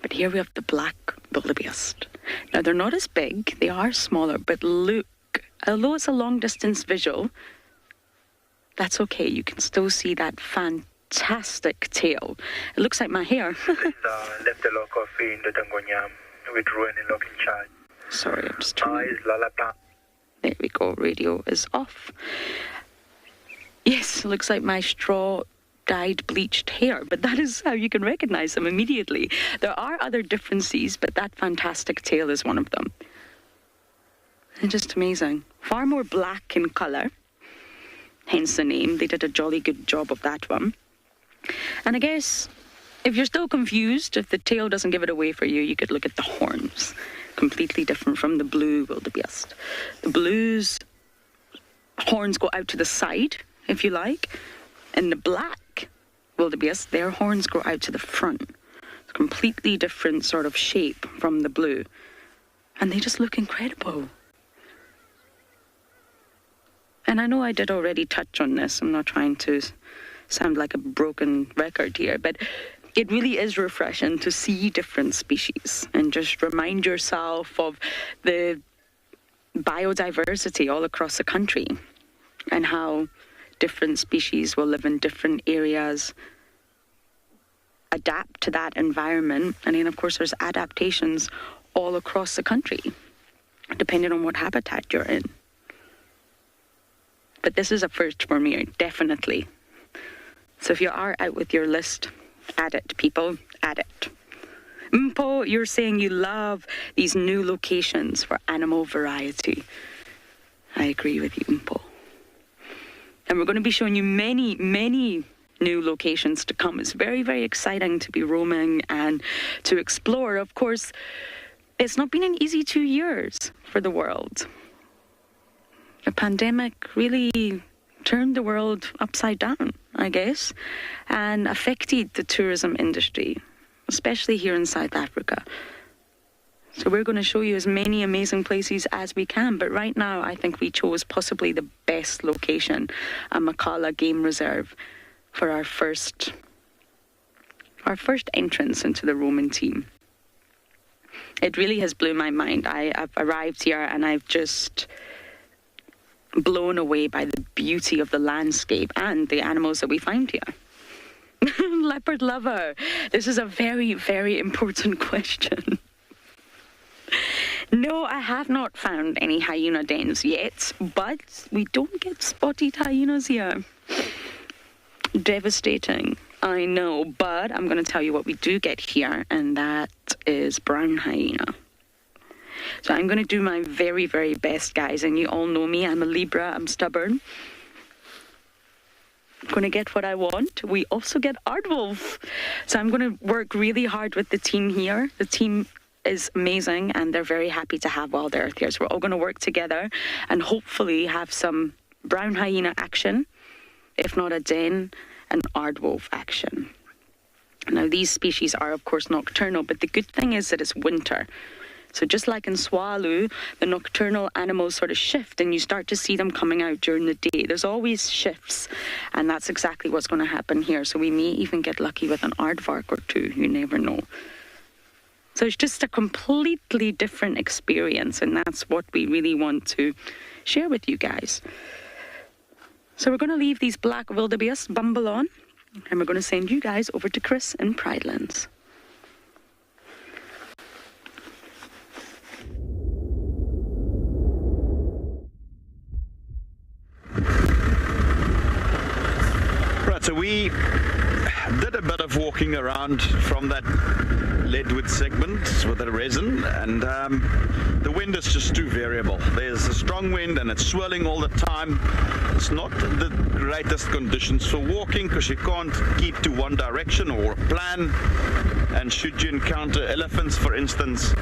But here we have the black wildebeest. Now, they're not as big, they are smaller, but look, although it's a long-distance visual, that's okay, you can still see that fantastic tail. It looks like my hair. Sorry, I'm just turning. There we go, radio is off. Yes, looks like my straw-dyed bleached hair, but that is how you can recognize them immediately. There are other differences, but that fantastic tail is one of them. And just amazing. Far more black in colour. Hence the name. They did a jolly good job of that one. And I guess if you're still confused, if the tail doesn't give it away for you, you could look at the horns. Completely different from the blue wildebeest. The blue's horns go out to the side, if you like. And the black wildebeest, their horns go out to the front. It's a completely different sort of shape from the blue. And they just look incredible. And I know I did already touch on this. I'm not trying to sound like a broken record here, but it really is refreshing to see different species and just remind yourself of the biodiversity all across the country and how different species will live in different areas, adapt to that environment. And then, of course, there's adaptations all across the country, depending on what habitat you're in. But this is a first for me, definitely. So if you are out with your list, add it, people, add it. Mpo, you're saying you love these new locations for animal variety. I agree with you, Mpo. And we're going to be showing you many, many new locations to come. It's very, very exciting to be roaming and to explore. Of course, it's not been an easy 2 years for the world. The pandemic really turned the world upside down, I guess, and affected the tourism industry, especially here in South Africa. So we're going to show you as many amazing places as we can, but right now I think we chose possibly the best location, a Makala Game Reserve, for our first entrance into the roaming team. It really has blew my mind. I've arrived here and I've just blown away by the beauty of the landscape and the animals that we find here. Leopard lover, this is a very, very important question. No, I have not found any hyena dens yet, but we don't get spotted hyenas here. Devastating, I know, but I'm going to tell you what we do get here, and that is brown hyena. So I'm going to do my very, very best, guys, and you all know me. I'm a Libra, I'm stubborn. I'm going to get what I want. We also get aardwolf. So I'm going to work really hard with the team here. The team is amazing, and they're very happy to have WildEarth here. So we're all going to work together and hopefully have some brown hyena action, if not a den, an aardwolf action. Now, these species are, of course, nocturnal, but the good thing is that it's winter. So just like in Swallow, the nocturnal animals sort of shift and you start to see them coming out during the day. There's always shifts, and that's exactly what's going to happen here. So we may even get lucky with an aardvark or two. You never know. So it's just a completely different experience, and that's what we really want to share with you guys. So we're going to leave these black wildebeest bumble on, and we're going to send you guys over to Chris in Pridelands. Right, so we did a bit of walking around from that leadwood segment with the resin, and the wind is just too variable. There's a strong wind and it's swirling all the time. It's not the greatest conditions for walking because you can't keep to one direction or a plan. And should you encounter elephants, for instance,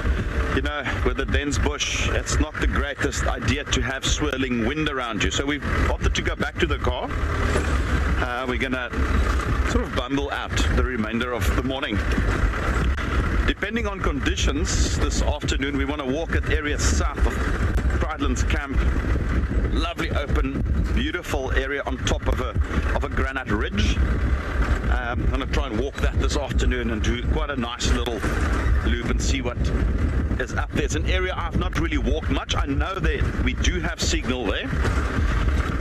you know, with the dense bush, it's not the greatest idea to have swirling wind around you. So we've opted to go back to the car. We're gonna sort of bundle out the remainder of the morning. Depending on conditions, this afternoon we want to walk at areas south of Pridelands Camp. Lovely open, beautiful area on top of a granite ridge. I'm going to try and walk that this afternoon and do quite a nice little loop and see what is up there. It's an area I've not really walked much. I know that we do have signal there.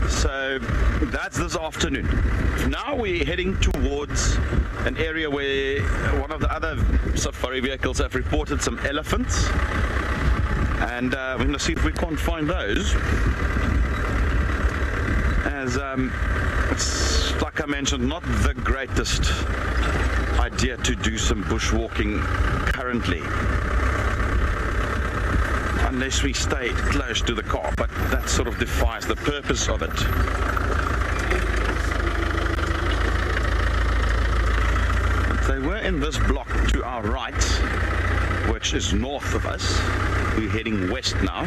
So that's this afternoon. Now we're heading towards an area where one of the other safari vehicles have reported some elephants, and we're going to see if we can't find those. As it's, like I mentioned, not the greatest idea to do some bushwalking currently, unless we stay close to the car, but that sort of defies the purpose of it. They were in this block to our right, which is north of us. We're heading west now.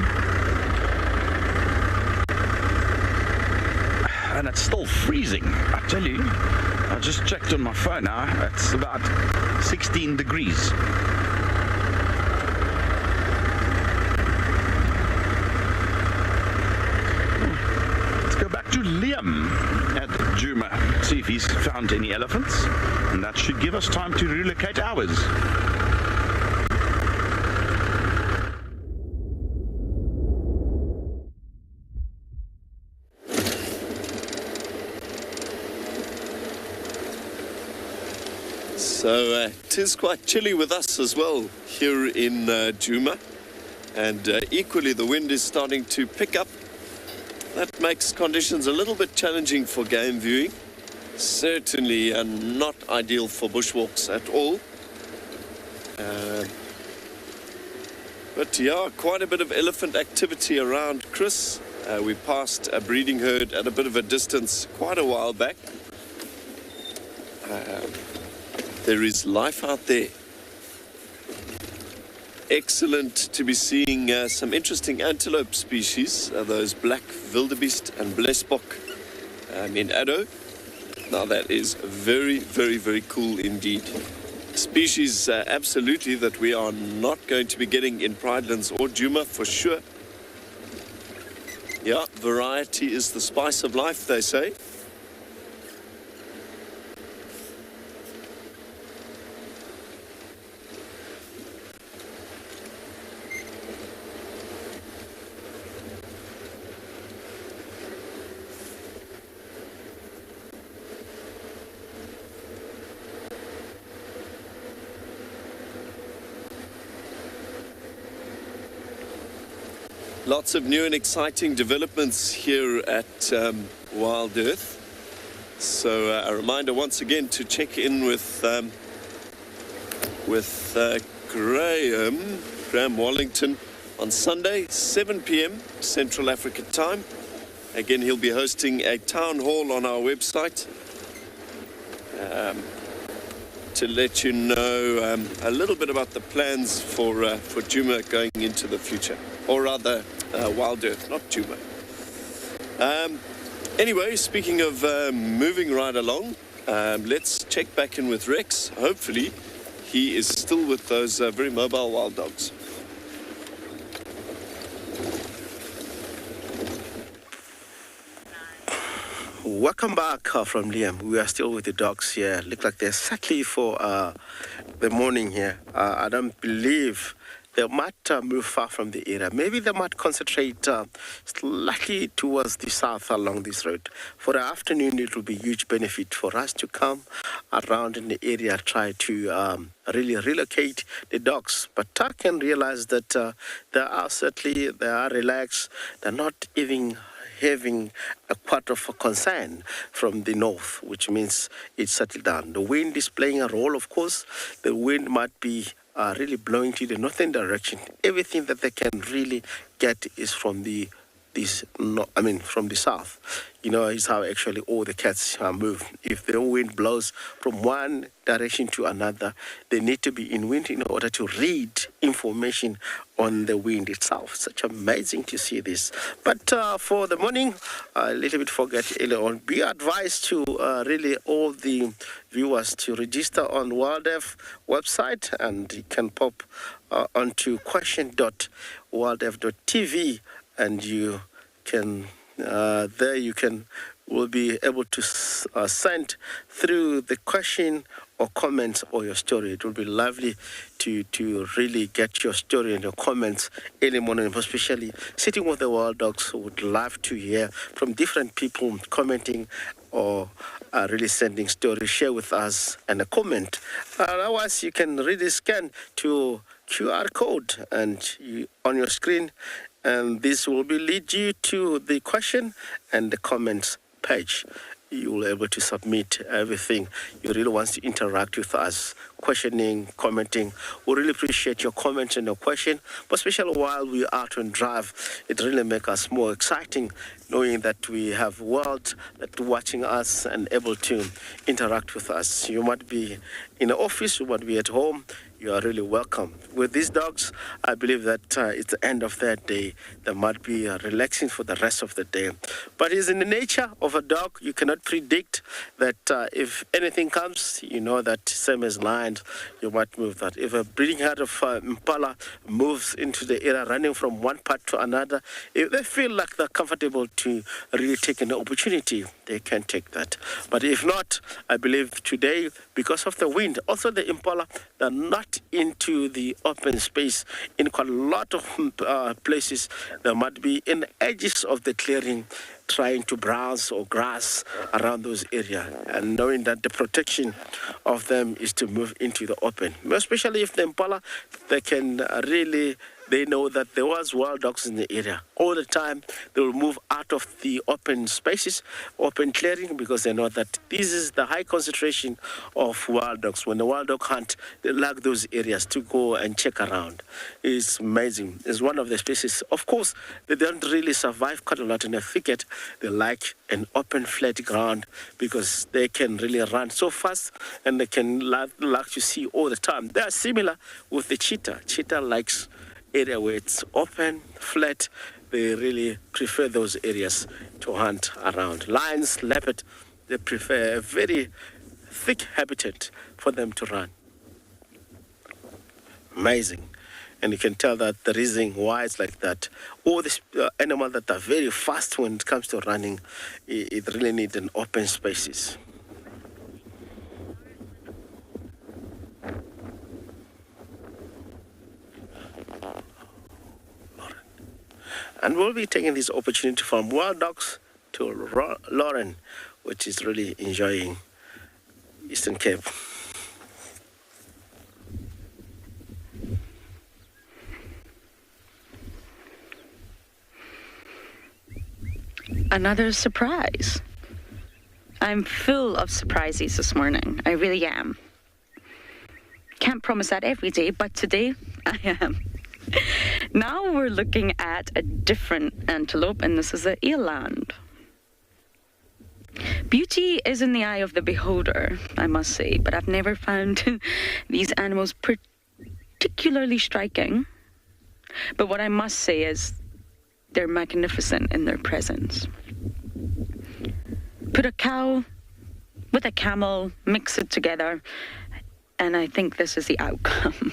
And it's still freezing, I tell you. I just checked on my phone now. It's about 16 degrees. To Liam at Djuma, see if he's found any elephants, and that should give us time to relocate ours. So it is quite chilly with us as well here in Djuma, and equally the wind is starting to pick up. That makes conditions a little bit challenging for game viewing. Certainly not ideal for bushwalks at all. But yeah, quite a bit of elephant activity around, Chris. We passed a breeding herd at a bit of a distance quite a while back. There is life out there. Excellent to be seeing some interesting antelope species, those black wildebeest and blesbok in Addo. Now that is very, very, very cool indeed. Species absolutely that we are not going to be getting in Pridelands or Djuma for sure. Yeah, variety is the spice of life, they say. Lots of new and exciting developments here at WildEarth. So a reminder once again to check in with Graham Wallington on Sunday, 7 p.m. Central African time. Again, he'll be hosting a town hall on our website to let you know a little bit about the plans for Djuma going into the future. Or rather, WildEarth, not Djuma. Anyway, speaking of moving right along, let's check back in with Rex. Hopefully, he is still with those very mobile wild dogs. Welcome back from Liam. We are still with the dogs here. Look like they're exactly for the morning here. I don't believe they might move far from the area. Maybe they might concentrate slightly towards the south along this road. For the afternoon, it will be huge benefit for us to come around in the area, try to really relocate the dogs. But I can realize that they are relaxed. They're not even having a part of a concern from the north, which means it's settled down. The wind is playing a role, of course. The wind might be really blowing to the northern direction. Everything that they can really get is from the south. You know, is how actually all the cats move. If the wind blows from one direction to another, they need to be in wind in order to read information on the wind itself. Such amazing to see this. But for the morning, a little bit forget earlier on, be advised to really all the viewers to register on WildEarth website, and you can pop onto question.wildearth.tv, and you can will be able to send through the question or comments or your story. It will be lovely to really get your story and your comments early morning, especially sitting with the wild dogs who would love to hear from different people commenting or really sending stories. Share with us and a comment. Otherwise, you can really scan to QR code on your screen, and this will lead you to the question and the comments page. You will be able to submit everything you really want to interact with us, questioning, commenting. We really appreciate your comments and your question, but especially while we are out and drive, it really makes us more exciting knowing that we have world that watching us and able to interact with us. You might be in the office, you might be at home. You are really welcome. With these dogs, I believe that it's the end of their day. They might be relaxing for the rest of the day. But it's in the nature of a dog. You cannot predict that if anything comes, you know that same as lions, you might move that. If a breeding herd of impala moves into the area, running from one part to another, if they feel like they're comfortable to really take an opportunity, they can take that. But if not, I believe today, because of the wind, also the impala, they're not into the open space. In quite a lot of places, they might be in the edges of the clearing, trying to browse or grass around those areas, and knowing that the protection of them is to move into the open. Especially if the impala, they can really they know that there was wild dogs in the area. All the time, they will move out of the open spaces, open clearing, because they know that this is the high concentration of wild dogs. When the wild dog hunt, they like those areas to go and check around. It's amazing. It's one of the species. Of course, they don't really survive quite a lot in a thicket. They like an open, flat ground because they can really run so fast and they can like to see all the time. They are similar with the cheetah. Cheetah likes area where it's open, flat. They really prefer those areas to hunt around. Lions, leopard, they prefer a very thick habitat for them to run. Amazing. And you can tell that the reason why it's like that, all these animals that are very fast when it comes to running, it really needs an open spaces. And we'll be taking this opportunity from wild dogs to Lauren, which is really enjoying Eastern Cape. Another surprise. I'm full of surprises this morning. I really am. Can't promise that every day, but today I am. Now we're looking at a different antelope, and this is an eland. Beauty is in the eye of the beholder, I must say, but I've never found these animals particularly striking. But what I must say is they're magnificent in their presence. Put a cow with a camel, mix it together, and I think this is the outcome.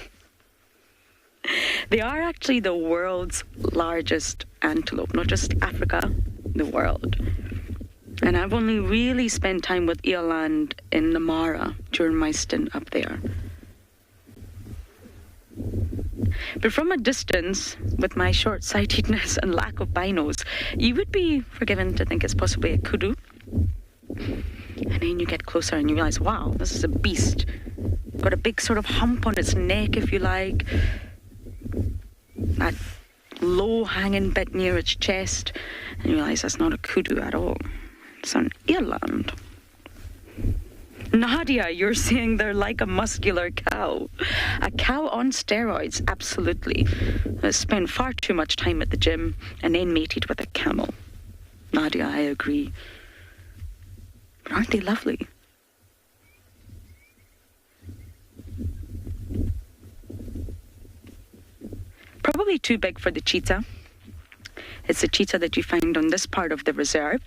They are actually the world's largest antelope, not just Africa, the world. And I've only really spent time with eland in Namara during my stint up there. But from a distance, with my short-sightedness and lack of binos, you would be forgiven to think it's possibly a kudu. And then you get closer and you realize, wow, this is a beast. Got a big sort of hump on its neck, if you like. That low-hanging bit near its chest. And you realize that's not a kudu at all. It's an eland. Nadia, you're saying they're like a muscular cow. A cow on steroids, absolutely. I spent far too much time at the gym and then mated with a camel. Nadia, I agree. But aren't they lovely? Probably too big for the cheetah. It's a cheetah that you find on this part of the reserve.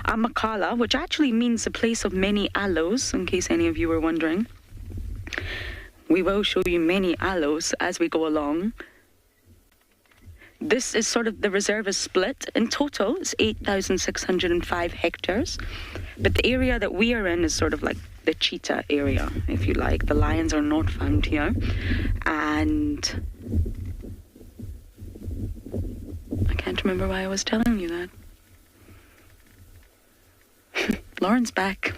Amakala, which actually means the place of many aloes, in case any of you were wondering. We will show you many aloes as we go along. This is sort of, the reserve is split. In total, it's 8,605 hectares. But the area that we are in is sort of like the cheetah area, if you like. The lions are not found here. And I can't remember why I was telling you that. Lauren's back.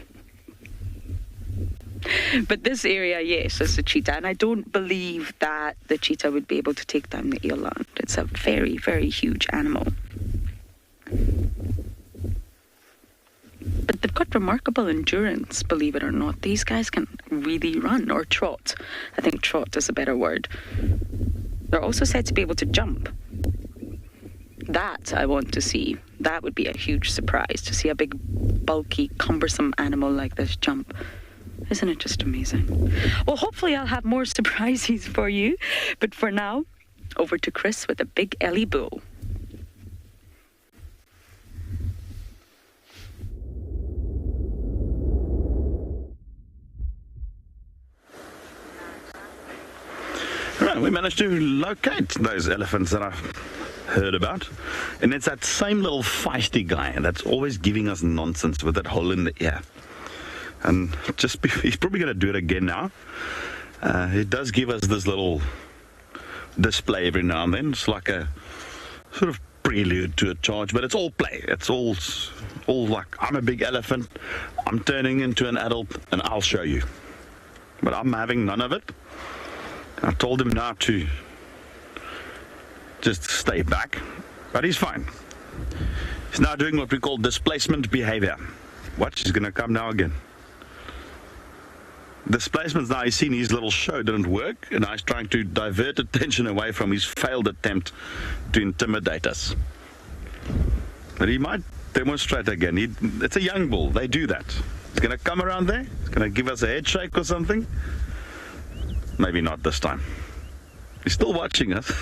But this area, yes, is the cheetah. And I don't believe that the cheetah would be able to take down the eland. It's a very, very huge animal. But they've got remarkable endurance, believe it or not. These guys can really run, or trot. I think trot is a better word. They're also said to be able to jump. That I want to see. That would be a huge surprise, to see a big, bulky, cumbersome animal like this jump. Isn't it just amazing? Well, hopefully I'll have more surprises for you. But for now, over to Chris with a big Ellie bull. Right, we managed to locate those elephants that I've heard about. And it's that same little feisty guy that's always giving us nonsense with that hole in the ear. And he's probably going to do it again now. He does give us this little display every now and then. It's like a sort of prelude to a charge, but it's all play. It's all like, I'm a big elephant, I'm turning into an adult, and I'll show you. But I'm having none of it. I told him now to just stay back, but he's fine. He's now doing what we call displacement behavior. Watch, he's going to come now again. Displacements, now he's seen his little show didn't work, and now he's trying to divert attention away from his failed attempt to intimidate us. But he might demonstrate again. It's a young bull, they do that. He's going to come around there, he's going to give us a head shake or something. Maybe not this time. He's still watching us.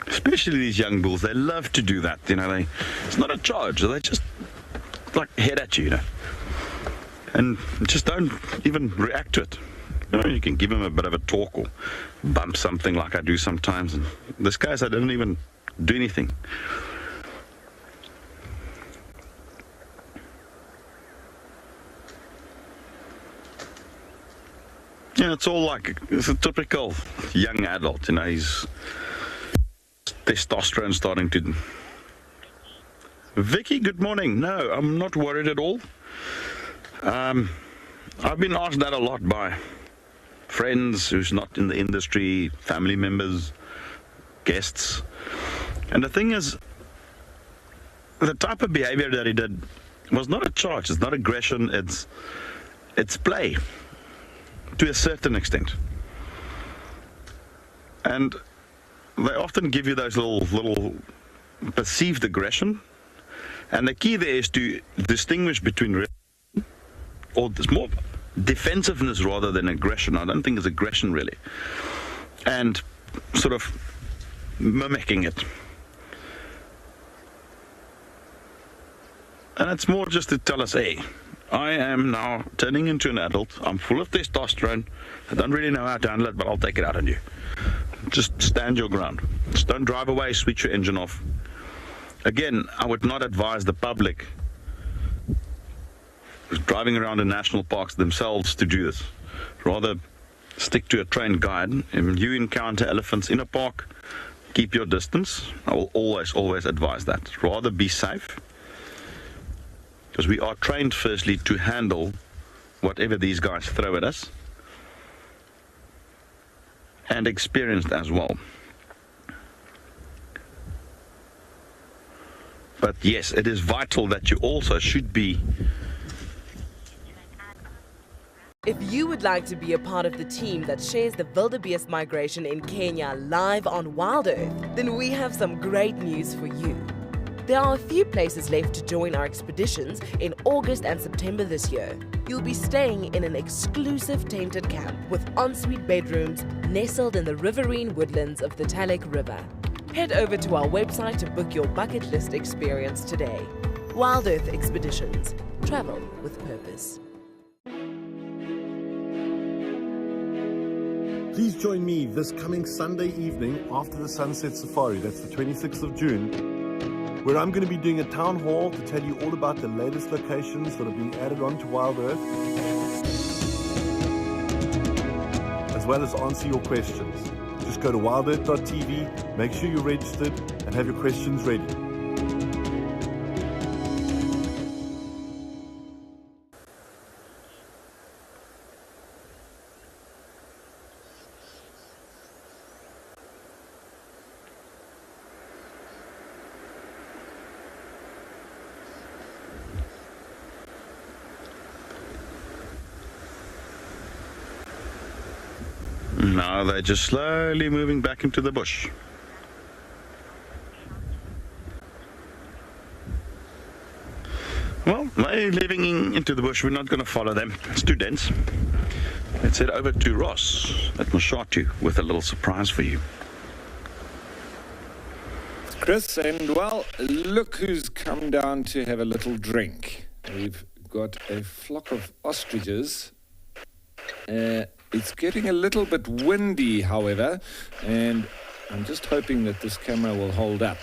Especially these young bulls, they love to do that, you know. It's not a charge, they just like head at you, you know, and just don't even react to it. You know, you can give them a bit of a talk or bump something like I do sometimes, and this guy said I didn't even do anything. Yeah, it's all like, it's a typical young adult, you know, he's testosterone starting to... Vicky, good morning. No, I'm not worried at all. I've been asked that a lot by friends who's not in the industry, family members, guests. And the thing is, the type of behavior that he did was not a charge, it's not aggression, it's play to a certain extent. And they often give you those little perceived aggression, and the key there is to distinguish between, or there's more defensiveness rather than aggression. I don't think it's aggression really, and sort of mimicking it. And it's more just to tell us, hey, I am now turning into an adult, I'm full of testosterone, I don't really know how to handle it, but I'll take it out on you. Just stand your ground. Just don't drive away, switch your engine off. Again, I would not advise the public who's driving around in national parks themselves to do this. Rather, stick to a trained guide. If you encounter elephants in a park, keep your distance. I will always advise that. Rather be safe, because we are trained firstly to handle whatever these guys throw at us, and experienced as well. But yes, it is vital that you also should be. If you would like to be a part of the team that shares the wildebeest migration in Kenya live on WildEarth, then we have some great news for you. There are a few places left to join our expeditions in August and September this year. You'll be staying in an exclusive tented camp with ensuite bedrooms nestled in the riverine woodlands of the Talek River. Head over to our website to book your bucket list experience today. WildEarth Expeditions. Travel with purpose. Please join me this coming Sunday evening after the Sunset Safari, that's the 26th of June, where I'm going to be doing a town hall to tell you all about the latest locations that are being added onto WildEarth, as well as answer your questions. Just go to wildearth.tv, make sure you're registered, and have your questions ready. Now they're just slowly moving back into the bush. Well, they're living into the bush. We're not going to follow them. It's too dense. Let's head over to Ross at Mashatu with a little surprise for you. Chris, and well, look who's come down to have a little drink. We've got a flock of ostriches. It's getting a little bit windy, however, and I'm just hoping that this camera will hold up.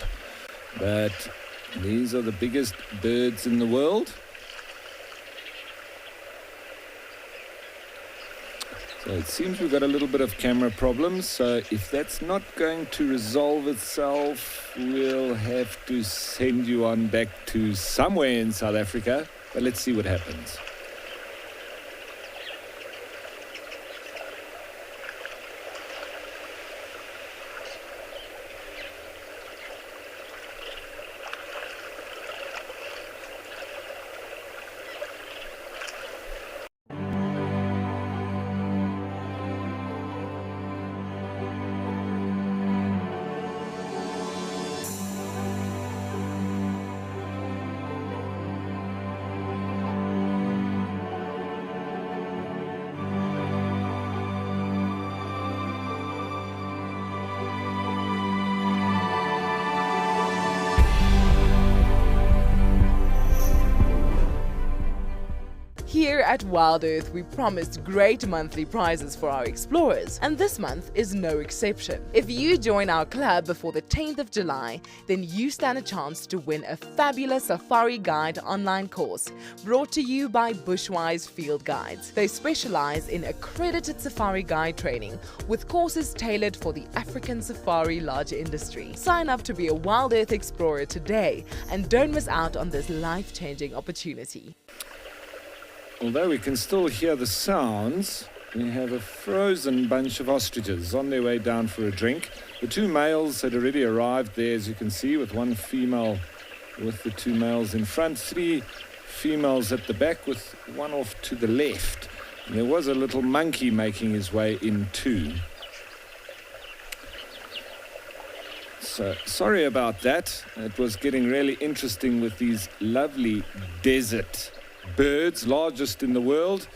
But these are the biggest birds in the world. So it seems we've got a little bit of camera problems, so if that's not going to resolve itself, we'll have to send you on back to somewhere in South Africa, but let's see what happens. Here at WildEarth, we promised great monthly prizes for our explorers, and this month is no exception. If you join our club before the 10th of July, then you stand a chance to win a fabulous Safari Guide online course brought to you by Bushwise Field Guides. They specialize in accredited safari guide training with courses tailored for the African safari lodge industry. Sign up to be a WildEarth explorer today and don't miss out on this life-changing opportunity. Although we can still hear the sounds, we have a frozen bunch of ostriches on their way down for a drink. The two males had already arrived there, as you can see, with one female with the two males in front, three females at the back with one off to the left. And there was a little monkey making his way in too. So sorry about that. It was getting really interesting with these lovely desert birds, largest in the world.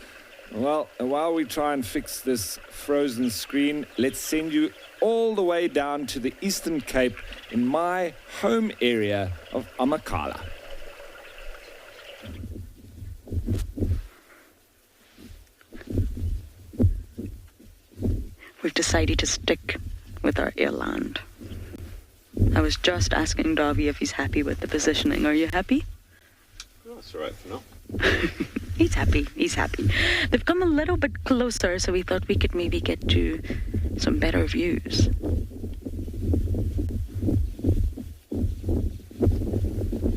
Well, while we try and fix this frozen screen, let's send you all the way down to the Eastern Cape in my home area of Amakhala. We've decided to stick with our airland. I was just asking Davy if he's happy with the positioning. Are you happy? Oh, that's all right for now. He's happy. He's happy. They've come a little bit closer, so we thought we could maybe get to some better views.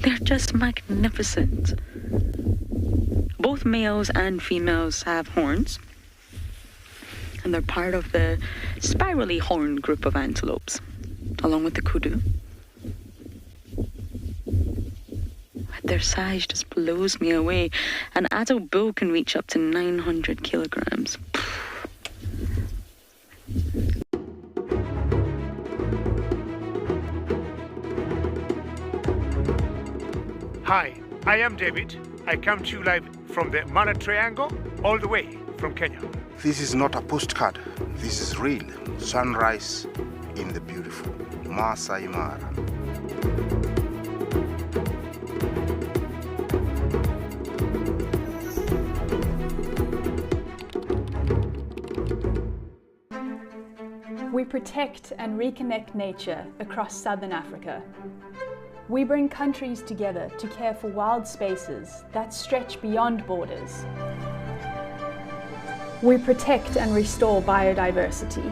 They're just magnificent. Both males and females have horns, and they're part of the spirally horned group of antelopes, along with the kudu. Their size just blows me away. An adult bull can reach up to 900 kilograms. Hi, I am David. I come to you live from the Mana Triangle, all the way from Kenya. This is not a postcard. This is real. Sunrise in the beautiful Masai Mara. We protect and reconnect nature across southern Africa. We bring countries together to care for wild spaces that stretch beyond borders. We protect and restore biodiversity.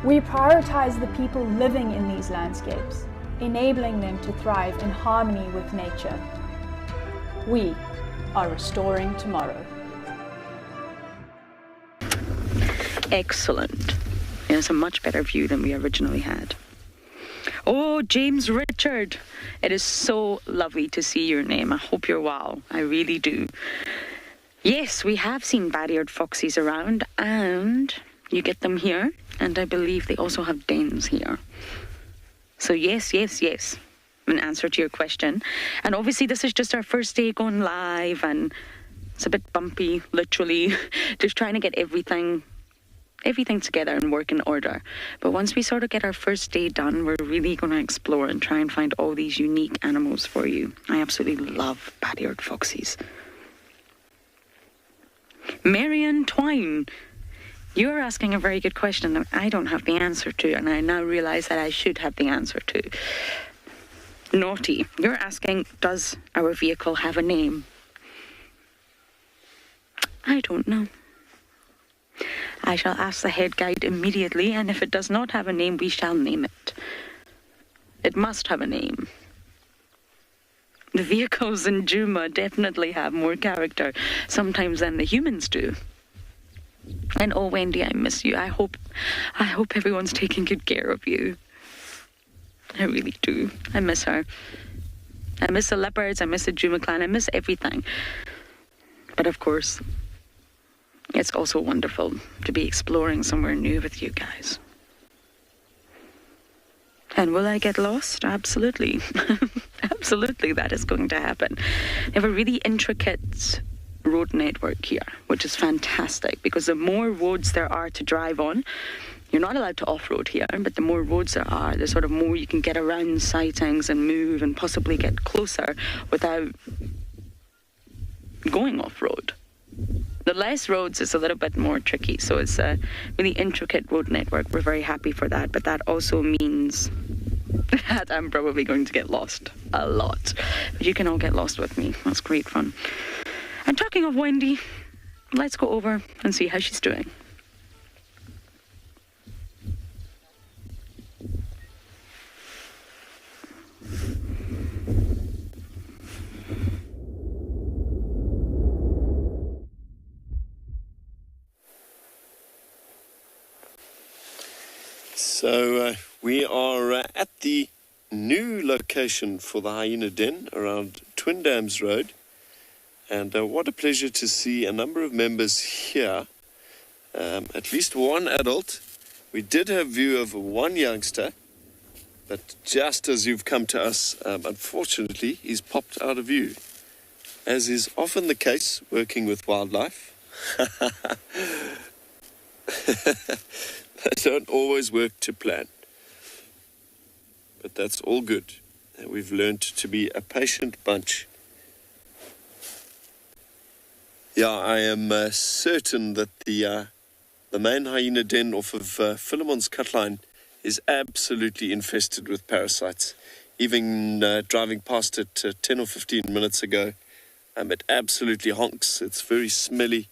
We prioritize the people living in these landscapes, enabling them to thrive in harmony with nature. We are restoring tomorrow. Excellent. It's a much better view than we originally had. Oh, James Richard, it is so lovely to see your name. I hope you're well. I really do. Yes, we have seen bad-eared foxes around, and you get them here, and I believe they also have dens here. So yes, in answer to your question. And obviously this is just our first day going live, and it's a bit bumpy, literally, just trying to get everything together and work in order. But once we sort of get our first day done, we're really going to explore and try and find all these unique animals for you. I absolutely love bad-eared foxes. Marion Twine, you're asking a very good question that I don't have the answer to, and I now realize that I should have the answer to. Naughty, you're asking, does our vehicle have a name? I don't know. I shall ask the head guide immediately, and if it does not have a name, we shall name it. It must have a name. The vehicles in Juma definitely have more character sometimes than the humans do. And oh, Wendy, I miss you. I hope everyone's taking good care of you. I really do. I miss her. I miss the leopards. I miss the Juma clan. I miss everything. But of course, it's also wonderful to be exploring somewhere new with you guys. And will I get lost? Absolutely. Absolutely, that is going to happen. They have a really intricate road network here, which is fantastic, because the more roads there are to drive on, you're not allowed to off-road here, but the more roads there are, the sort of more you can get around sightings and move and possibly get closer without going off-road. The less roads is a little bit more tricky, so it's a really intricate road network. We're very happy for that, but that also means that I'm probably going to get lost a lot. But you can all get lost with me. That's great fun. And talking of Wendy, let's go over and see how she's doing. So we are at the new location for the hyena den around Twin Dams Road, and what a pleasure to see a number of members here, at least one adult. We did have view of one youngster, but just as you've come to us, unfortunately he's popped out of view, as is often the case working with wildlife. They don't always work to plan. But that's all good. We've learned to be a patient bunch. Yeah, I am certain that the main hyena den off of Philemon's Cutline is absolutely infested with parasites. Even driving past it 10 or 15 minutes ago, it absolutely honks. It's very smelly.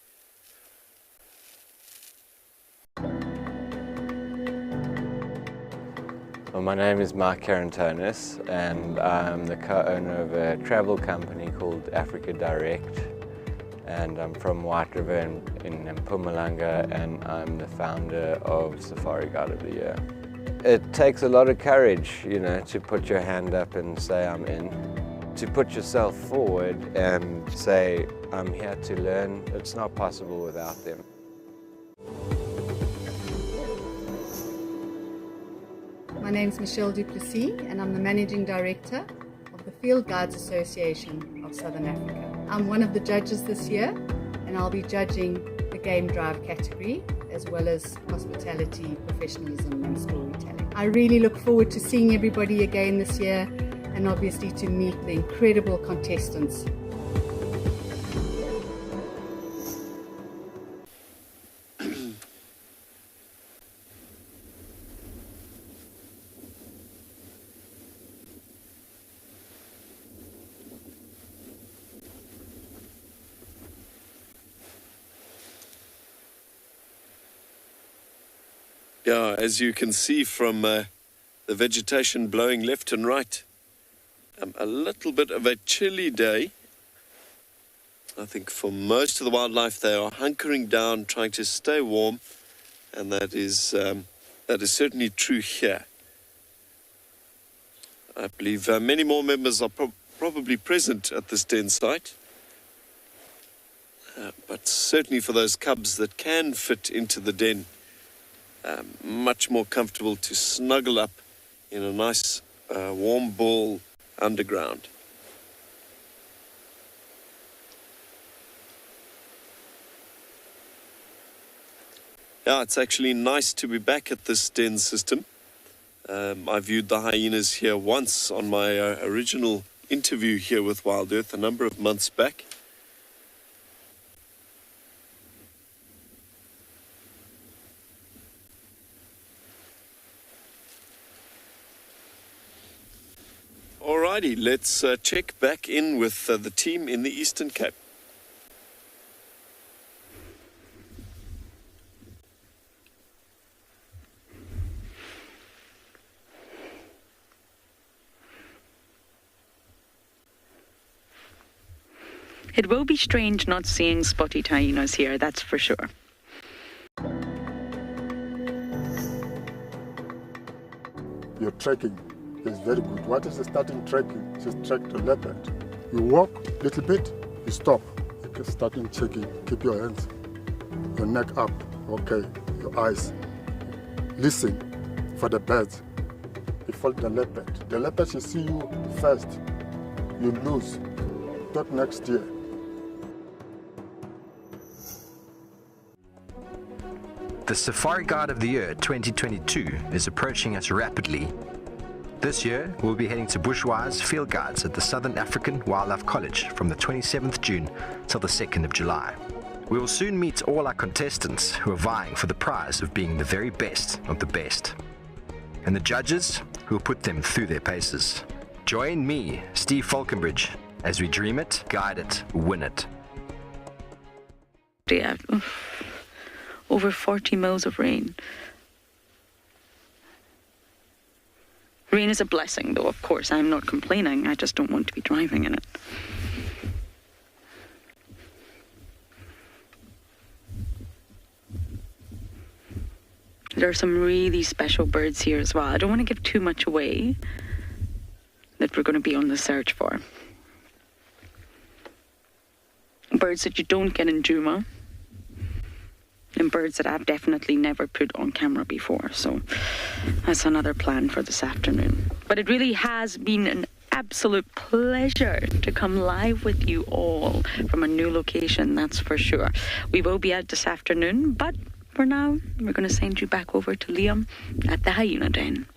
Well, my name is Mark Carantonis, and I'm the co-owner of a travel company called Africa Direct, and I'm from White River in Mpumalanga, and I'm the founder of Safari Guide of the Year. It takes a lot of courage, you know, to put your hand up and say I'm in, to put yourself forward and say I'm here to learn. It's not possible without them. My name is Michelle Duplessis, and I'm the Managing Director of the Field Guides Association of Southern Africa. I'm one of the judges this year, and I'll be judging the game drive category, as well as hospitality, professionalism and storytelling. I really look forward to seeing everybody again this year, and obviously to meet the incredible contestants. Yeah, as you can see from the vegetation blowing left and right, a little bit of a chilly day. I think for most of the wildlife, they are hunkering down, trying to stay warm, and that is certainly true here. I believe many more members are probably present at this den site, but certainly for those cubs that can fit into the den, much more comfortable to snuggle up in a nice warm ball underground. Yeah, it's actually nice to be back at this den system. I viewed the hyenas here once on my original interview here with WildEarth a number of months back. Alrighty, let's check back in with the team in the Eastern Cape. It will be strange not seeing spotted hyenas here, that's for sure. Your trekking is very good. What is the starting trekking? Just trek to leopard. You walk a little bit, you stop. You can start checking. Keep your hands, your neck up. Okay, your eyes. Listen for the birds. You follow the leopard. The leopard should see you first. You lose. Not next year. The Safari Guide of the Year 2022 is approaching us rapidly. This year, we'll be heading to bushwise field guides at the Southern African Wildlife College from the 27th June till the 2nd of July. We will soon meet all our contestants who are vying for the prize of being the very best of the best, and the judges who will put them through their paces. Join me, Steve Falconbridge, as we dream it, guide it, win it. Yeah, over 40 mils of rain. Rain is a blessing, though, of course. I'm not complaining. I just don't want to be driving in it. There are some really special birds here as well. I don't want to give too much away that we're going to be on the search for. Birds that you don't get in Djuma, and birds that I've definitely never put on camera before. So that's another plan for this afternoon. But it really has been an absolute pleasure to come live with you all from a new location, that's for sure. We will be out this afternoon, but for now, we're going to send you back over to Liam at the Hyena Den.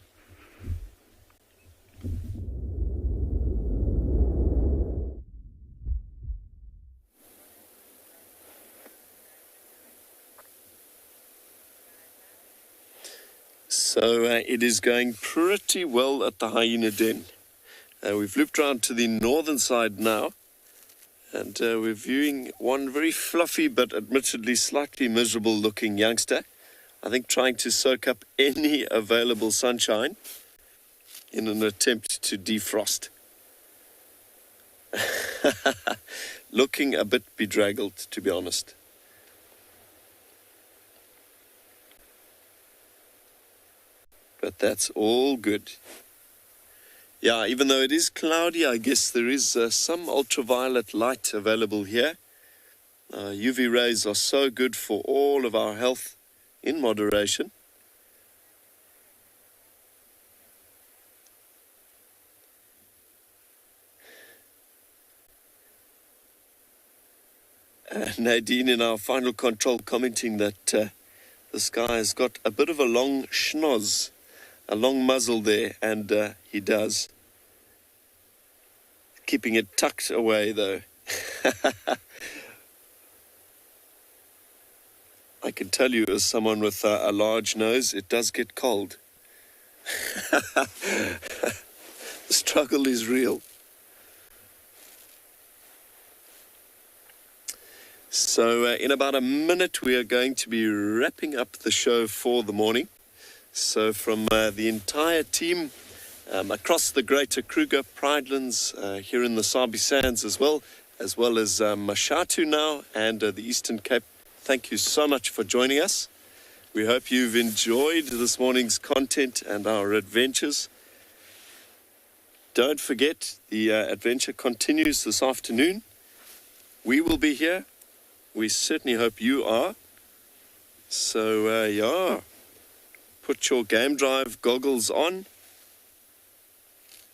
So it is going pretty well at the Hyena Den. We've looped around to the northern side now, and we're viewing one very fluffy but admittedly slightly miserable looking youngster. I think trying to soak up any available sunshine in an attempt to defrost. Looking a bit bedraggled, to be honest. But that's all good. Yeah, even though it is cloudy, I guess there is some ultraviolet light available here. UV rays are so good for all of our health in moderation. Nadine in our final control commenting that the sky has got a bit of a long schnoz. A long muzzle there, and he does. Keeping it tucked away, though. I can tell you, as someone with a large nose, it does get cold. The struggle is real. So, in about a minute, we are going to be wrapping up the show for the morning. So from the entire team across the greater Kruger Pridelands, here in the Sabi Sands as well as Mashatu now and the Eastern Cape, thank you so much for joining us. We hope you've enjoyed this morning's content and our adventures. Don't forget, the adventure continues this afternoon. We will be here. We certainly hope you are. So, yeah. Put your game drive goggles on,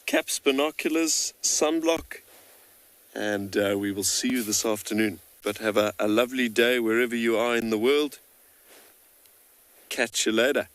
caps, binoculars, sunblock, and we will see you this afternoon. But have a lovely day wherever you are in the world. Catch you later.